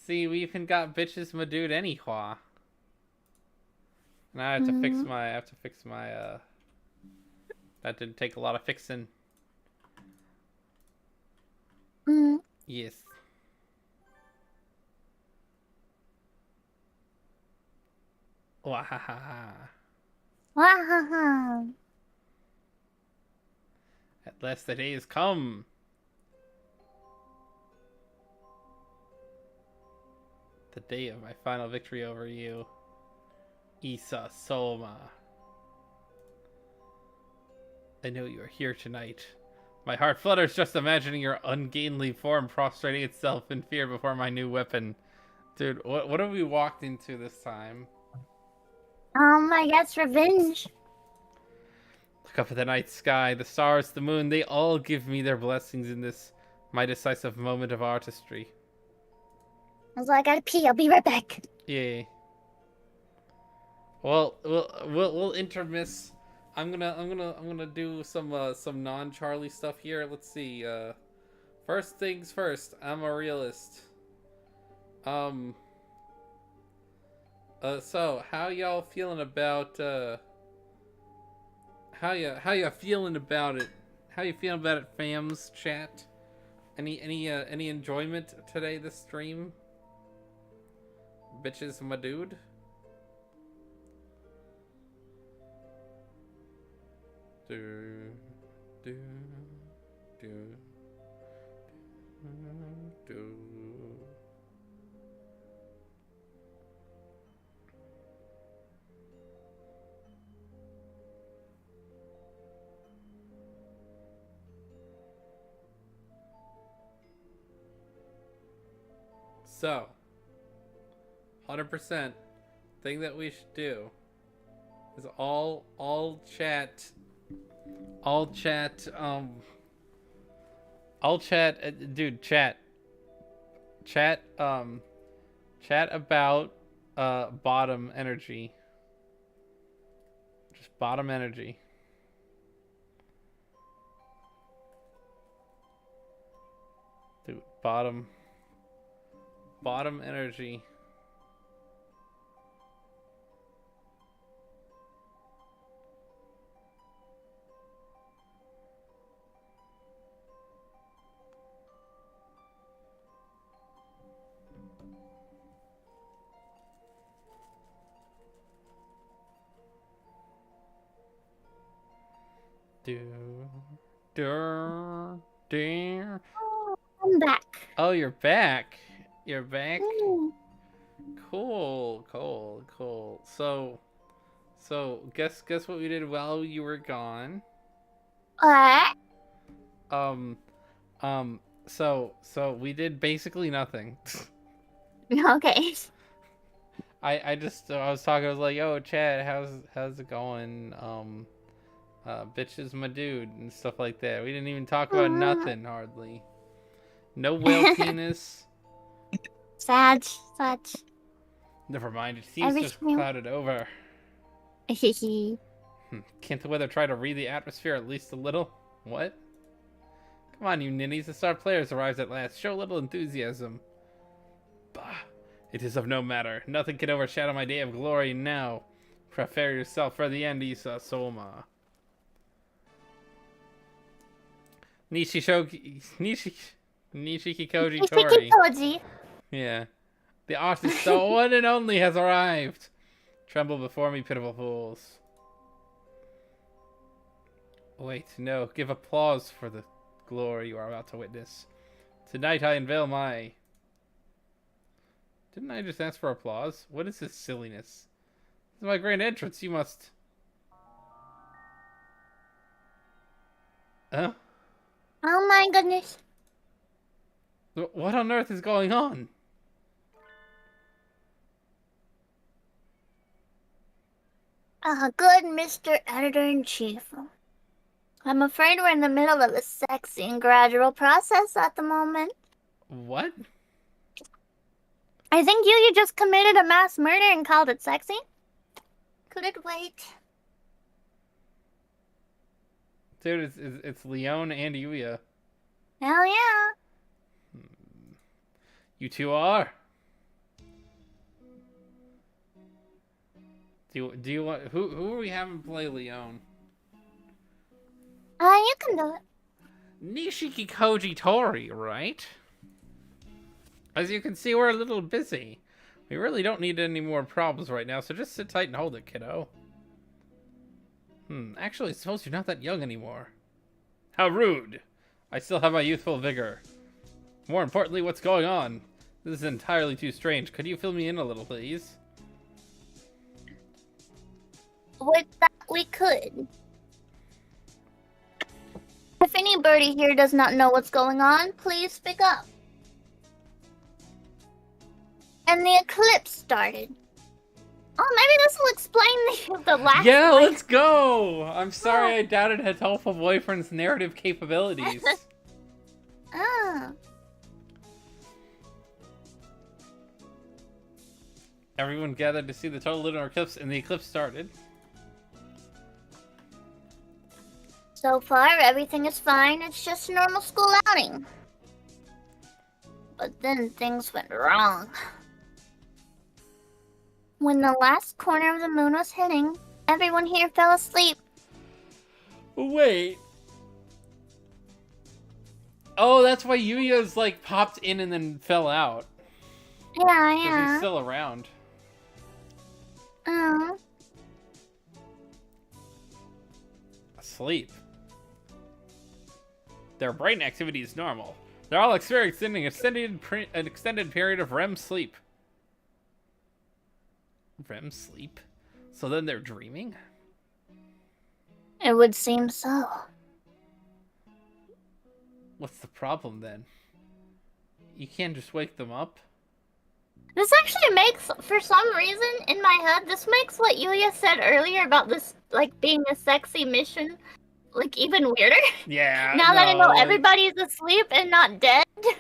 See, we even got bitches my dude anyhow. Now I have to fix Mm. my. I have to fix my. That didn't take a lot of fixing. Mm. Yes. Wahaha. Wahaha. At last the day has come. The day of my final victory over you. Isa Soma. I know you are here tonight. My heart flutters just imagining your ungainly form prostrating itself in fear before my new weapon. Dude, what have we walked into this time? I guess revenge. Look up at the night sky, the stars, the moon, they all give me their blessings in this, my decisive moment of artistry. I was like, I gotta pee. I'll be right back. Yay. Well, we'll intermiss. I'm gonna do some non-Charlie stuff here. Let's see. First things first. I'm a realist. So how y'all feeling about how you feeling about it? How you feeling about it, fams? Chat. Any enjoyment today? This stream. Bitches, my dude. Do, do, do, do. So, 100% thing that we should do is all chat, dude, chat about bottom energy. Just bottom energy. Dude, bottom energy. Do, do, do. I'm back. Oh, you're back. You're back. Mm. Cool, cool, cool. So guess what we did while you were gone. What? So we did basically nothing. Okay. I was talking. I was like, "Yo, Chad, how's it going?" Bitch is my dude and stuff like that. We didn't even talk about nothing hardly. No whale penis. Sad. Never mind. It seems just clouded over. Can't the weather try to read the atmosphere at least a little? What? Come on, you ninnies. The star players arrives at last. Show a little enthusiasm. Bah. It is of no matter. Nothing can overshadow my day of glory now. Prepare yourself for the end, Isa Soma. Nishikikoji Tori. Nishikikoji. Yeah. The artist, the one and only, has arrived. Tremble before me, pitiful fools. Wait, no. Give applause for the glory you are about to witness. Tonight I unveil my... Didn't I just ask for applause? What is this silliness? This is my grand entrance. You must... Huh? Oh my goodness. What on earth is going on? Good Mr. Editor-in-Chief. I'm afraid we're in the middle of a sexy and gradual process at the moment. What? I think you just committed a mass murder and called it sexy. Could it wait? Dude, it's Leon and Yuya. Hell yeah. You two are. Do you want who are we having play Leon? You can do it. Nishikikoji Tori, right? As you can see, we're a little busy. We really don't need any more problems right now, so just sit tight and hold it, kiddo. Actually, I suppose you're not that young anymore. How rude. I still have my youthful vigor. More importantly, what's going on? This is entirely too strange. Could you fill me in a little, please? With that, we could. If any birdie here does not know what's going on, please speak up. And the eclipse started. Oh, maybe this will explain the last Yeah, point. let's go! I'm sorry I doubted Hatoful Boyfriend's narrative capabilities. Oh. Everyone gathered to see the total lunar eclipse, and the eclipse started. So far, everything is fine. It's just a normal school outing. But then things went wrong. When the last corner of the moon was hitting, everyone here fell asleep. Wait. Oh, that's why Yuya's like popped in and then fell out. Yeah, 'Cause yeah. he's still around. Asleep. Their brain activity is normal. They're all experiencing an extended period of REM sleep. REM sleep? So then they're dreaming? It would seem so. What's the problem then? You can't just wake them up? This actually makes, for some reason, in my head, this makes what Yuya said earlier about this, like, being a sexy mission, like, even weirder. Yeah. Now that I know like, everybody's asleep and not dead, I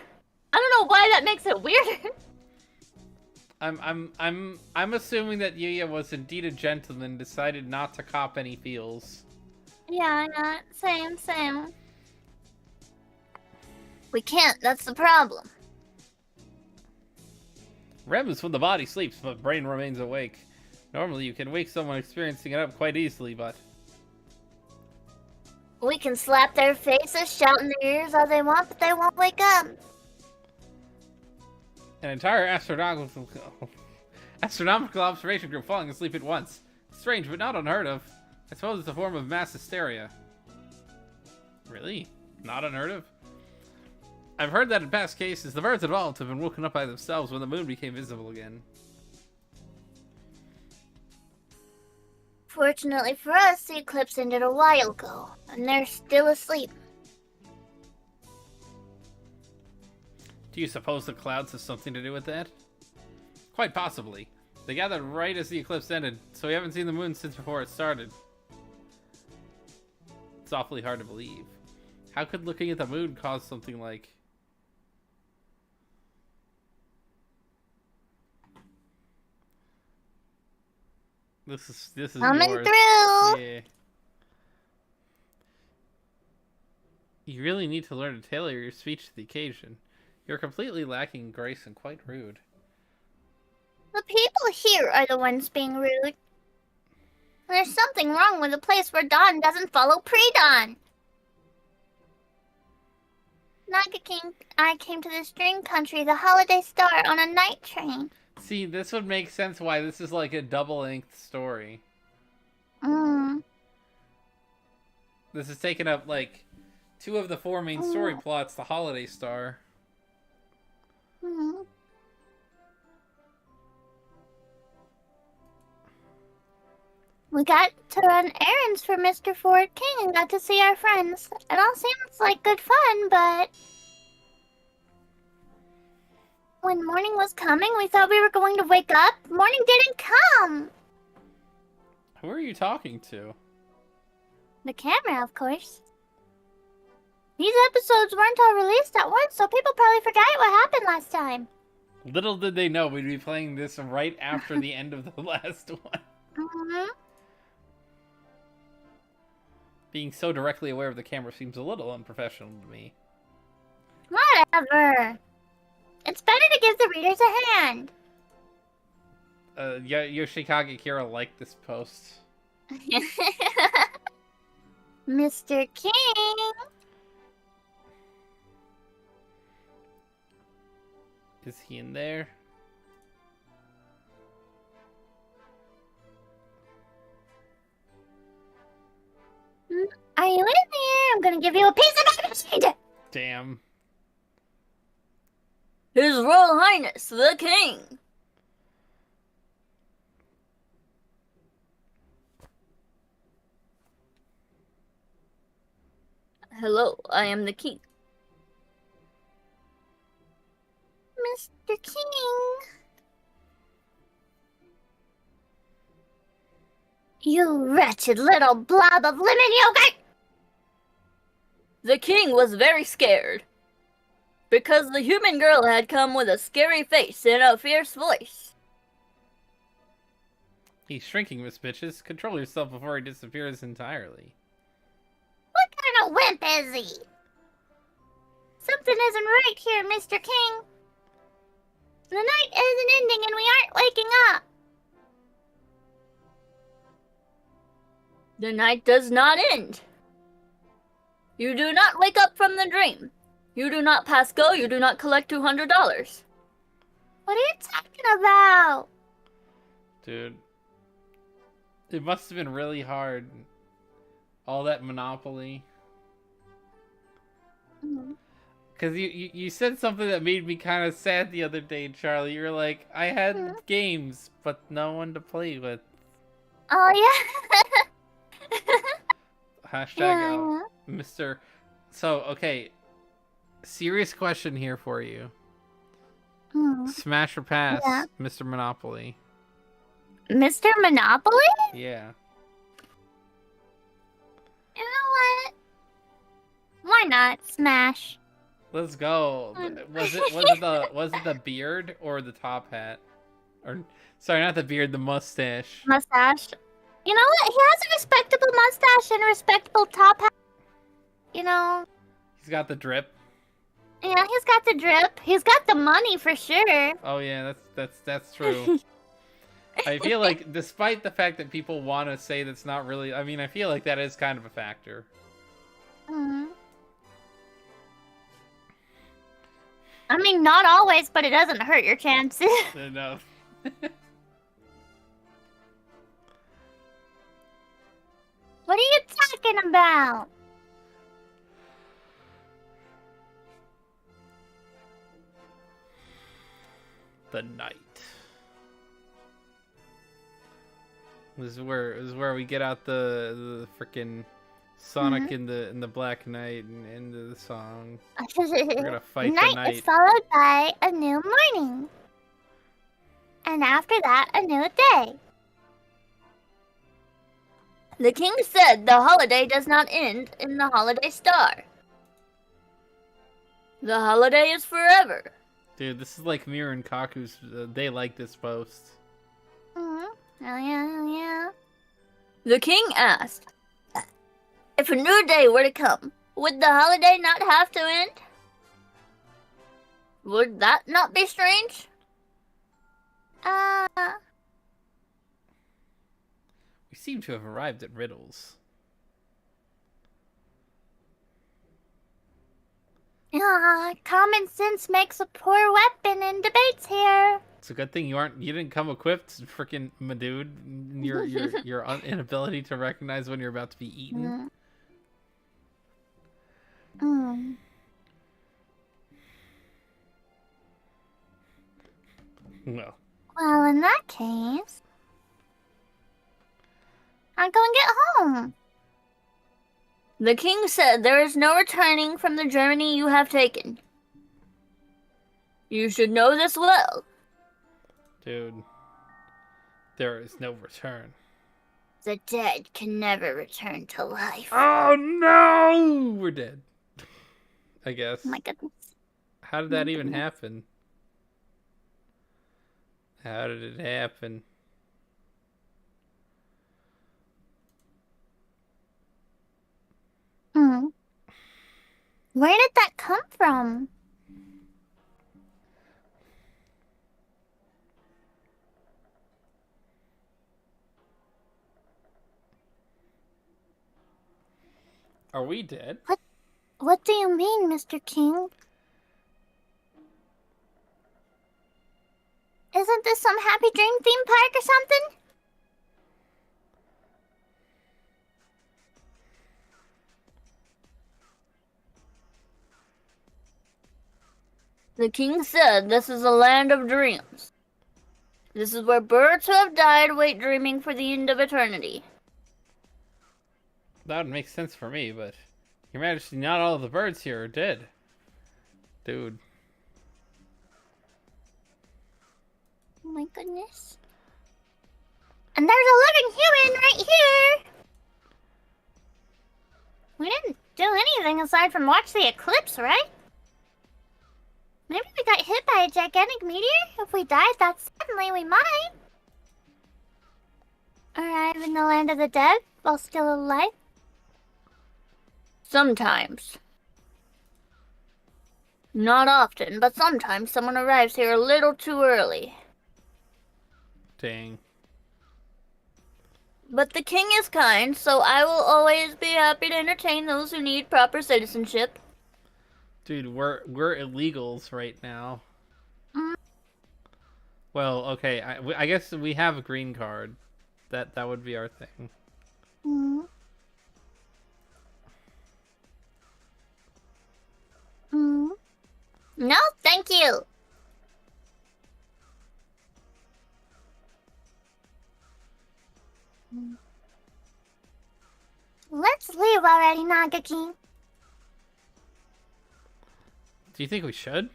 don't know why that makes it weirder. I'm assuming that Yuya was indeed a gentleman, decided not to cop any feels. Yeah, same. We can't, that's the problem. REM is when the body sleeps, but brain remains awake. Normally, you can wake someone experiencing it up quite easily, but... We can slap their faces, shout in their ears all they want, but they won't wake up. An entire astronomical observation group falling asleep at once. Strange, but not unheard of. I suppose it's a form of mass hysteria. Really? Not unheard of? I've heard that in past cases, the birds involved have been woken up by themselves when the moon became visible again. Fortunately for us, the eclipse ended a while ago, and they're still asleep. Do you suppose the clouds have something to do with that? Quite possibly. They gathered right as the eclipse ended, so we haven't seen the moon since before it started. It's awfully hard to believe. How could looking at the moon cause something like... This is Coming yours. through! Yeah. You really need to learn to tailor your speech to the occasion. You're completely lacking grace and quite rude. The people here are the ones being rude. There's something wrong with a place where dawn doesn't follow pre-dawn. Naga King, I came to this dream country, the holiday star, on a night train. See, this would make sense why this is like a double-length story. This is taking up, like, 2 of the 4 main story plots, the holiday star. We got to run errands for Mr. Ford King and got to see our friends. It all seems like good fun, but... when morning was coming, we thought we were going to wake up. Morning didn't come! Who are you talking to? The camera, of course. These episodes weren't all released at once, so people probably forgot what happened last time. Little did they know we'd be playing this right after the end of the last one. Being so directly aware of the camera seems a little unprofessional to me. Whatever. It's better to give the readers a hand. Yoshikage Kira liked this post. Mr. King. Is he in there? Are you in there? I'm gonna give you a piece of mind. Damn. His Royal Highness, the King! Hello, I am the King. Mr. King. You wretched little blob of lemon yogurt! The King was very scared, because the human girl had come with a scary face and a fierce voice. He's shrinking, Miss Bitches. Control yourself before he disappears entirely. What kind of wimp is he? Something isn't right here, Mr. King. The night isn't ending and we aren't waking up. The night does not end. You do not wake up from the dream. You do not pass go, you do not collect $200. What are you talking about? Dude. It must have been really hard. All that Monopoly. Because you said something that made me kind of sad the other day, Charlie. You were like, I had games, but no one to play with. Oh, yeah. Hashtag Mr. So, okay. Serious question here for you. Smash or pass, Yeah. Mr. Monopoly? Mr. Monopoly? Yeah. You know what? Why not? Smash. Let's go. Was it the beard or the top hat? Or sorry, not the beard, the mustache. Mustache. You know what? He has a respectable mustache and a respectable top hat. You know. He's got the drip. Yeah, he's got the drip. He's got the money for sure. Oh yeah, that's true. I feel like, despite the fact that people want to say that's not really, I mean, I feel like that is kind of a factor. I mean, not always, but it doesn't hurt your chances. No. What are you talking about? the night. This is where we get out the freaking Sonic in the Black Knight and into the song. We're gonna fight the Night night. is followed by a new morning. And after that, a new day. The king said the holiday does not end in the holiday star. The holiday is forever. Dude, this is like Miru and Kaku's. They like this post. Oh yeah. The king asked, if a new day were to come, would the holiday not have to end? Would that not be strange? We seem to have arrived at riddles. Common sense makes a poor weapon in debates here. It's a good thing you didn't come equipped, freaking my dude. Your inability to recognize when you're about to be eaten. No. Well, in that case, I'll go and get home. The king said there is no returning from the journey you have taken. You should know this well. Dude, there is no return. The dead can never return to life. Oh no! We're dead. I guess. Oh my goodness. How did that even happen? How did it happen? Where did that come from? Are we dead? What do you mean, Mr. King? Isn't this some Happy Dream theme park or something? The king said this is a land of dreams. This is where birds who have died wait dreaming for the end of eternity. That would make sense for me, but Your Majesty, not all of the birds here are dead. Dude. Oh my goodness. And there's a living human right here! We didn't do anything aside from watch the eclipse, right? Maybe we got hit by a gigantic meteor? If we died that suddenly, we might. Arrive in the land of the dead while still alive? Sometimes. Not often, but sometimes someone arrives here a little too early. Dang. But the king is kind, so I will always be happy to entertain those who need proper citizenship. Dude, we're illegals right now. Well, okay, I guess we have a green card. That would be our thing. No, thank you. Let's leave already, Naga King. Do you think we should?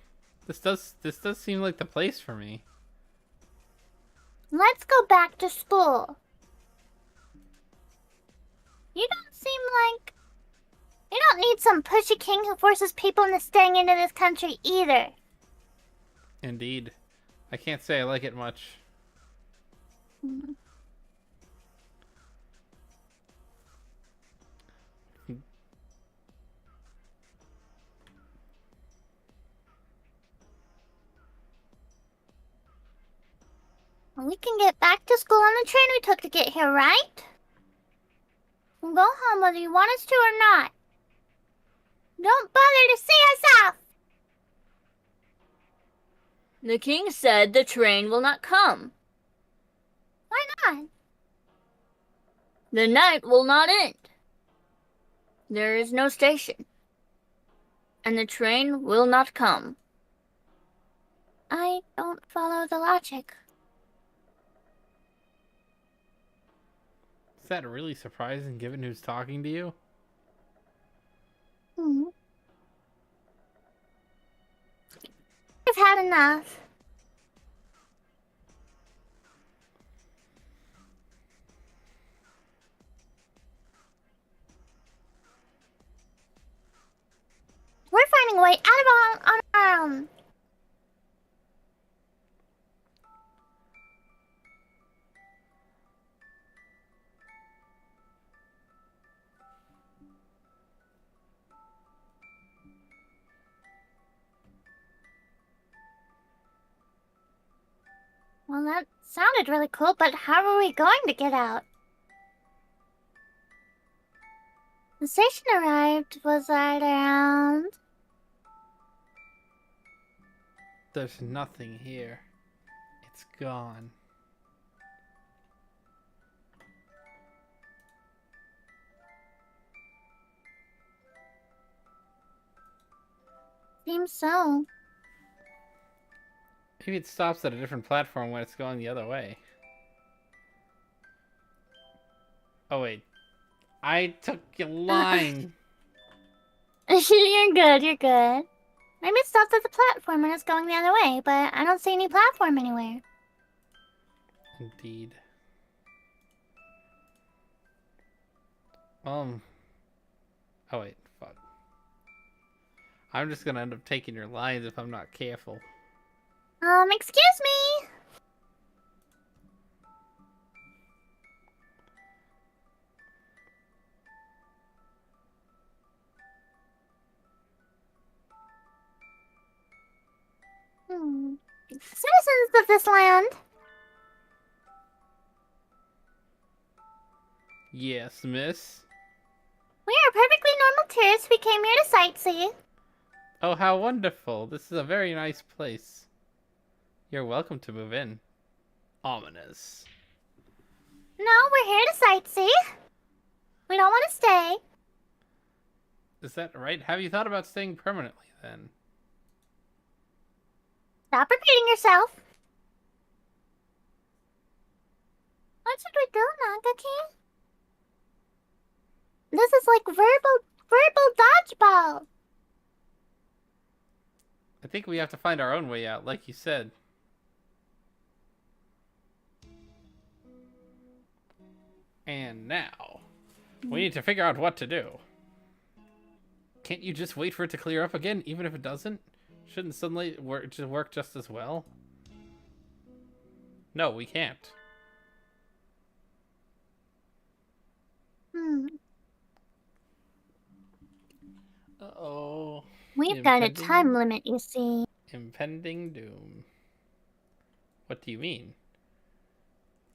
This does seem like the place for me. Let's go back to school. You don't seem like... You don't need some pushy king who forces people into staying into this country either. Indeed. I can't say I like it much. We can get back to school on the train we took to get here, right? We'll go home whether you want us to or not. Don't bother to see us off! The king said the train will not come. Why not? The night will not end. There is no station. And the train will not come. I don't follow the logic. Is that really surprising given who's talking to you? Hmm. I've had enough. We're finding a way out of on our own. Well, that sounded really cool, but how are we going to get out? The station arrived was right around. There's nothing here. It's gone. Seems so. Maybe it stops at a different platform when it's going the other way. Oh wait. I took your line. You're good, you're good. Maybe it stops at the platform and it's going the other way, but I don't see any platform anywhere. Indeed. Oh wait, fuck. I'm just gonna end up taking your lines if I'm not careful. Excuse me? Citizens of this land, Yes, miss. we are perfectly normal tourists. We came here to sightsee. Oh, how wonderful. This is a very nice place. You're welcome to move in. Ominous. No, we're here to sightsee. We don't want to stay. Is that right? Have you thought about staying permanently then? Stop repeating yourself. What should we do, Nagaki? This is like verbal dodgeball. I think we have to find our own way out, like you said. And now, we need to figure out what to do. Can't you just wait for it to clear up again, even if it doesn't? Shouldn't sunlight work just as well? No, we can't. Uh-oh. We've got a time limit, you see. Impending doom. What do you mean?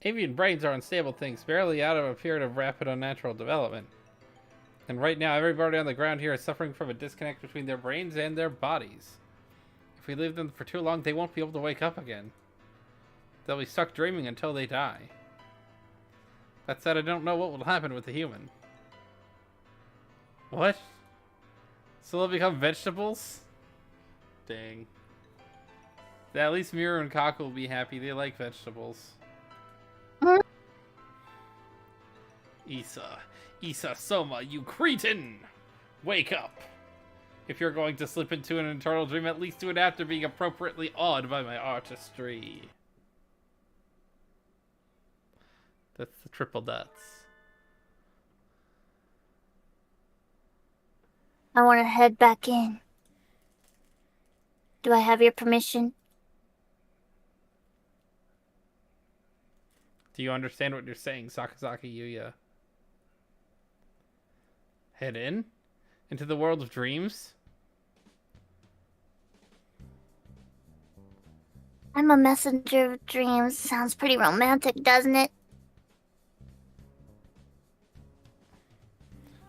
Avian brains are unstable things, barely out of a period of rapid unnatural development. And right now, everybody on the ground here is suffering from a disconnect between their brains and their bodies. If we leave them for too long, they won't be able to wake up again. They'll be stuck dreaming until they die. That said, I don't know what will happen with the human. What? So they'll become vegetables? Dang. At least Miru and Kaku will be happy. They like vegetables. Isa, Soma, you cretin! Wake up! If you're going to slip into an eternal dream, at least do it after being appropriately awed by my artistry. That's the triple dots. I want to head back in. Do I have your permission? Do you understand what you're saying, Sakazaki Yuya? Head in? Into the world of dreams? I'm a messenger of dreams. Sounds pretty romantic, doesn't it?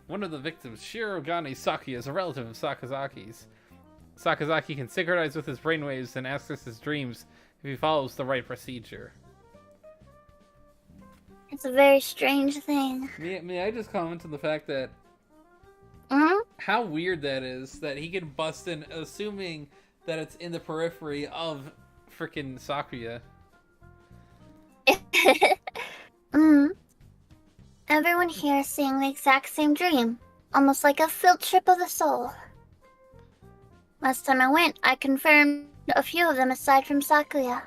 One of the victims, Shirogane Saki, is a relative of Sakazaki's. Sakazaki can synchronize with his brainwaves and access his dreams if he follows the right procedure. It's a very strange thing. May I just comment on the fact that how weird that is, that he can bust in assuming that it's in the periphery of freaking Sakuya. Everyone here is seeing the exact same dream, almost like a field trip of the soul. Last time I went, I confirmed a few of them aside from Sakuya.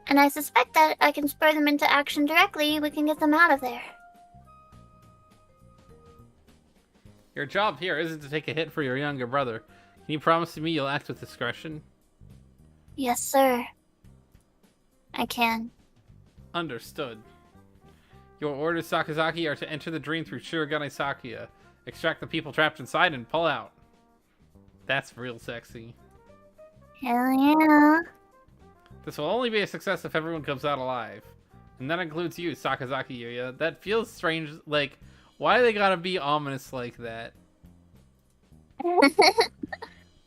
And I suspect that I can spur them into action directly. We can get them out of there. Your job here isn't to take a hit for your younger brother. Can you promise me you'll act with discretion? Yes, sir. I can. Understood. Your orders, Sakazaki, are to enter the dream through Shirogane Sakuya, extract the people trapped inside, and pull out. That's real sexy. Hell yeah. This will only be a success if everyone comes out alive. And that includes you, Sakazaki Yuya. That feels strange. Like, why do they gotta be ominous like that?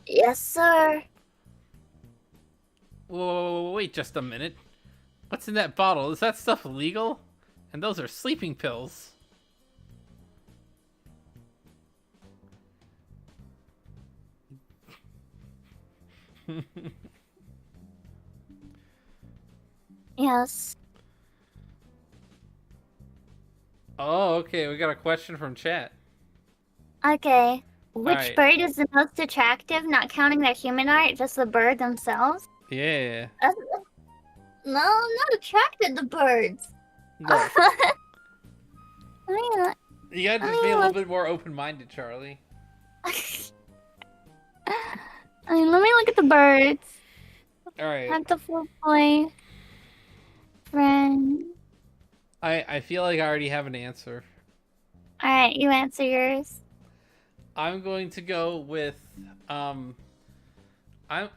Yes, sir. Whoa, wait just a minute. What's in that bottle? Is that stuff illegal? And those are sleeping pills. Yes. Oh, okay. We got a question from chat. Okay. Which Alright. bird is the most attractive, not counting their human art, just the bird themselves? Yeah. No, I'm not attracted to birds. Look, I you gotta just be a little bit more open-minded, Charlie. mean, let me look at the birds. Alright. Hatoful boy. Friend. I feel like I already have an answer. Alright, you answer yours. I'm going to go with I'm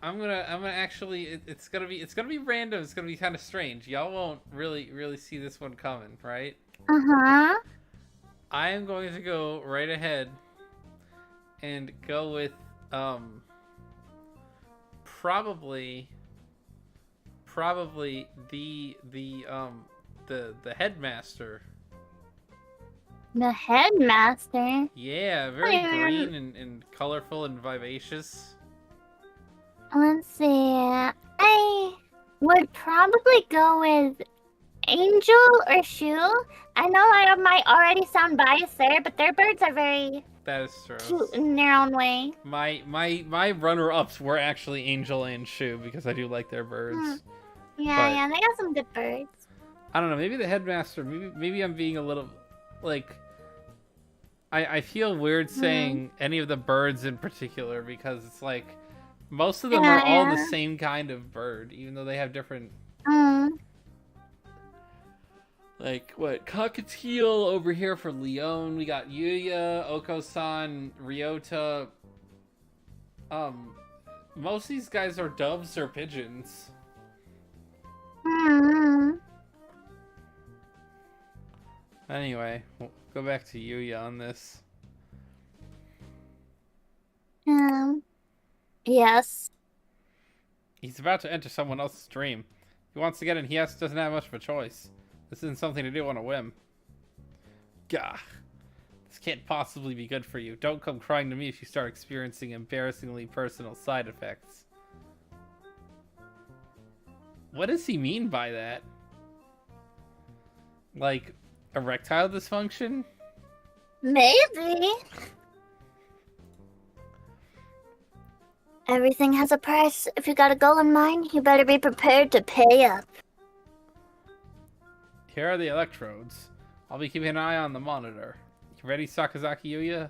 gonna actually it's gonna be random. It's gonna be kind of strange. Y'all won't really see this one coming, right? Uh-huh. I am going to go right ahead and go with probably the headmaster. The headmaster. Yeah, very Yeah. green and colorful and vivacious. Let's see. I would probably go with Angel or Shu. I know I might already sound biased there, but their birds are very That is true. cute in their own way. My runner-ups were actually Angel and Shu because I do like their birds. Yeah, But- yeah, they got some good birds. I don't know, maybe the headmaster, maybe I'm being a little like I feel weird saying any of the birds in particular because it's like most of them are all the Yeah. same kind of bird, even though they have different like what cockatiel over here for Leon. We got Yuya, Oko-san, Ryota. Most of these guys are doves or pigeons. Anyway, we'll go back to Yuya on this. Yes. He's about to enter someone else's dream. If he wants to get in, doesn't have much of a choice. This isn't something to do on a whim. Gah. This can't possibly be good for you. Don't come crying to me if you start experiencing embarrassingly personal side effects. What does he mean by that? Like, erectile dysfunction? Maybe. Everything has a price. If you got a goal in mind, you better be prepared to pay up. Here are the electrodes. I'll be keeping an eye on the monitor. You ready, Sakazaki Yuya?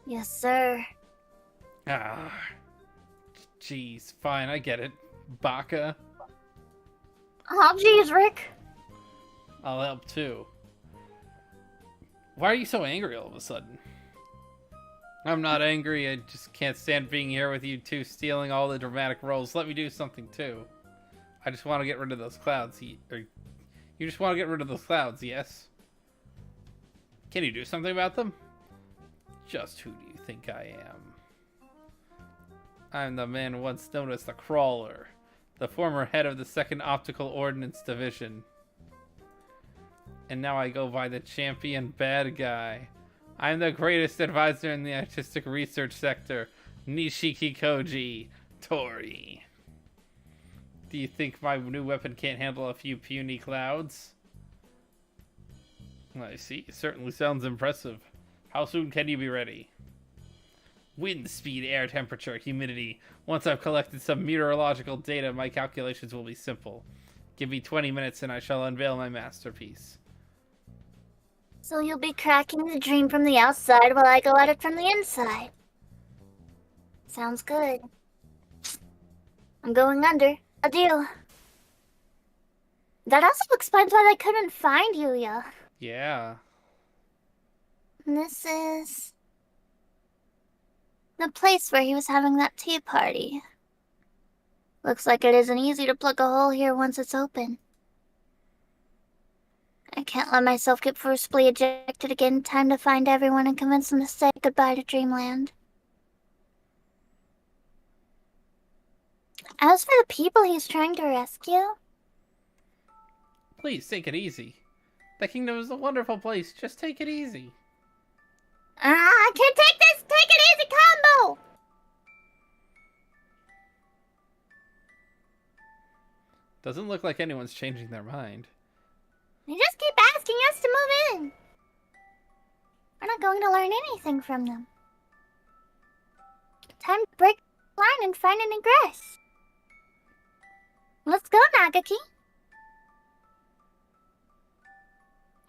Yes, sir. Ah. Jeez, fine, I get it. Baka. Oh, geez, Rick. I'll help too. Why are you so angry all of a sudden? I'm not angry, I just can't stand being here with you two stealing all the dramatic roles. Let me do something too. I just want to get rid of those clouds. You just want to get rid of those clouds, yes? Can you do something about them? Just who do you think I am? I'm the man once known as the Crawler, the former head of the 2nd Optical Ordnance Division. And now I go by the Champion Bad Guy. I'm the greatest advisor in the artistic research sector, Nishiki Koji Tori. Do you think my new weapon can't handle a few puny clouds? I see. It certainly sounds impressive. How soon can you be ready? Wind speed, air temperature, humidity. Once I've collected some meteorological data, my calculations will be simple. Give me 20 minutes and I shall unveil my masterpiece. So you'll be cracking the dream from the outside while I go at it from the inside. Sounds good. I'm going under. Adieu. That also explains why they couldn't find Yuya. Yeah. This is the place where he was having that tea party. Looks like it isn't easy to plug a hole here once it's open. I can't let myself get forcibly ejected again. Time to find everyone and convince them to say goodbye to Dreamland. As for the people he's trying to rescue... Please, take it easy. The kingdom is a wonderful place. Just take it easy. I can't take this! Take it easy combo! Doesn't look like anyone's changing their mind. They just keep asking us to move in. We're not going to learn anything from them. Time to break the line and find an egress. Let's go, Nagaki.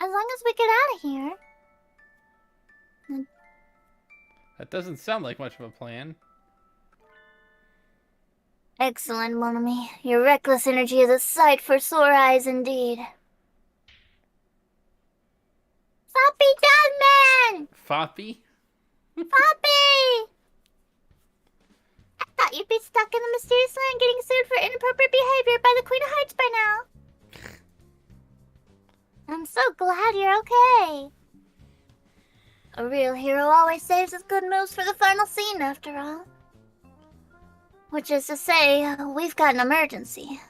As long as we get out of here. That doesn't sound like much of a plan. Excellent, mon ami. Your reckless energy is a sight for sore eyes indeed. Floppy Dogman! Foppy? Poppy! I thought you'd be stuck in the mysterious land getting sued for inappropriate behavior by the Queen of Hearts by now. I'm so glad you're okay. A real hero always saves his good moves for the final scene, after all. Which is to say, we've got an emergency.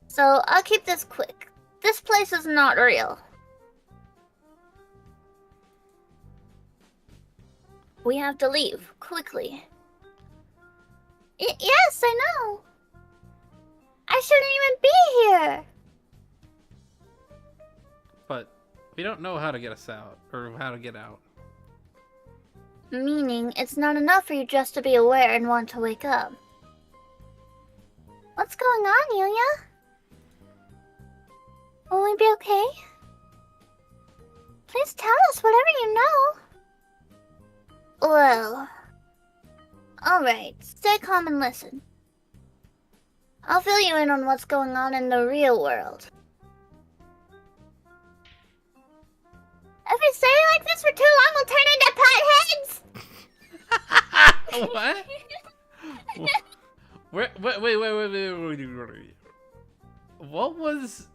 So, I'll keep this quick. This place is not real. We have to leave, quickly. Yes, I know. I shouldn't even be here. But we don't know how to get us out, or how to get out. Meaning, it's not enough for you just to be aware and want to wake up. What's going on, Yuya? Will we be okay? Please tell us whatever you know. Well... Alright, stay calm and listen. I'll fill you in on what's going on in the real world. If we stay like this for too long, we'll turn into potheads! What? Wait. What was...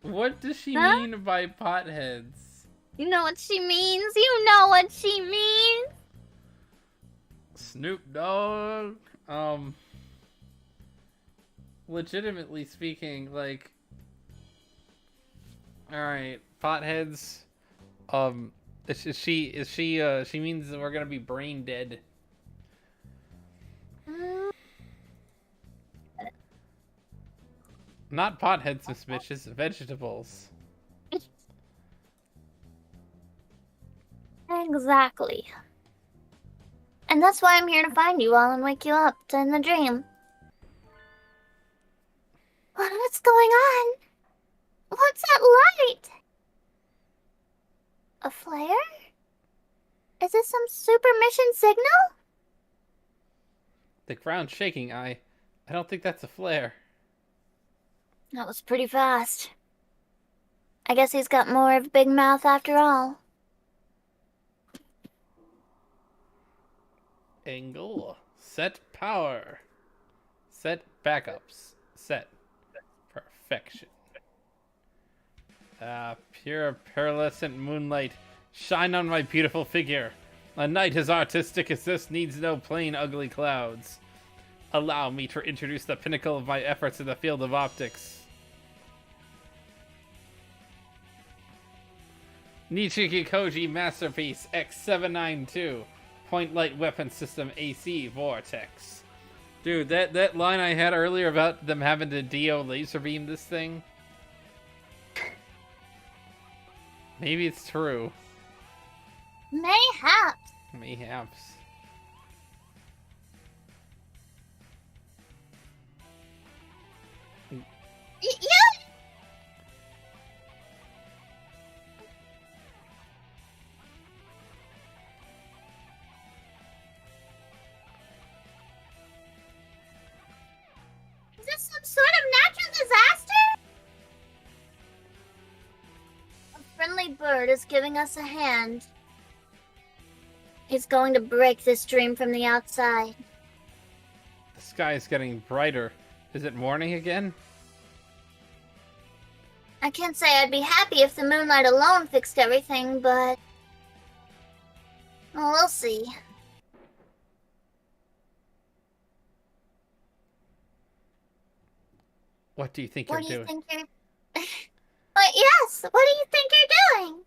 What does she mean by potheads? You know what she means. You know what she means. Snoop Dogg. Legitimately speaking, like... Alright, potheads. She means that we're gonna be brain dead. Not potheads, Miss Bitches, vegetables. Exactly. And that's why I'm here to find you all and wake you up in the dream. What's going on? What's that light? A flare? Is this some super mission signal? The ground's shaking, I don't think that's a flare. That was pretty fast. I guess he's got more of a big mouth after all. Angle. Set power. Set backups. Set. Perfection. Pure pearlescent moonlight. Shine on my beautiful figure. A night as artistic as this needs no plain ugly clouds. Allow me to introduce the pinnacle of my efforts in the field of optics. Nichiki Koji Masterpiece X792. Point light weapon system AC vortex. Dude, that line I had earlier about them having to Dio laser beam this thing. Maybe it's true. Mayhaps. Mayhaps. Yeah. Is this some sort of natural disaster? A friendly bird is giving us a hand. He's going to break this dream from the outside. The sky is getting brighter. Is it morning again? I can't say I'd be happy if the moonlight alone fixed everything, but... well, we'll see. What do you think What you're do you doing? think you're... But yes, what do you think you're doing?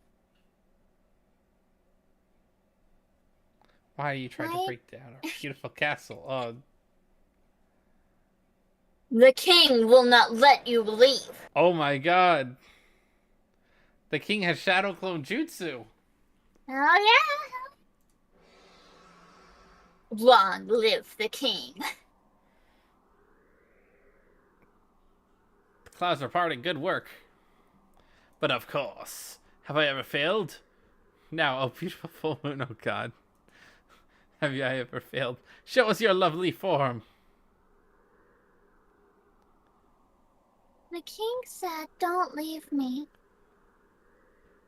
Why are you trying to Why- break down our beautiful castle? Oh, The king will not let you leave. oh my god. The king has shadow clone jutsu. Oh, yeah. Long live the king. The clouds are parting. Good work. But of course, have I ever failed? Now, oh beautiful full moon, oh god. Have I ever failed? Show us your lovely form. The king said, don't leave me.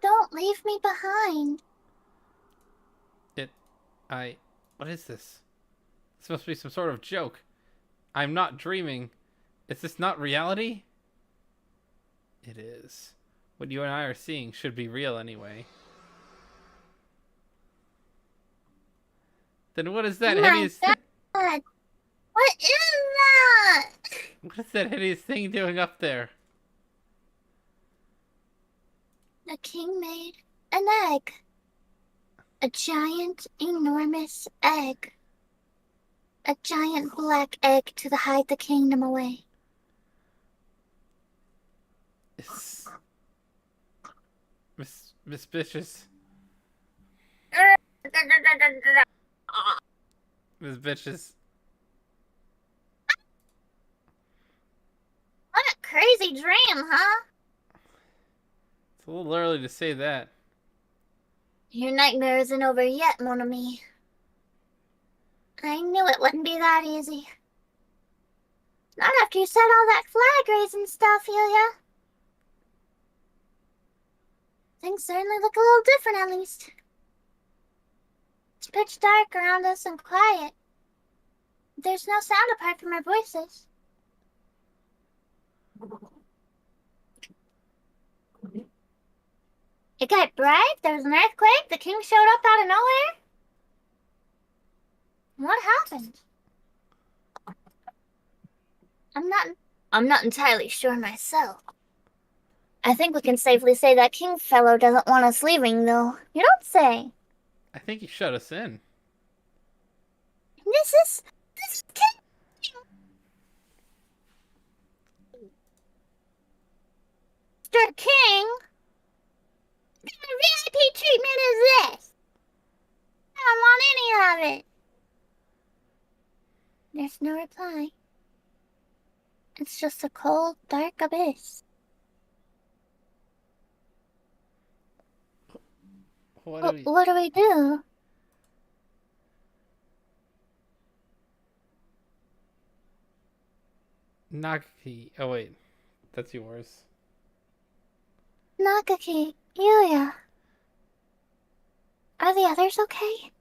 Don't leave me behind. What is this? This must be some sort of joke. I'm not dreaming. Is this not reality? It is. What you and I are seeing should be real anyway. Then what is that Oh my hideous thing? God. What is that? What is that hideous thing doing up there? The king made an egg. A giant, enormous egg. A giant black egg to hide the kingdom away. It's... Miss Bitches. Miss Bitches. What a crazy dream, huh? It's a little early to say that. Your nightmare isn't over yet, mon ami. I knew it wouldn't be that easy. Not after you said all that flag raising stuff, Yulia. Things certainly look a little different, at least. It's pitch dark around us and quiet. There's no sound apart from our voices. It got bright, there was an earthquake, the king showed up out of nowhere. What happened? I'm not entirely sure myself. I think we can safely say that king fellow doesn't want us leaving, though. You don't say. I think he shut us in. This is king. Mr. King? What kind of VIP treatment is this? I don't want any of it. There's no reply. It's just a cold, dark abyss. What do we... What do we do? Nagaki. Oh wait, that's yours. Nakaki, Yuya. Are the others okay?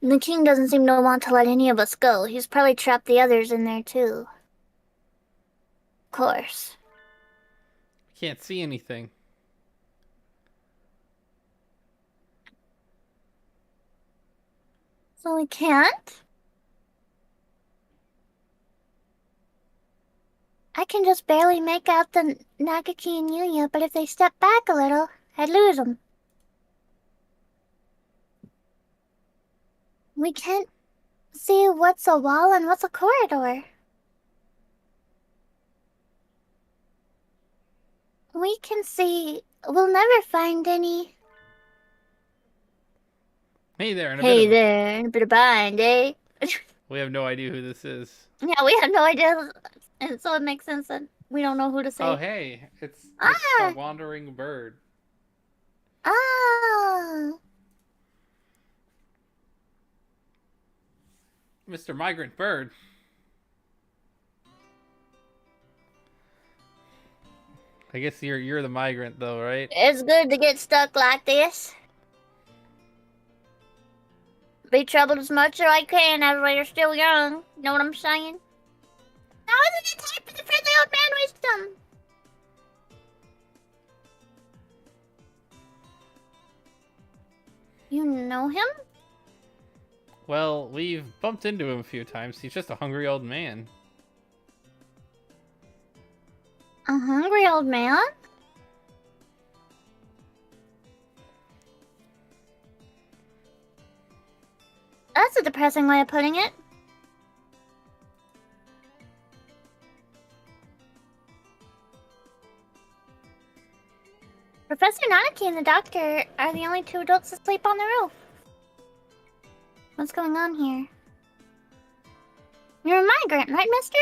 The king doesn't seem to want to let any of us go. He's probably trapped the others in there too. Of course. Can't see anything. So we can't? I can just barely make out the Nagaki and Yuya, but if they step back a little, I'd lose them. We can't see what's a wall and what's a corridor. We can see... We'll never find any. Hey there, and Hey there, a bit of bind, eh? we have no idea who this is. Yeah, we have no idea. And so it makes sense that we don't know who to say. Oh, hey, it's Ah! the wandering bird. Oh! Mr. Migrant Bird. I guess you're the migrant though, right? It's good to get stuck like this. Be troubled as much as I can as we're still young. Know what I'm saying? Now isn't it time for the friendly old man wisdom? You know him? Well, we've bumped into him a few times. He's just a hungry old man. A hungry old man? That's a depressing way of putting it. Professor Nanaki and the doctor are the only two adults asleep on the roof. What's going on here? You're a migrant, right, mister?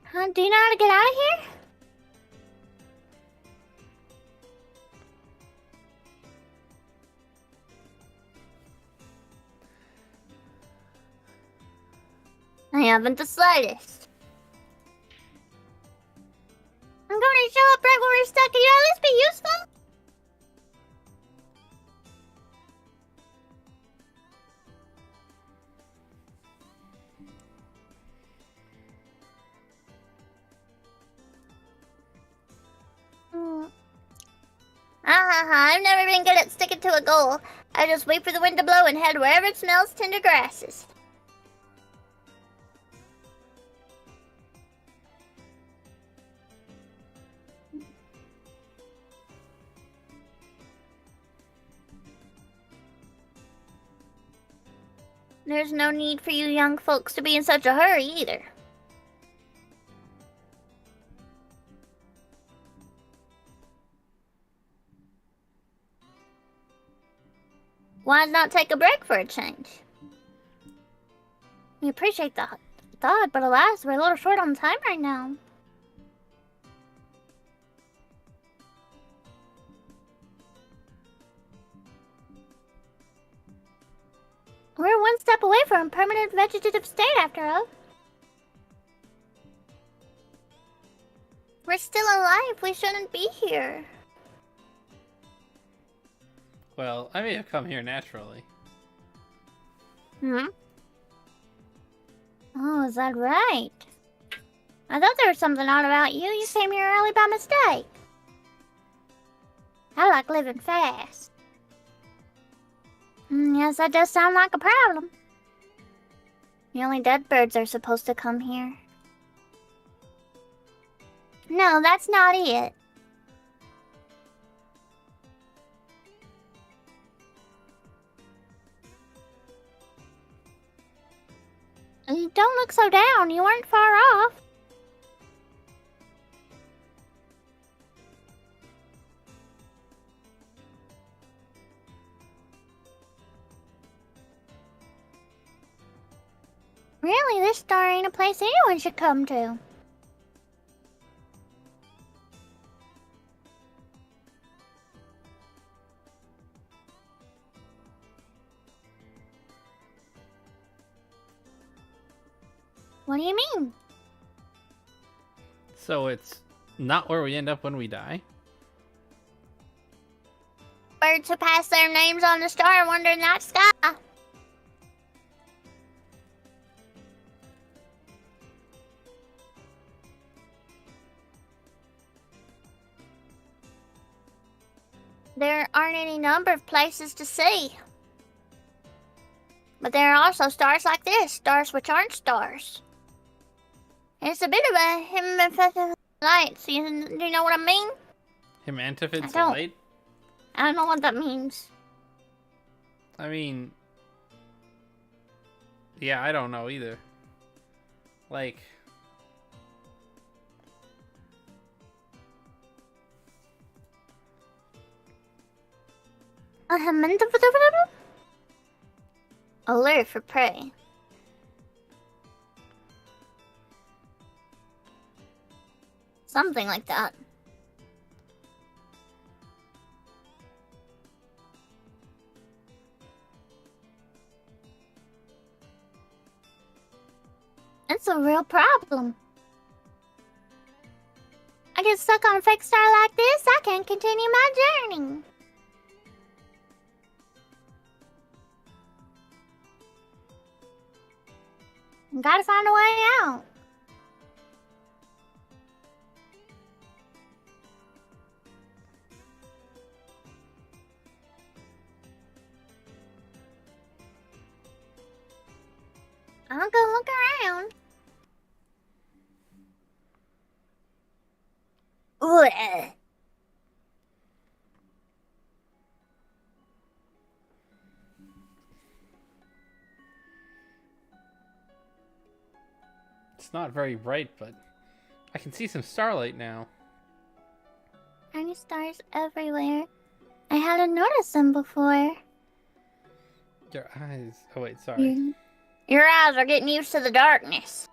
Huh? Do you know how to get out of here? I haven't the slightest. I'm going to show up right where we're stuck. Can you at least be useful? I've never been good at sticking to a goal. I just wait for the wind to blow and head wherever it smells tender grasses. There's no need for you young folks to be in such a hurry either. Why not take a break for a change? We appreciate the thought, but alas, we're a little short on time right now. We're one step away from a permanent vegetative state, after all. We're still alive. We shouldn't be here. Well, I may have come here naturally. Hmm? Oh, is that right? I thought there was something odd about you. You came here early by mistake. I like living fast. Yes, that does sound like a problem. The only dead birds are supposed to come here. No, that's not it. You don't look so down. You weren't far off. Really, this star ain't a place anyone should come to. What do you mean? So it's not where we end up when we die? Birds who pass their names on the star wander in that sky. There aren't any number of places to see. But there are also stars like this, stars which aren't stars. It's a bit of a him light, so you know what I mean? Himantipid's I don't. light? I don't know what that means. I mean, yeah, I don't know either. Like, alert for prey. Something like that. It's a real problem. I get stuck on a fake star like this, I can't continue my journey. Gotta find a way out. I'll go look around. Ugh. it's not very bright, but I can see some starlight now. Tiny stars everywhere. I hadn't noticed them before. Your eyes. Oh, wait, sorry. Your eyes are getting used to the darkness.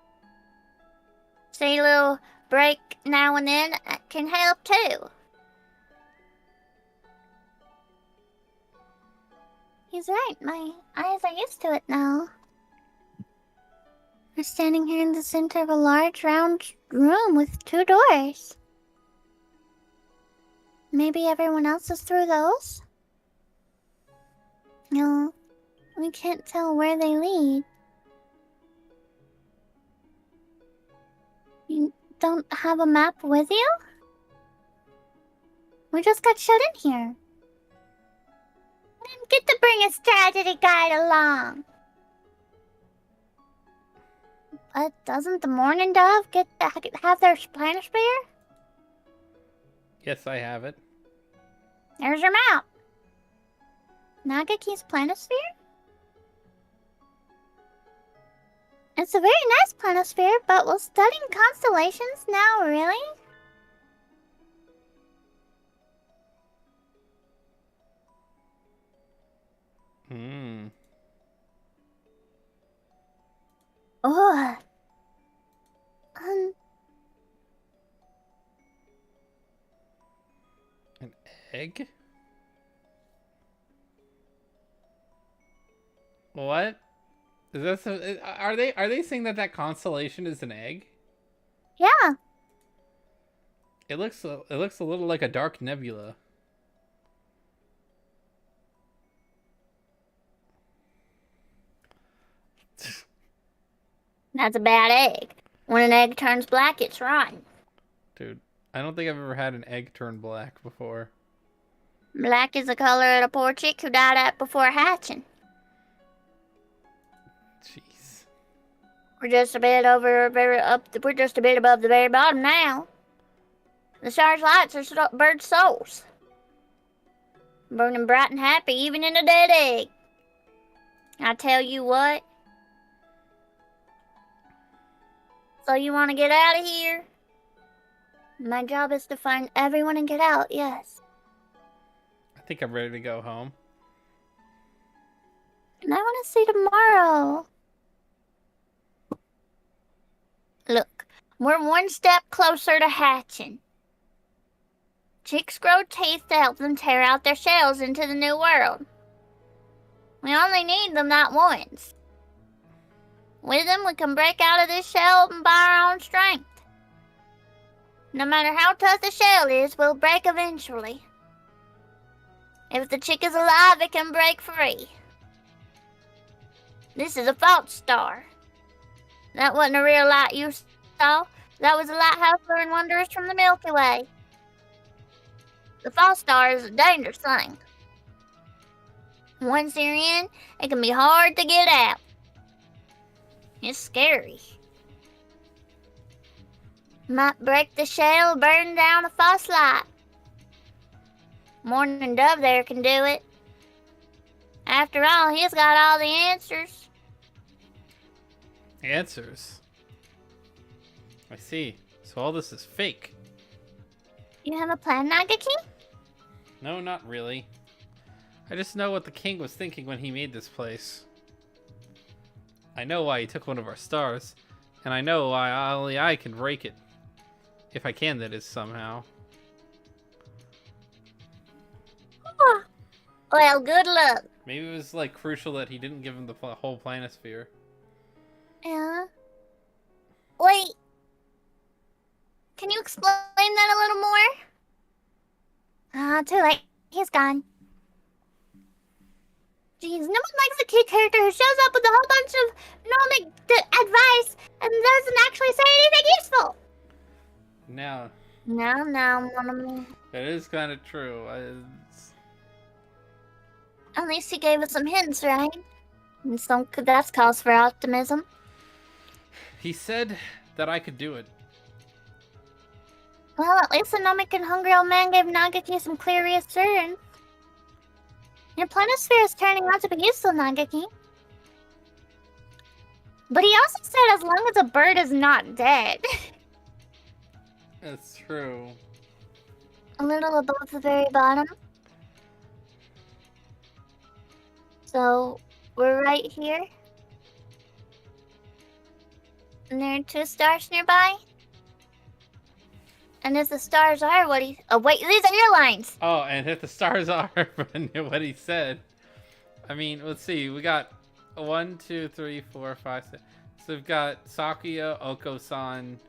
See, a little break now and then can help too. He's right, my eyes are used to it now. We're standing here in the center of a large round room with 2 doors. Maybe everyone else is through those? No, we can't tell where they lead. You don't have a map with you? We just got shut in here. Then get to bring a strategy guide along. But doesn't the Morning Dove get to have their planisphere? Yes, I have it. There's your map. Nagaki's planisphere? It's a very nice planisphere, but will studying constellations now, really? Hmm. Ugh. An egg? What? Is that so? Are they saying that constellation is an egg? Yeah. It looks a little like a dark nebula. That's a bad egg. When an egg turns black, it's rotten. Dude, I don't think I've ever had an egg turn black before. Black is the color of the poor chick who died out before hatching. Jeez. We're just a bit we're just a bit above the very bottom now. The star's lights are bird souls. Burning bright and happy even in a dead egg. I tell you what. So you want to get out of here? My job is to find everyone and get out, yes. I think I'm ready to go home. And I want to see tomorrow. Look, we're one step closer to hatching. Chicks grow teeth to help them tear out their shells into the new world. We only need them that once. With them, we can break out of this shell and by our own strength. No matter how tough the shell is, we'll break eventually. If the chick is alive, it can break free. This is a false star. That wasn't a real light you saw. That was a lighthouse luring wanderers from the Milky Way. The false star is a dangerous thing. Once you're in, it can be hard to get out. It's scary. Might break the shell, burn down a false light. Morning Dove there can do it. After all, he's got all the answers. Answers? I see. So all this is fake. You have a plan, Nagaki? No, not really. I just know what the king was thinking when he made this place. I know why he took one of our stars, and I know why only I can break it. If I can, that is, somehow. Well, good luck. Maybe it was, like, crucial that he didn't give him the whole planisphere. Yeah. Wait. Can you explain that a little more? Ah, too late. He's gone. Jeez, no one likes a key character who shows up with a whole bunch of gnomic advice and doesn't actually say anything useful. Now, No, Monomi. that is kind of true. At least he gave us some hints, right? And that's cause for optimism. He said that I could do it. Well, at least the gnomic and hungry old man gave Nagaki some clear reassurance. Your planisphere is turning out to be useful, Nagaki. But he also said as long as a bird is not dead. That's true. A little above the very bottom. So, we're right here. And there are 2 stars nearby. And if the stars are what he... Oh, wait, these are your lines! Oh, and if the stars are what he said. I mean, let's see. We got 1, 2, 3, 4, 5, 6. So we've got Sakuya, Oko-san,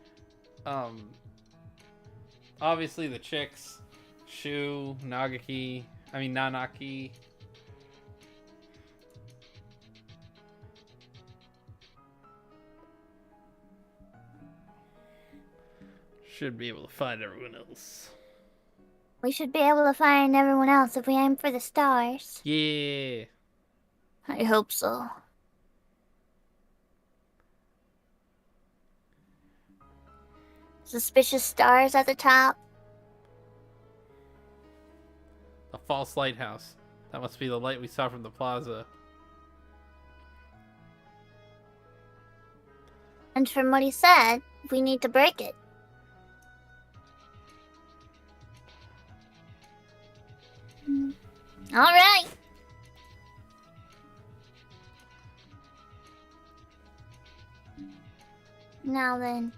obviously the chicks, Shu, Nanaki. Should be able to find everyone else. We should be able to find everyone else if we aim for the stars. Yeah. I hope so. Suspicious stars at the top. A false lighthouse. That must be the light we saw from the plaza. And from what he said, we need to break it. Alright. Now then.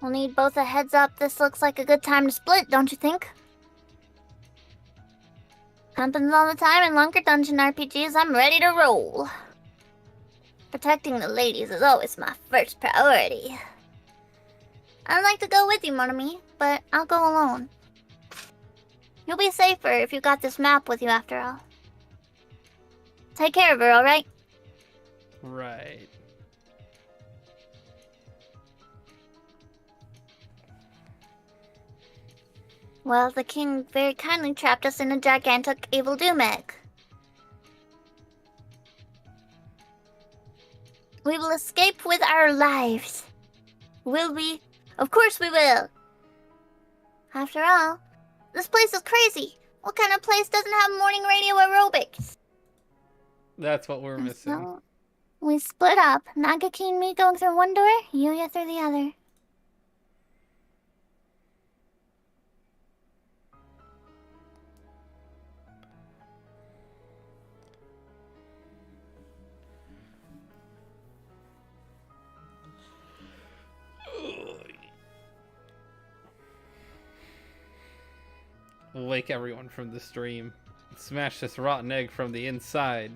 We'll need both a heads up. This looks like a good time to split, don't you think? Happens all the time in Lunker Dungeon RPGs. I'm ready to roll. Protecting the ladies is always my first priority. I'd like to go with you, Monomi, but I'll go alone. You'll be safer if you got this map with you after all. Take care of her, alright? Right. Well, the king very kindly trapped us in a gigantic evil doom egg. We will escape with our lives. Will we? Of course we will. After all, this place is crazy. What kind of place doesn't have morning radio aerobics? That's what we're missing. So, we split up. Nagaki and me going through one door, Yuya through the other. We'll wake everyone from this dream. Smash this rotten egg from the inside.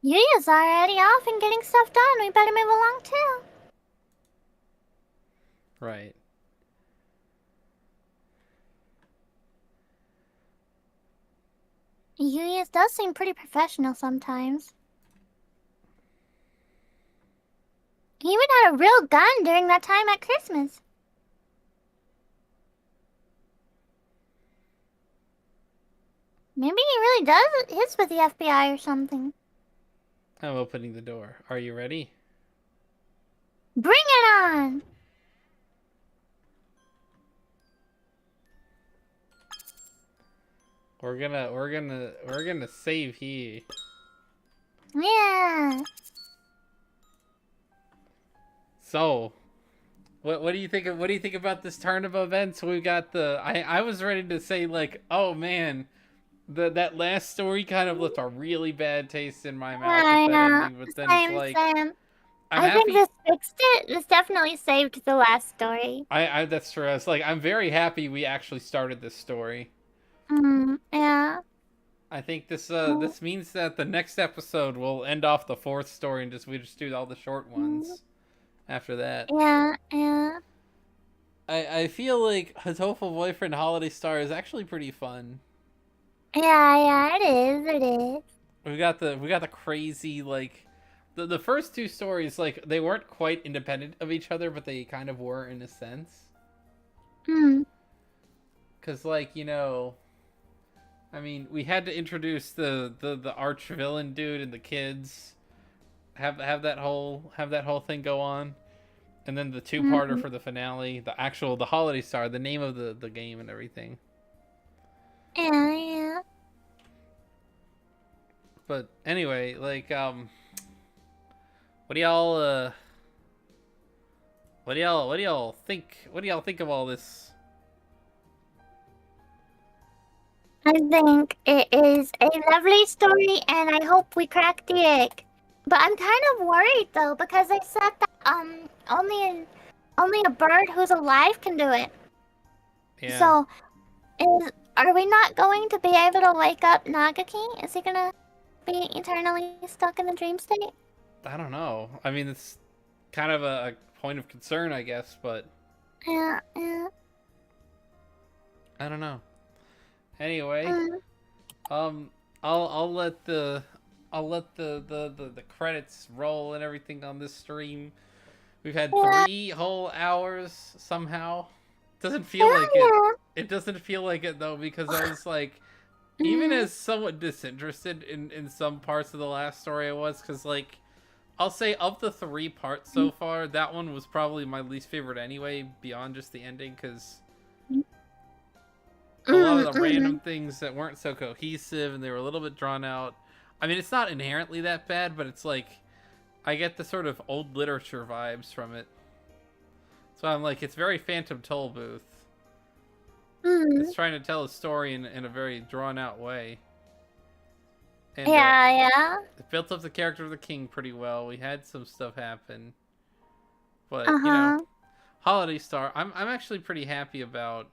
Yuya's already off and getting stuff done. We better move along too. Right. Yuya does seem pretty professional sometimes. He even had a real gun during that time at Christmas. Maybe he really does his with the FBI or something. I'm opening the door. Are you ready? Bring it on! We're gonna save here. Yeah. So, what do you think of, what do you think about this turn of events? We got the I was ready to say like, oh man, that last story kind of left a really bad taste in my mouth I with that know. ending, but then it's like Same. I'm I think happy. this fixed it. This definitely saved the last story. I that's true. It's like I'm very happy we actually started this story. Yeah. I think this means that the next episode will end off the fourth story and we just do all the short ones after that. Yeah. I feel like Hatoful Boyfriend Holiday Star is actually pretty fun. Yeah, it is. We got the crazy like the first two stories, like they weren't quite independent of each other, but they kind of were in a sense. Cause like, you know, I mean, we had to introduce the arch villain dude and the kids. Have that whole thing go on. And then the two-parter for the finale, the Holiday Star, the name of the game and everything. Yeah. But anyway, like what do y'all think? What do y'all think of all this? I think it is a lovely story, and I hope we crack the egg. But I'm kind of worried though, because they said that only a bird who's alive can do it. Yeah. So, are we not going to be able to wake up Nagaki? Is he gonna be eternally stuck in the dream state? I don't know. I mean, it's kind of a point of concern, I guess, but Yeah. I don't know. Anyway, I'll let the credits roll and everything on this stream. We've had 3 whole hours somehow. Doesn't feel like it. It doesn't feel like it though, because I was like, even as somewhat disinterested in some parts of the last story I was, because like, I'll say of the 3 parts so far, that one was probably my least favorite anyway, beyond just the ending, because a lot of the random things that weren't so cohesive and they were a little bit drawn out. I mean, it's not inherently that bad, but it's like, I get the sort of old literature vibes from it. So I'm like, it's very Phantom Tollbooth. It's trying to tell a story in a very drawn out way. And, Yeah. it built up the character of the king pretty well. We had some stuff happen. But, you know, Holiday Star, I'm actually pretty happy about.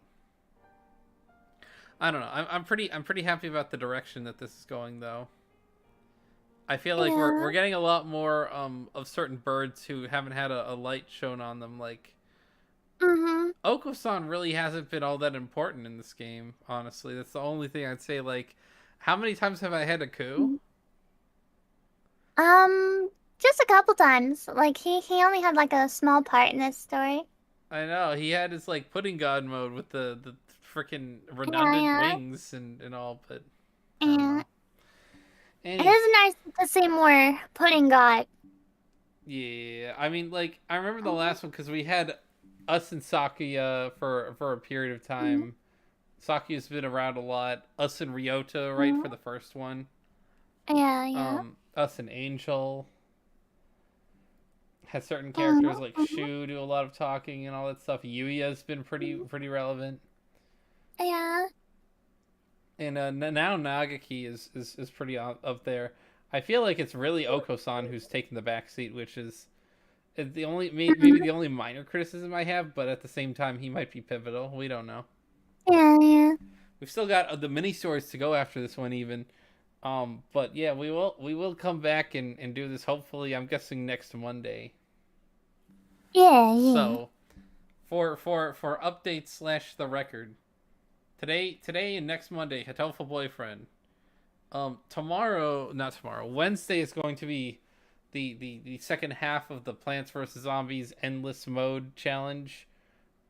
I don't know. I'm pretty happy about the direction that this is going though. I feel like we're getting a lot more of certain birds who haven't had a light shown on them. Like, Oko-san really hasn't been all that important in this game, honestly. That's the only thing I'd say. Like, how many times have I had a coup? Just a couple times. Like, he only had like a small part in this story. I know. He had his like pudding god mode with the freaking redundant wings and all, but Yeah. It is nice to see more pudding god. Yeah, I mean, like, I remember the last one because we had us and Sakuya for a period of time. Sakuya's been around a lot. Us and Ryota, right, for the first one. Yeah. Us and Angel. Had certain characters like Shu do a lot of talking and all that stuff. Yuya's been pretty relevant. Yeah. And now Nagaki is pretty up there. I feel like it's really Oko-san who's taking the backseat, which is the only maybe the only minor criticism I have, but at the same time he might be pivotal. We don't know. Yeah. We've still got the mini stories to go after this one even. But yeah, we will come back and do this hopefully. I'm guessing next Monday. Yeah. So for updates / the record. Today and next Monday, Hatoful Boyfriend. Wednesday is going to be the second half of the Plants vs Zombies Endless Mode challenge.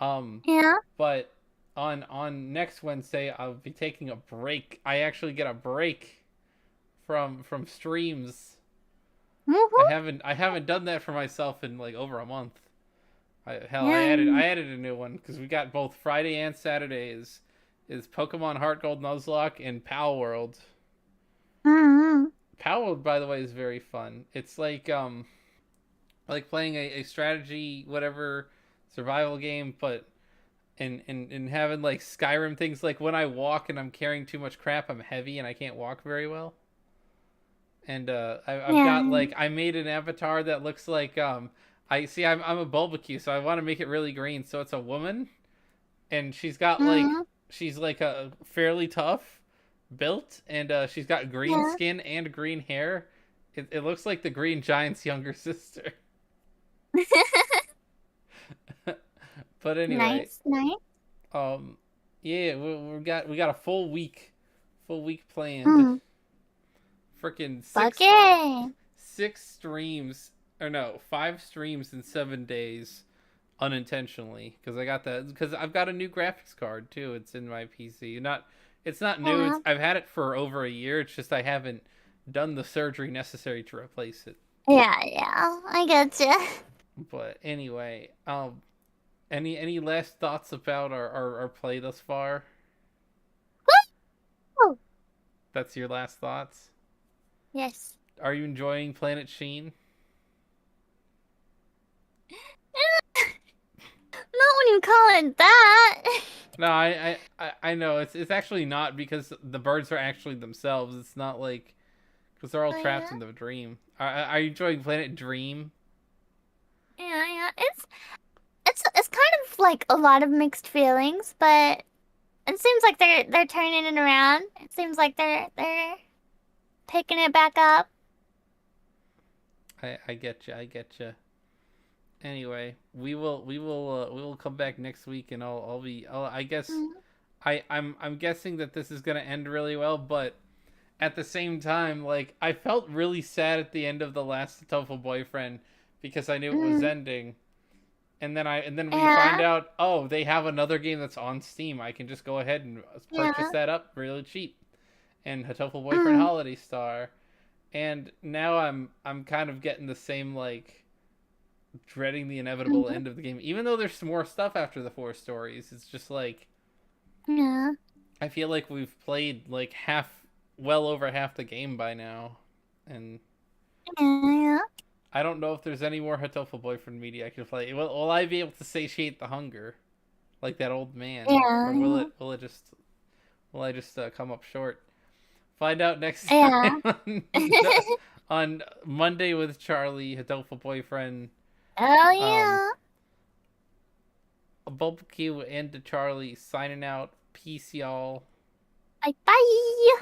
Yeah. But on next Wednesday, I'll be taking a break. I actually get a break from streams. I haven't done that for myself in like over a month. I added a new one because we got both Friday and Saturdays is Pokemon Heart Gold Nuzlocke and Pal World. Mm-hmm. Pal World, by the way, is very fun. It's like playing a strategy, whatever, survival game, but and having like Skyrim things. Like when I walk and I'm carrying too much crap, I'm heavy and I can't walk very well. And I've got Yeah. like I made an avatar that looks like I'm a Bulbacue, so I want to make it really green. So it's a woman, and Mm-hmm. she's like a fairly tough built, and she's got green Yeah. skin and green hair. It looks like the Green Giant's younger sister. But anyway, Nice, nice. um, yeah, we got a full week planned. Mm. Freaking Okay. 6 streams, or no, 5 streams in 7 days, unintentionally, because I've got a new graphics card too. It's in my PC. It's not new. Yeah. I've had it for over a year. It's just I haven't done the surgery necessary to replace it. Yeah, I getcha. But anyway, any last thoughts about our play thus far? Woo! That's your last thoughts? Yes. Are you enjoying Planet Sheen? Not when you call it that. No, I know it's actually not, because the birds are actually themselves. It's not like because they're all Oh, trapped yeah? in the dream. Are you enjoying Planet Dream? Yeah. It's kind of like a lot of mixed feelings, but it seems like they're turning it around. It seems like they're picking it back up. I get you. I get you. Anyway, we will come back next week, and I guess Mm. I'm guessing that this is gonna end really well, but at the same time, like I felt really sad at the end of the last Hatoful Boyfriend because I knew it was Mm. ending. And then we Yeah. find out, oh, they have another game that's on Steam. I can just go ahead and purchase Yeah. that up really cheap. And Hatoful Boyfriend Mm. Holiday Star. And now I'm kind of getting the same, like, dreading the inevitable Mhm. end of the game. Even though there's some more stuff after the 4 stories, it's just like Yeah. I feel like we've played like well over half the game by now. And Yeah. I don't know if there's any more Hatoful Boyfriend media I can play. Will I be able to satiate the hunger like that old man, or will Yeah. it will I just come up short? Find out next Yeah. time on Monday with Charlie, Hatoful Boyfriend, Oh um, yeah. Bulbacue and Charlie signing out. Peace, y'all. Bye bye.